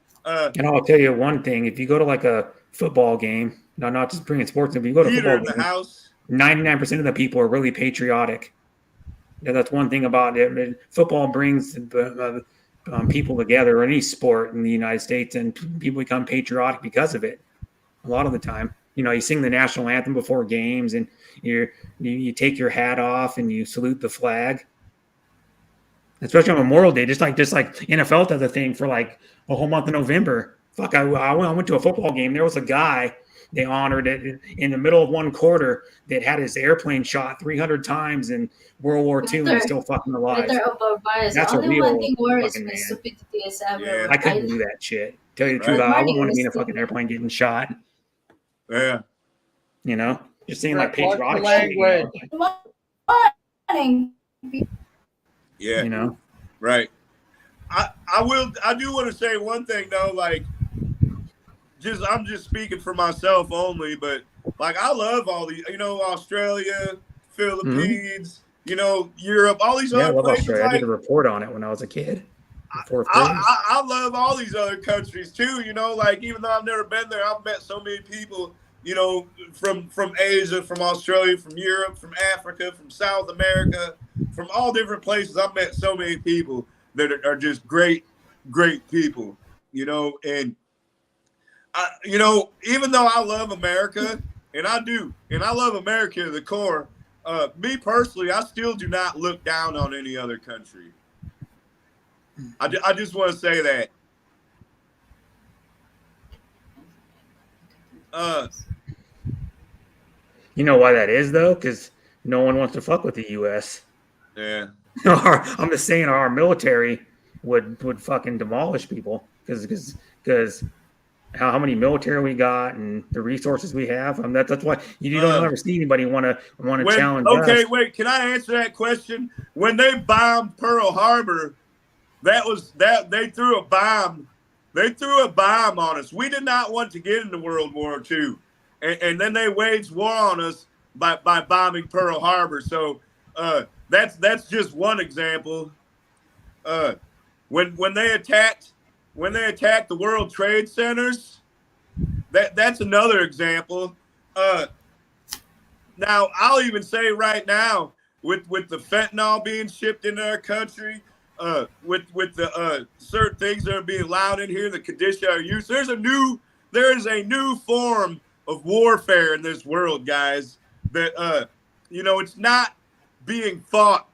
And I'll tell you one thing: if you go to like a football game, not just bringing sports, if you go to a Heater football in the game, house. 99% of the people are really patriotic. Yeah, that's one thing about it. I mean, football brings people together, or any sport in the United States, and people become patriotic because of it. A lot of the time, you know, you sing the national anthem before games, and you take your hat off and you salute the flag, especially on Memorial Day. Just like NFL does a thing for like a whole month of November. Fuck, I went to a football game. There was a guy they honored it in the middle of one quarter that had his airplane shot 300 times in World War II, and he's still fucking alive. Better over bias. That's a Only one real thing worries fucking me: man. stupidity is Yeah. I everywhere. couldn't do that shit. Tell you the truth, Right. I wouldn't want to Morning be in a is fucking airplane getting shot. Yeah. You know, just saying like Watch the patriotic shit. language. Morning. Yeah. You know, Right. I do want to say one thing though, like I'm just speaking for myself only, but like I love all the, you know, Australia, Philippines, you know, Europe, all these yeah, I other love places. Australia. I Like did a report on it when I was a kid, in fourth grade. I love all these other countries too, you know, like even though I've never been there, I've met so many people, you know, from Asia, from Australia, from Europe, from Africa, from South America, from all different places. I've met so many people that are just great people, you know, and you know, even though I love America, and I do, and I love America to the core, me personally, I still do not look down on any other country. I just want to say that. You know why that is though? Because no one wants to fuck with the U.S. Yeah. I'm just saying our military would fucking demolish people because how many military we got and the resources we have. That's why you don't ever see anybody want to challenge us. Wait, can I answer that question? When they bombed Pearl Harbor, that they threw a bomb. They threw a bomb on us. We did not want to get into World War II, and then they waged war on us by bombing Pearl Harbor. So that's just one example. When they attacked the World Trade Centers, that's another example. Now I'll even say right now, with the fentanyl being shipped into our country, with the certain things that are being allowed in here, the conditional use, there is a new form of warfare in this world, guys. That you know, it's not being fought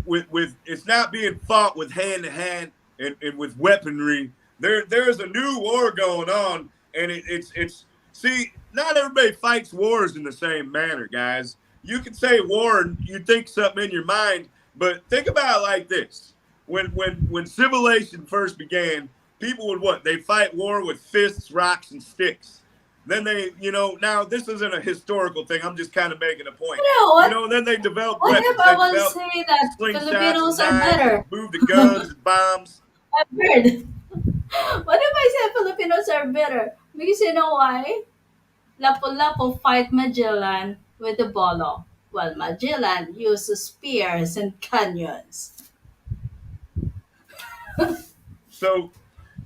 it's not being fought with hand to hand and with weaponry. There's a new war going on, and it's see, not everybody fights wars in the same manner, guys. You can say war and you think something in your mind, but think about it like this. When civilization first began, people would what? They fight war with fists, rocks, and sticks. Then they, you know, now this isn't a historical thing. I'm just kind of making a point. You know, then they developed What weapons. if I They will developed say that slingshots Filipinos and are knives, better? moved to guns and bombs. I've heard. What if I say Filipinos are better? Because you know why? Lapu-Lapu fight Magellan with the bolo, while Magellan uses spears and canyons. So,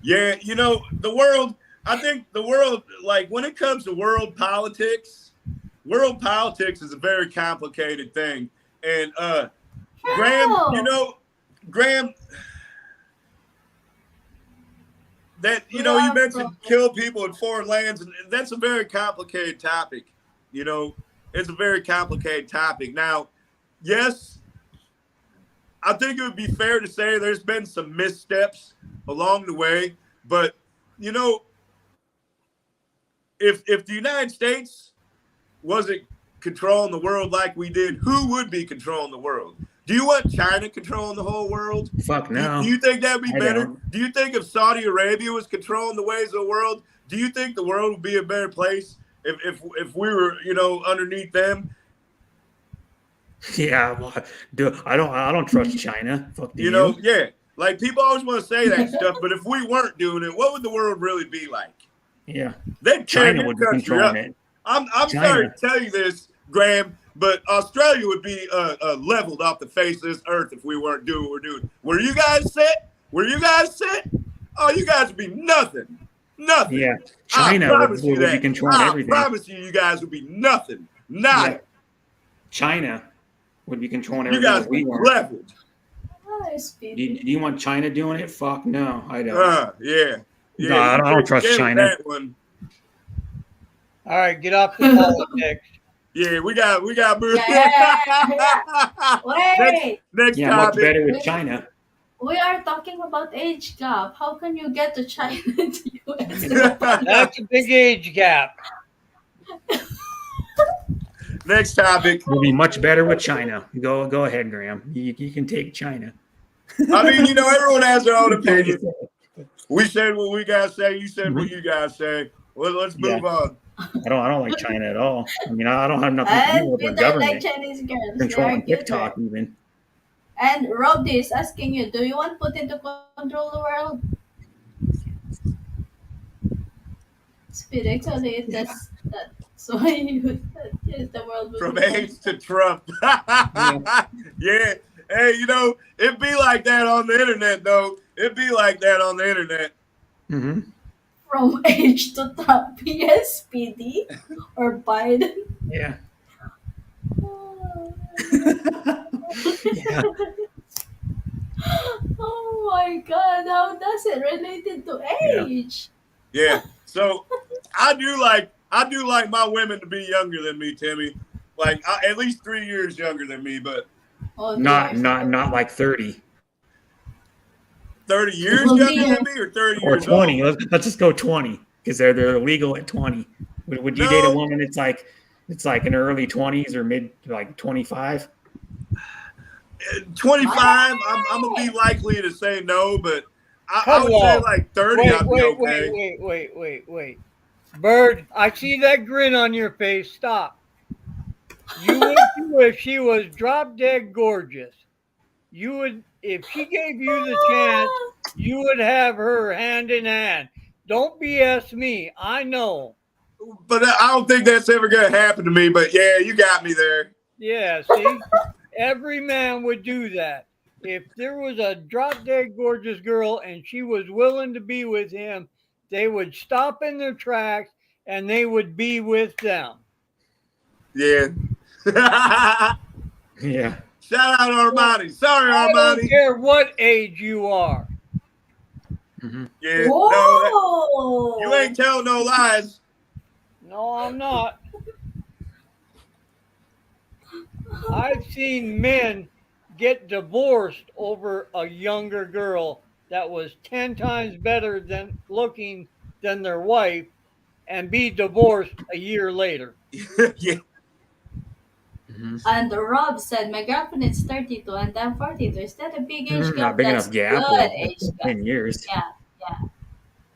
yeah, you know, the world, I think the world, like when it comes to world politics is a very complicated thing. And Graham, you How? know, Graham, that, you We know, you are mentioned kill people in foreign lands, and that's a very complicated topic. You know, it's a very complicated topic. Now, yes, I think it would be fair to say there's been some missteps along the way, but you know, if the United States wasn't controlling the world like we did, who would be controlling the world? Do you want China controlling the whole world? Fuck no. Do you think that'd be I better? don't. Do you think if Saudi Arabia was controlling the ways of the world, do you think the world would be a better place if we were, you know, underneath them? Yeah, well, I don't trust China. Fuck do You know, you? yeah. Like people always want to say that stuff, but if we weren't doing it, what would the world really be like? Yeah, They'd tear China your would be country controlling up. it. I'm sorry China, to tell you this, Graham, but Australia would be leveled off the face of this earth if we weren't doing what we're doing. Where you guys sit? Where you guys sit? Oh, you guys would be nothing. Nothing. yeah, I China promise you would be that. controlling I everything. promise you, you guys would be nothing. Yeah, Nada. China would be controlling You everything guys if would be we weren't. leveled. Hi, Speedy. Do you want China doing it? Fuck no, I don't. Yeah. No, Yeah, I you don't take a trust chance with China. that one. All right, get off the politics. Yeah, we got Yeah. Wait, next Yeah, much topic. better with China. we are talking about age gap. How can you get to China to US? That's a big age gap. Next topic. We'll be much better with China. Go ahead, Graham. You can take China. I mean, you know, everyone has their own opinion. We said what we gotta say. You said what you guys say. Well, let's move on. I don't like China at all. I mean, I don't have nothing to do And with we their don't like government Chinese girls. They are controlling cuter. TikTok even. And Robdy is asking you, do you want Putin to control the world? Speed, actually, it does that. So the world will From be AIDS to Trump. Yeah. Hey, you know, it'd be like that on the internet, though. It'd be like that on the internet. Mm-hmm. from age to Trump. Yes, Speedy or Biden. Yeah. Yeah. Oh my God! How does it related to Yeah. age? Yeah. So I do like my women to be younger than me, Timmy. Like at least 3 years younger than me, but Oh, Not dear. not like 30 30 years Well, younger dear. than me or 30 or years 20. old? Let's just go 20 because they're legal at 20. Would you date a No. woman it's like in her early 20s or mid like 25? 25, I'm gonna be likely to say no, but I Come would say on. like 30, Wait, I'd be okay. wait. Bird, I see that grin on your face. Stop. You would do if she was drop dead gorgeous. You would, if she gave you the chance, you would have her hand in hand. Don't BS me. I know. But I don't think that's ever gonna happen to me. But yeah, you got me there. Yeah, see? Every man would do that. If there was a drop dead gorgeous girl and she was willing to be with him, they would stop in their tracks and they would be with them. Yeah. Yeah. Shout out Armani. Sorry, I don't Armani. care what age you are. Mm-hmm. Yeah. Whoa! No, you ain't telling no lies. No, I'm not. I've seen men get divorced over a younger girl that was 10 times better than looking than their wife and be divorced a year later. Yeah. Mm-hmm. And Rob said, my girlfriend is 32 and I'm 42. Is that a big age gap? Not big That's enough gap. good Well, age gap. 10 years. Yeah.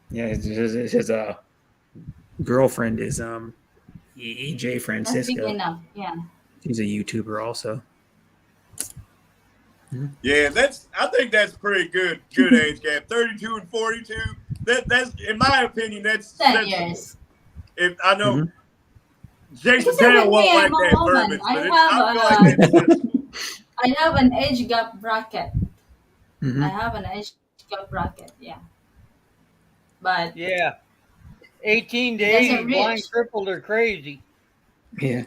Yeah, his girlfriend is EJ That's big Francisco. enough. Yeah. She's a YouTuber also. Yeah, I think that's pretty good age gap. 32 and 42. That's in my opinion, 10 years. If I know Mhm. Jason Because even Taylor won't me, like I'm a that woman. verbiage, I but have I feel like that's sensible. I have an age gap bracket. Mhm. I have an age gap bracket. Yeah. But Yeah. 18 to It doesn't 80, blind, reach. crippled, or crazy. Yeah.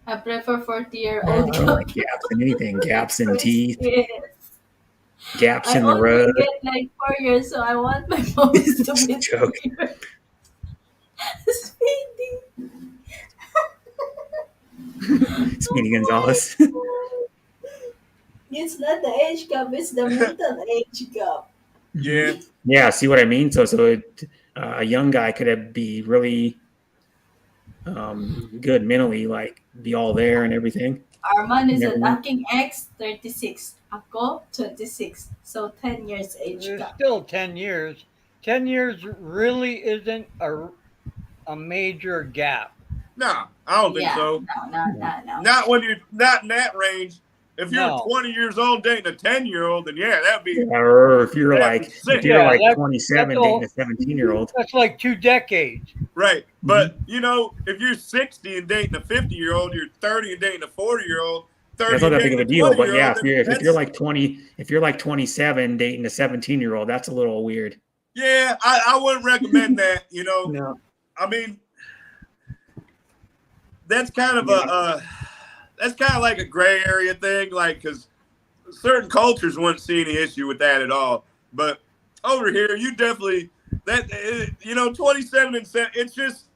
I prefer 40-year I old don't like gaps in anything. Gaps in teeth. Yes. Gaps I in the only road. get like 4 years, so I want my bones to be Joke. 3 years. Speedy. Speedy Gonzalez. It's not the age gap, it's the mental age gap. Yeah. Yeah, see what I mean? So a young guy could be really good mentally, like be all there and everything. Arman is Never an mind. aking X, 36. Ako, 26. So 10 years age There's gap. still 10 years. 10 years really isn't a major gap. No, I don't think Yeah, so. no. Not when you're not in that range. If you're No. 20 years old dating a 10-year-old, then yeah, that'd be Or if you're sick. Yeah, 27 dating a 17-year-old. that's like 2 decades. Right. But you know, if you're 60 and dating a 50-year-old, you're 30 and dating a 40-year-old, That's 30 not and that big of dating a a deal. But yeah, 20-year-old, if you're like 20, if you're like 27 dating a 17-year-old, that's a little weird. yeah, I wouldn't recommend that, you know. No. I mean, that's kind of that's kind of like a gray area thing, like, because certain cultures wouldn't see any issue with that at all. But over here, you definitely, you know, 27 and 7, it's just,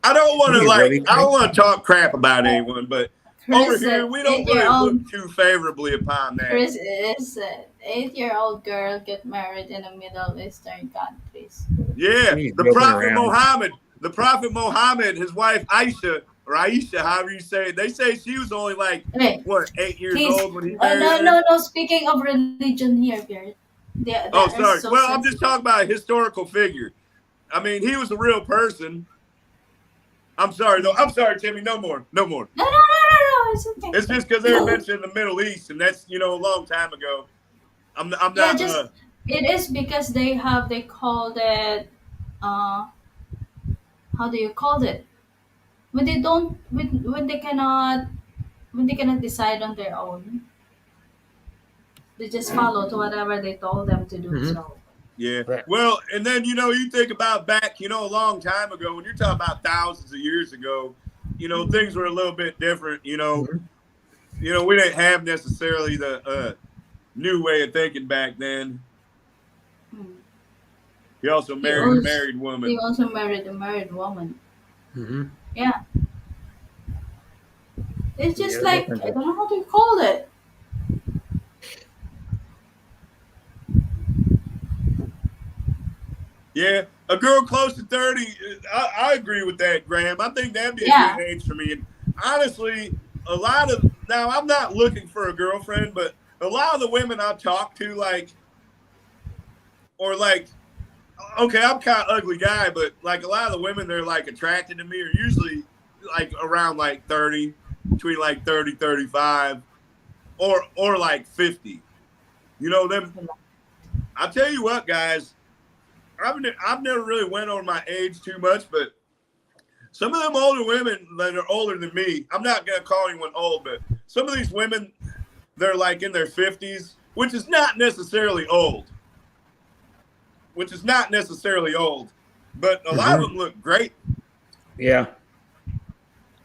I don't want to I don't want to talk crap about anyone, but over Chris, here, we don't really look too favorably upon that. Chris is an 8-year-old girl get married in the Middle Eastern countries. Yeah, He's the joking Prophet around. Muhammad, his wife Aisha, or Aisha, however you say it, they say she was only like, Okay, 8 years please. old when he married her? No. Speaking of religion here, Pierre. Oh, sorry. Well, I'm just talking about a historical figure. I mean, he was a real person. I'm sorry, though. I'm sorry, Timmy. No more. No. It's okay. It's just because they're mentioned in the Middle East, and that's, you know, a long time ago. I'm not. It is because they called it. How do you call it? When they don't, when they cannot decide on their own, they just follow to whatever they told them to do. Mhm. So Yeah. Right. Well, and then, you know, you think about back, you know, a long time ago, when you're talking about thousands of years ago, you know, things were a little bit different. You know, we didn't have necessarily the new way of thinking back then. He also married a married woman. He also married a married woman. Mm-hmm. Yeah. It's just Yeah, like, I don't know how to call it. Yeah, a girl close to 30, I agree with that, Graham. I think that'd be a good age for me. And honestly, now I'm not looking for a girlfriend, but a lot of the women I talk to, okay, I'm kind of ugly guy, but like a lot of the women that are like attracted to me are usually like around like 30, between like 30, 35, or like 50. You know, them. I'll tell you what, guys. I've never really went over my age too much, but some of them older women that are older than me, I'm not going to call anyone old, but some of these women, they're like in their 50s, which is not necessarily old. But a lot of them look great. Yeah.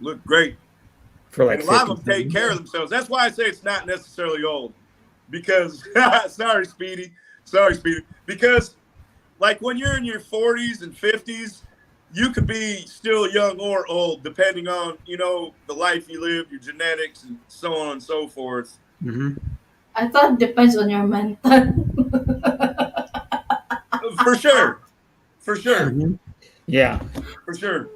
Look great. For like and a lot of them take care of themselves. That's why I say it's not necessarily old. Because, sorry, Speedy. Because, like, when you're in your 40s and 50s, you could be still young or old, depending on, you know, the life you live, your genetics, and so on and so forth. Mm-hmm. I thought it depends on your mental. For sure. Mm-hmm. Yeah. For sure.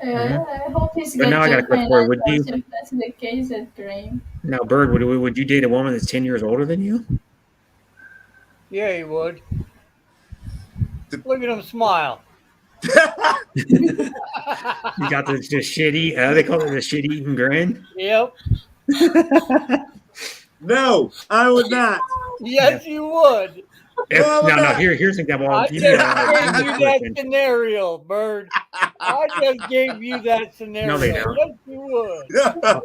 I hope he's But now I got a question for you. Would you? If that's the case, at Graham. Now, Bird, would you date a woman that's 10 years older than you? Yeah, he would. Look at him smile. You got the shitty, they call it the shit-eating grin? Yep. No, I would not. Yes, you would. Here's an example. I just gave you that scenario, Bird. I just gave you that scenario. No, they don't. Yes, you would.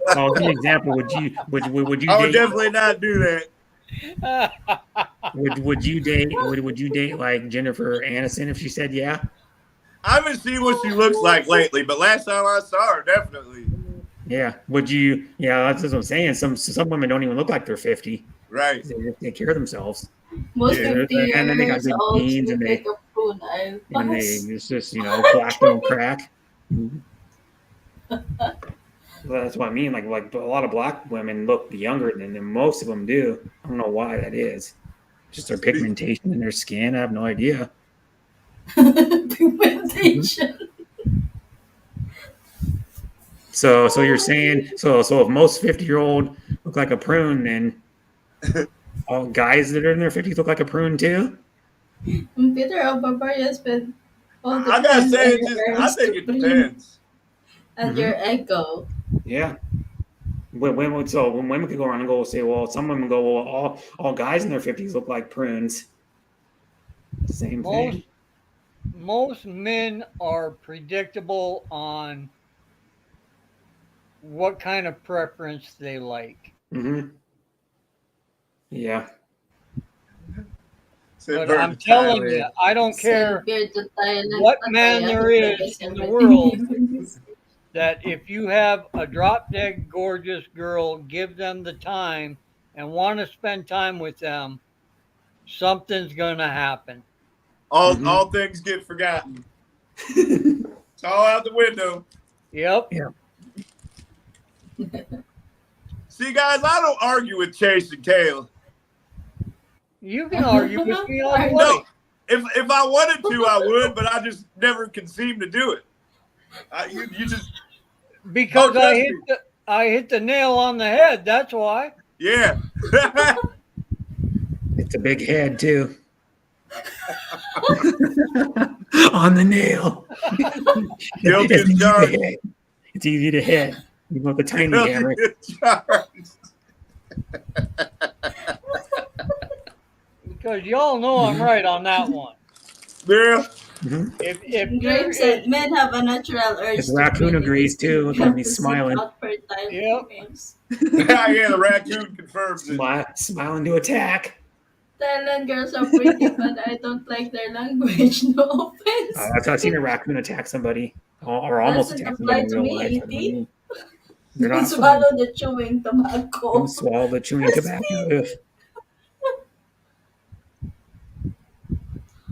I'll give you an example. Would you I would definitely not do that. Would you date like Jennifer Aniston if she said yeah? I haven't seen what she looks like lately, but last time I saw her, definitely. Yeah. Would you? Yeah, that's what I'm saying. Some women don't even look like they're 50. Right. They take care of themselves. Most 50 years and then they got good old genes, and they it's just, you know, black don't crack. Well, that's what I mean. Like a lot of black women look younger than most of them do. I don't know why that is. Just their pigmentation in their skin. I have no idea. Pigmentation. So you're saying so if most 50-year-old look like a prune, then all guys that are in their 50s look like a prune too? Computer or barbarians, but all I gotta depends say, on it your just. I urge think to it breathe depends. and your ego. Yeah. When women could go around and go say, well, some women go, well, all guys in their 50s look like prunes. Same Most thing. most men are predictable on what kind of preference they like. Mm-hmm. Yeah. Said But burn I'm to telling you, Thailand. I don't Send care beer to Thailand, what man Pattaya, there he is buys in the world, everything. that if you have a drop dead gorgeous girl, give them the time and want to spend time with them, something's going to happen. All Mm-hmm. things get forgotten. It's all out the window. Yep. Yeah. See, guys, I don't argue with Chase and Kale. You can argue with me all you No, like if I wanted to, I would, but I just never can seem to do it. You just because trust me. I hit the nail on the head. That's why. Yeah. It's a big head, too. On the nail. Guilty It's as easy to charged. hit. It's easy to hit. You want the tiny Guilty hammer. as charged. Because y'all know I'm right on that one. Yeah. Mm-hmm. If you're Graham said men have a natural urge This to raccoon breed. It agrees is too. Look at difficult me to seek smiling. out fertile Yep. females. Yeah, the raccoon confirms it. Smiling to attack. Thailand girls are pretty, but I don't like their language. No offense. I've seen a raccoon attack somebody, or almost Doesn't attack somebody apply in to real me, life. I don't E.T. know. They're Don't not fun. swallow the chewing Don't tobacco. swallow the chewing tobacco. Ugh.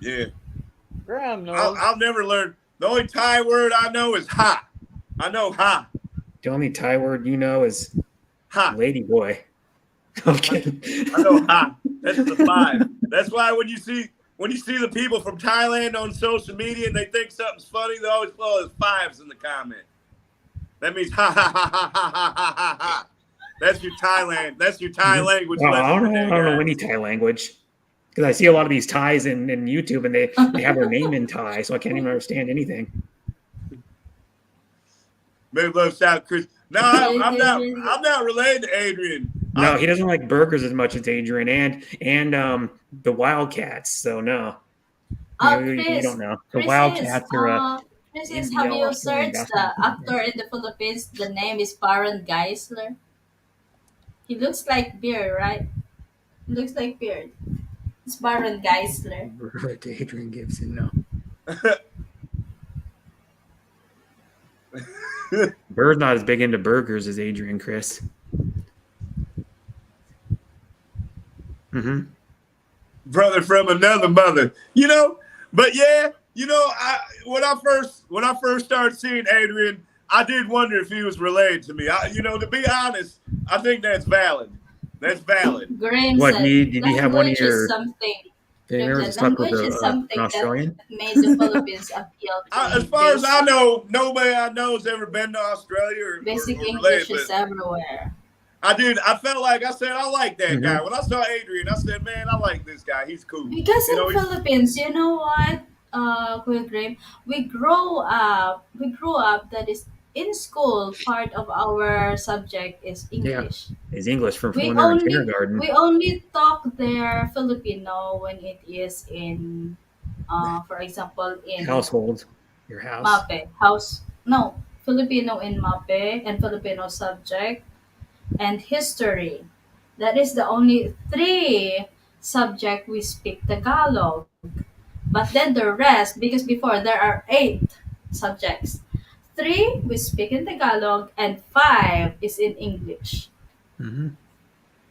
Yeah. Graham knows. I'll never learn. The only Thai word I know is ha. I know ha. The only Thai word you know is Ha. ladyboy. I'm kidding. I know ha. That's the 5. That's why when you see the people from Thailand on social media and they think something's funny, they always put all those 5s in the comment. That means ha ha ha ha ha ha ha ha ha. That's your Thailand. That's your Thai language Well, lesson today, I don't know guys. any Thai language because I see a lot of these Thais in YouTube and they have their name in Thai, so I can't even understand anything. Maybe love South Chris. No, I'm not related to Adrian. No, he doesn't like burgers as much as Adrian and the Wildcats. So no, you Chris, don't know. The Chris Wildcats are a Chris, have NBL you Australian searched the basketball team. actor in the Philippines? The name is Baron Geisler. He looks like beard, right? He looks like beard. It's Baron Geisler. Right to Adrian Gibson, no. Bird's not as big into burgers as Adrian, Chris. Mm-hmm. Brother from another mother, But yeah, when I first started seeing Adrian, I did wonder if he was related to me. To be honest, I think that's valid. That's valid. Graham What, said, did he have one of language your is something. Graham favorites? said, Stuck with language is an something that Australian? made the Philippines appeal to As far as I basic, know, nobody I know has ever been to Australia or basic related. English But is everywhere. I did. I felt like I said I like that Mm-hmm. guy. When I saw Adrian, I said, "Man, I like this guy. He's cool." Because in he's- Philippines, you know what, Kuya Graham, we grew up that is in school. Part of our subject is English. His English from We when they're in only kindergarten. we only talk their Filipino when it is in, for example, in Household, your house. MAPE house. No, Filipino in MAPE and Filipino subject and history. That is the only 3 subject we speak Tagalog. But then the rest, because before there are 8 subjects, 3 we speak in Tagalog and 5 is in English. Mm-hmm.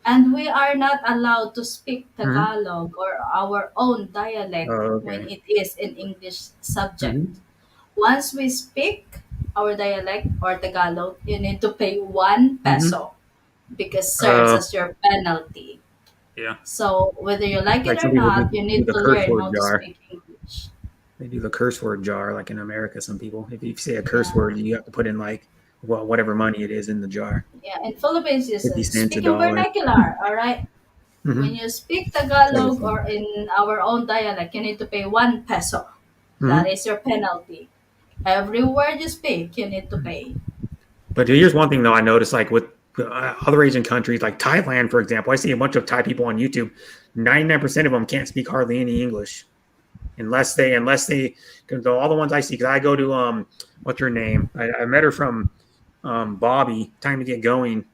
And we are not allowed to speak Tagalog or our own dialect when it is in English subject. Mm-hmm. Once we speak our dialect or Tagalog, you need to pay 1 peso because serves as your penalty. Yeah. So whether you like Like it some or people not, do you need the to curse learn word how to jar. speak English. They do the curse word jar, like in America. Some people, if you say a curse Yeah. word, you have to put in whatever money it is in the jar. Yeah, in Philippines, you 50 said cents, speaking $1. vernacular, all right? When Mm-hmm. you speak Tagalog or in our own dialect, you need to pay 1 peso. That Mm-hmm. is your penalty. Every word you speak, you need to pay. But here's one thing though I noticed, like with other Asian countries, like Thailand, for example, I see a bunch of Thai people on YouTube. 99% of them can't speak hardly any English unless they because all the ones I see, because I go to what's her name? I met her from Bobby. Time to get going.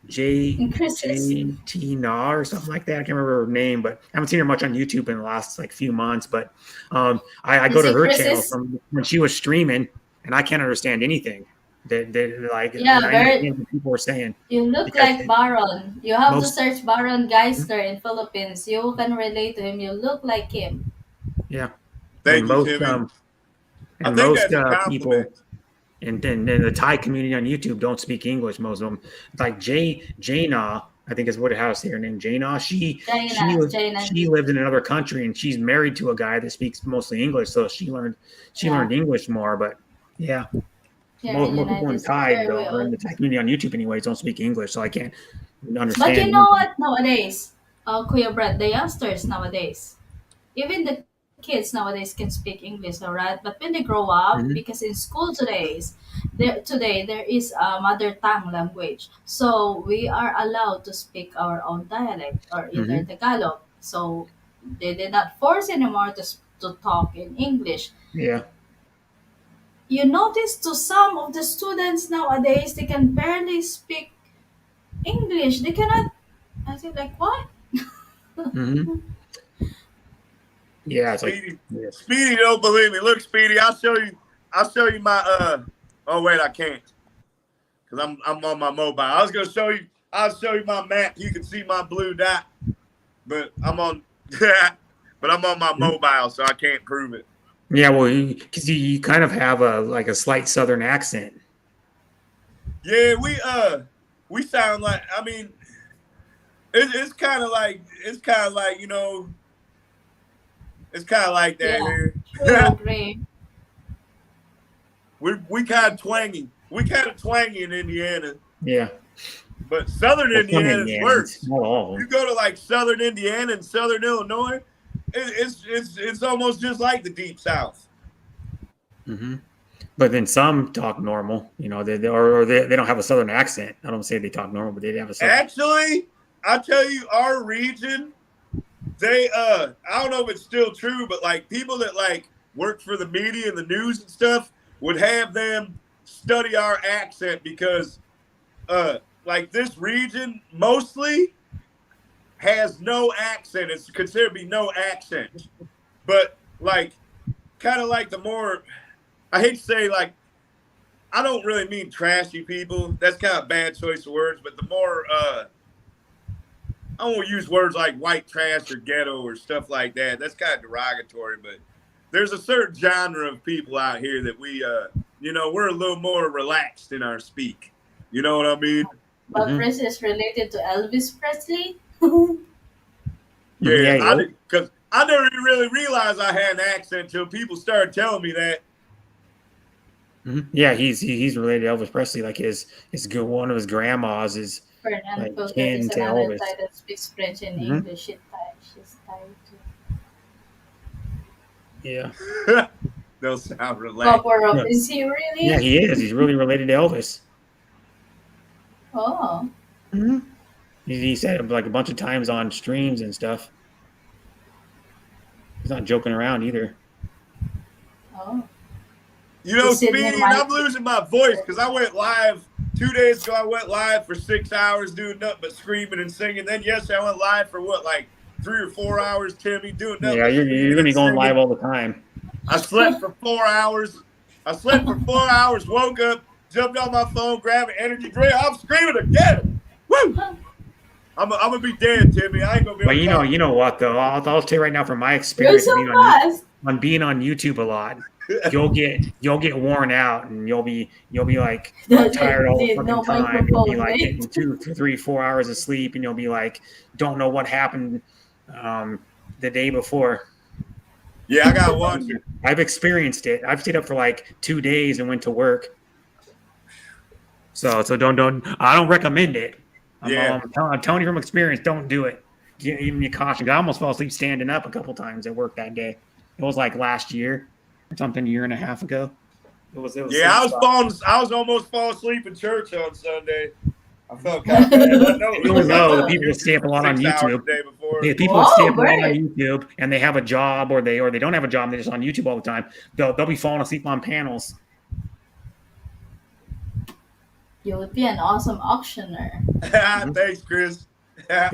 J Increases. J T Na or something like that. I can't remember her name, but I haven't seen her much on YouTube in the last like few months. But I go Is to it her channel Chris's? from when she was streaming, and I can't understand anything that like Yeah, 90% very. of the people were saying You look because like Baron. You have to most search Baron Geister in Philippines. You can relate to him. You look like him. yeah, and Thank you, Timmy. I think most that's a people compliment. and the Thai community on YouTube don't speak English. Most of them, like Jaina, I think is what how to say her name. Jaina. She China, was China. she lived in another country and she's married to a guy that speaks mostly English, so she Yeah, learned English more. But yeah, here in most people United in States, Thai very don't, or in well. the Thai community on YouTube anyways, don't speak English, so I can't But you understand know anything. what? Nowadays, Kuya Brad, the youngsters nowadays, even the kids nowadays can speak English, alright. But when they grow up, Mm-hmm. because in school today there is a mother tongue language, so we are allowed to speak our own dialect or either Mm-hmm. Tagalog. So they did not force anymore to talk in English. Yeah. You notice to some of the students nowadays, they can barely speak English. They cannot. I think like what? Mm-hmm. Yeah. It's like Speedy, yeah. Speedy, don't believe me. Look, Speedy, I'll show you. I'll show you my. Oh wait, I can't because I'm on my mobile. I was gonna show you. I'll show you my map. You can see my blue dot, but I'm on. but I'm on my mobile, so I can't prove it. Yeah, well, because you kind of have a like a slight Southern accent. Yeah, we sound like. I mean, it's kind of like you know, it's kind of like that Yeah, here. true, agree. we kind of twangy. We kind of twangy in Indiana, Yeah, but Southern well, some Indiana is Indianans, worse. not all of You them. go to like Southern Indiana and Southern Illinois, it's almost just like the Deep South. Hmm. But then some talk normal, or they don't have a Southern accent. I don't say they talk normal, but they have a Southern. Actually, I tell you, our region, they I don't know if it's still true, but like people that like work for the media and the news and stuff would have them study our accent because like this region mostly has no accent. It's considered to be no accent. But like kind of like the more I hate to say like I don't really mean trashy people. That's kind of a bad choice of words, but the more I won't use words like white trash or ghetto or stuff like that. That's kind of derogatory, but there's a certain genre of people out here that we we're a little more relaxed in our speak. You know what I mean? But Hmm. Chris is related to Elvis Presley. Yeah, Yeah, I yeah. did because I never really realized I had an accent until people started telling me that. Yeah, he's related to Elvis Presley. Like one of his grandmas is Fernand like Pulgar kin is to another Elvis. Thai that speaks French and Hmm. English. She's Thai too. Yeah, They'll sound relaxed. Cover up. yeah, Is he yeah. really? He is. He's really related to Elvis. Oh, Hmm. He said it like a bunch of times on streams and stuff. He's not joking around either. oh. You know, Is Sydney Speedy, and I'm Mike? losing my voice because I went live 2 days ago. I went live for 6 hours doing nothing but screaming and singing. Then yesterday I went live for what, like 3 or 4 hours, Timmy, doing nothing Yeah, but you're screaming gonna and be going live singing. all the time. I slept for 4 hours. Woke up, jumped on my phone, grabbed an energy drink. I'm screaming again. Woo! I'm gonna be dead, Timmy. I ain't gonna be able But to talk. you know what though? I'll tell you right now from my You're experience of so fast. being on YouTube a lot, you'll get worn out and you'll be like tired all the Did fucking no time. You'll be microphone, like mate. getting 2, 3, 4 hours of sleep, and you'll be like, don't know what happened the day before. Yeah, I gotta watch it. I've experienced it. I've stayed up for like 2 days and went to work. So don't I don't recommend it. Yeah. I'm telling you from experience, don't do it. Even you caution. I almost fell asleep standing up a couple times at work that day. It was like last year or something, a year and a half ago. It was Yeah, sleep spot. I was almost falling asleep in church on Sunday. I felt kind of bad. I know it You was know, like the people that stay up a lot on 6 hours YouTube. a day before. The people that stay Whoa, up a lot on Bert. YouTube and they have a job or they don't have a job, and they're just on YouTube all the time. They'll be falling asleep on panels. You would be an awesome auctioneer. Thanks, Chris. But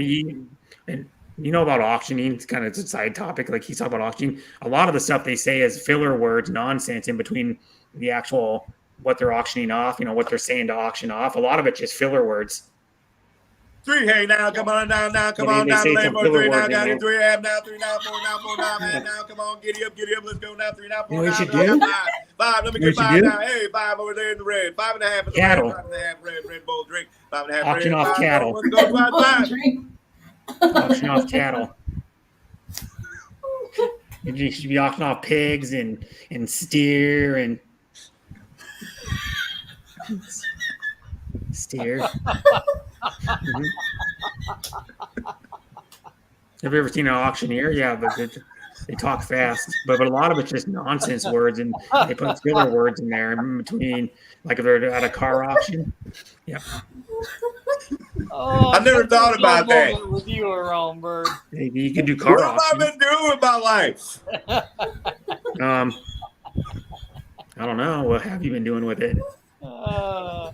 and you know about auctioning, it's kind of a side topic. Like he's talking about auctioning. A lot of the stuff they say is filler words, nonsense in between the actual what they're auctioning off, what they're saying to auction off. A lot of it's just filler words. 3, hey now, come on down, now, come on They down, say lane some more, filler 3 now, words in got there. it, 3 half now, 3 now, 4 now, 4 now, man, now, come on, giddy up, let's go now, 3 now, 4 You know now, what you I do? got 5, let me You get know what 5 you do? now, hey, 5 over there in the red, 5 and a half in the Cattle. red, 5 and a half red bull drink, 5 and a half Auction red, off 5, cattle. let's go, 5. Drink. Auction off cattle. You should be auctioning off pigs and steer and steer. Mhm. Have you ever seen an auctioneer? Yeah, but they talk fast. But a lot of it's just nonsense words, and they put filler words in there in between, like if they're at a car auction. Yeah. Oh, I never thought about that. moment with you around, Bird. Maybe you could do car What have I auction. been doing with my life? I don't know. What have you been doing with it? Uh,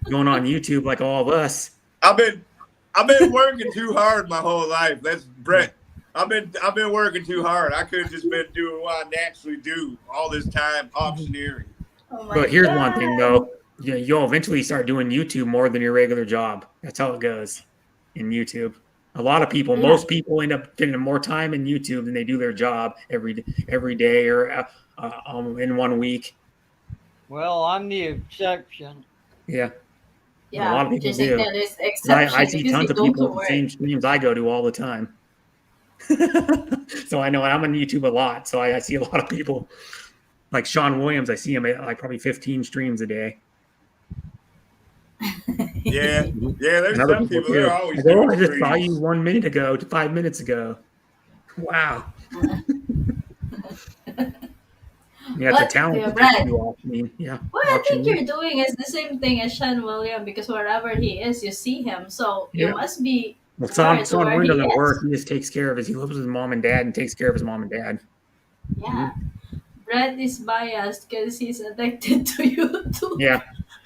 Going on YouTube like all of us. I've been working too hard my whole life. That's Brett. I've been working too hard. I could have just been doing what I naturally do all this time, auctioneering. Oh my But here's one God. thing though. You'll eventually start doing YouTube more than your regular job. That's how it goes in YouTube. A lot of people, Yeah. most people end up spending more time in YouTube than they do their job every day or in 1 week. well, I'm the exception. Yeah. Yeah, A lot of people just like do. that is And exception I see because tons you of go people to at the work. same streams I go to all the time. So I know I'm on YouTube a lot. So I see a lot of people like Sean Williams. I see him at like probably 15 streams a day. Yeah, there's And other some people people too. they're always I go, doing I just saw streams. you 1 minute ago to 5 minutes ago. Wow. Yeah, it's a But, talent Kuya to Brad, do auctioning. Yeah. what I think Auctioning. you're doing is the same thing as Sean William because wherever he is, you see him. So you Yeah. must be Well, where Sean where Williams he doesn't work. is. He just takes care of he lives with his mom and dad and takes care of his mom and dad. Yeah. Brett is biased because he's addicted to YouTube. Yeah.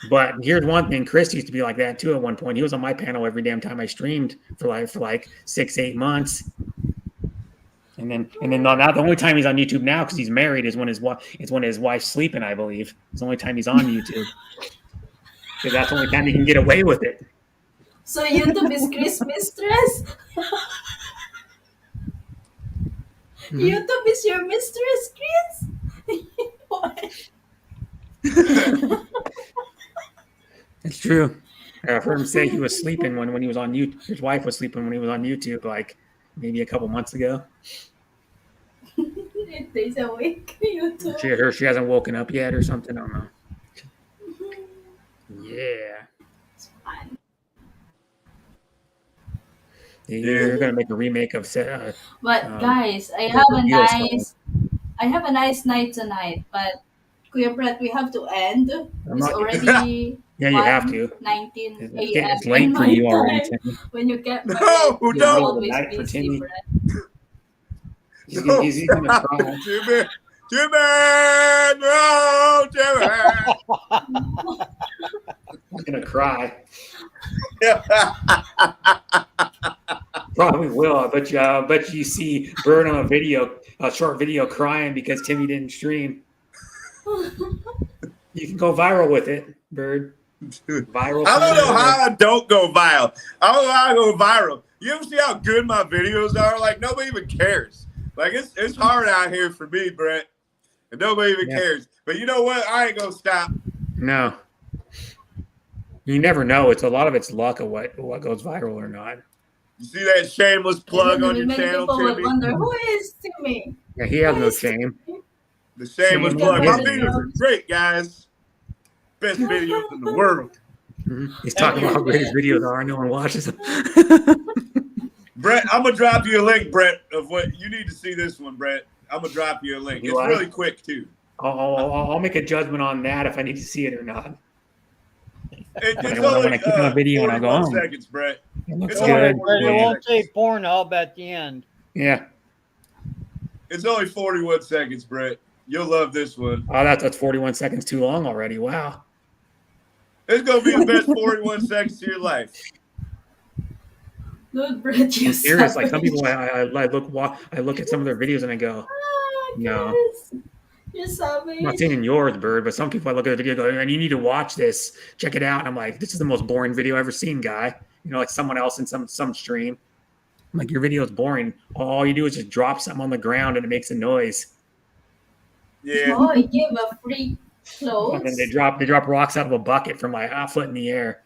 But here's one thing. Chris used to be like that too at one point. He was on my panel every damn time I streamed for like 6-8 months. And then now the only time he's on YouTube now because he's married is when his wife's sleeping, I believe. It's the only time he's on YouTube. Because that's the only time he can get away with it. So YouTube is Chris' mistress? YouTube is your mistress, Chris? What? It's true. I've heard him say he was sleeping when he was on YouTube. His wife was sleeping when he was on YouTube, like maybe a couple months ago. 8 days a week, YouTube. She hasn't woken up yet or something. I don't know. Yeah. It's fun. They're gonna make a remake of But guys, I have a nice night tonight. But Kuya Brett, we have to end. I'm It's not- already Yeah, you have to. 1:19 It's a.m. late in for my you already, time. Timmy. When you get No, married, you're no. always Night for busy, Timmy. Brett. He's gonna cry. Jimmy, no, Jimmy. He's gonna cry. Probably will. I bet you see Bird on a short video crying because Timmy didn't stream. You can go viral with it, Bird. Viral. I don't know how I don't go viral. I don't know how I go viral. You ever see how good my videos are? Like nobody even cares. Like it's hard out here for me, Brett, and nobody even cares. But you know what? I ain't gonna stop. No. You never know. It's a lot of it's luck of what goes viral or not. You see that shameless plug on your Many channel, people would Timmy? wonder, who is Timmy? Yeah, he has no shame. The shameless Shame plug. on My him. videos are great, guys. Best videos in the world. He's Thank talking about you. how great his videos are, and no one watches them. Brett, I'm gonna drop you a link, Brett, of what you need to see this one, Brett. I'm gonna drop you a link. Do It's I? really quick too. I'll make a judgment on that if I need to see it or not. It's When I only click on a video and I'll go, 41 oh, seconds, Brett. it looks It's Don't only worry, good. Brett, it 41 Yeah. won't seconds. say Pornhub at the end. Yeah. It's only 41 seconds, Brett. You'll love this one. Oh, that's 41 seconds too long already. Wow. It's gonna be the best 41 seconds of your life. Dude, Brett, you I'm serious. Like some savage. people, I look at some of their videos and I go, Ah, no. guys, you're I'm not saying savage. in yours, Bird, but some people I look at the video and go, and you need to watch this. Check it out. And I'm like, this is the most boring video I've ever seen, guy. You know, like someone else in some stream. I'm like, your video is boring. All you do is just drop something on the ground and it makes a noise. Yeah. Oh, you give a free And then they clothes? drop rocks out of a bucket from like a foot in the air.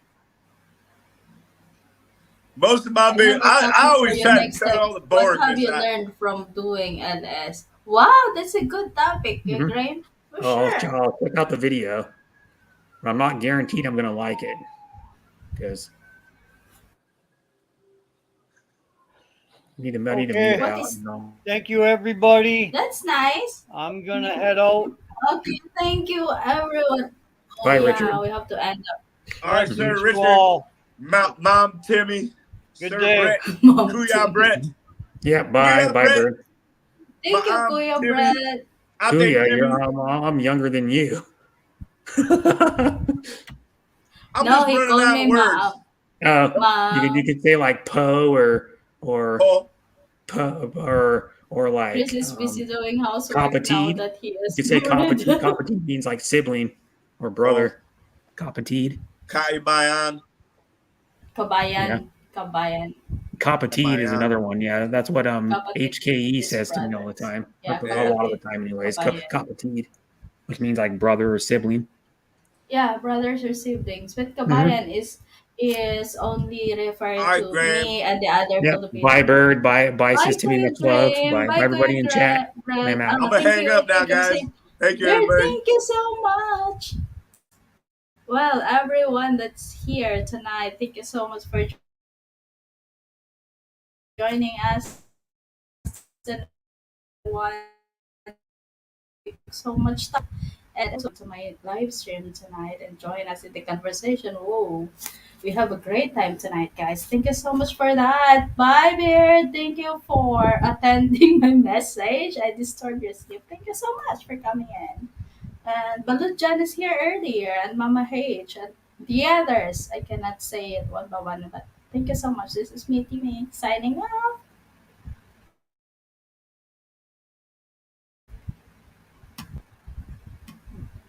Most of my I videos, have a I topic for always you try to next cut time. all the What have boringness you out. learned from doing LS? Wow, that's a good topic, you Mhm. Grain. For I'll sure. check out the video, but I'm not guaranteed I'm going to like it because I need to mute Okay. it What out. is Thank you, everybody. that's nice. I'm gonna head out. Okay, thank you everyone. Oh Bye, yeah, Richard. we have to end up. All right, Nice to Sir meet you Richard, all. Mom Timmy, Good Sir day. Brett, Mom, Kuya Timmy. Brett, Yeah, bye, Kuya bye, Brett, Bird. Thank you, Mom Kuya Timmy. Brett. I think Kuya, Timmy. I'm younger than you. I'm No, just he running called out of me words. You mom. could say like Poe or Oh, Po or Chris like is busy doing housework now Competide. that he You is could say bored. Competide. Competide means like sibling or oh, brother. Competide. Kaibayan, Yeah. Kabayan. Kabayan. Competide is Kabayan. another one. Yeah, that's what Kapatid HKE is says to me all the brothers. time. Yeah, A Yeah. lot of the kapatid. time, anyways. Kabayan. Competide, which means like brother or sibling. Yeah, brothers or siblings. But Mm-hmm. kabayan is only All referred right, to Graham. me and the other Yep. Bye, Filipino Bird. people. Bye, Bye, sis Timmy Kuya McLove. Graham. Bye, Bye, everybody Kuya in chat. Brett. I'm out. I'm gonna Thank hang you. up now, Thank you. guys. Thank you, Bear, everybody. thank you so much. Well, everyone that's here tonight, thank you so much for joining us. And one so much time and also to my live stream tonight and join us in the conversation. Whoa, we have a great time tonight, guys. Thank you so much for that. Bye, Beard. Thank you for attending my message. I disturbed your sleep. Thank you so much for coming in. And Balut Jan is here earlier, and Mama H, and the others. I cannot say it one by one, but thank you so much. This is me, Timmy, signing off.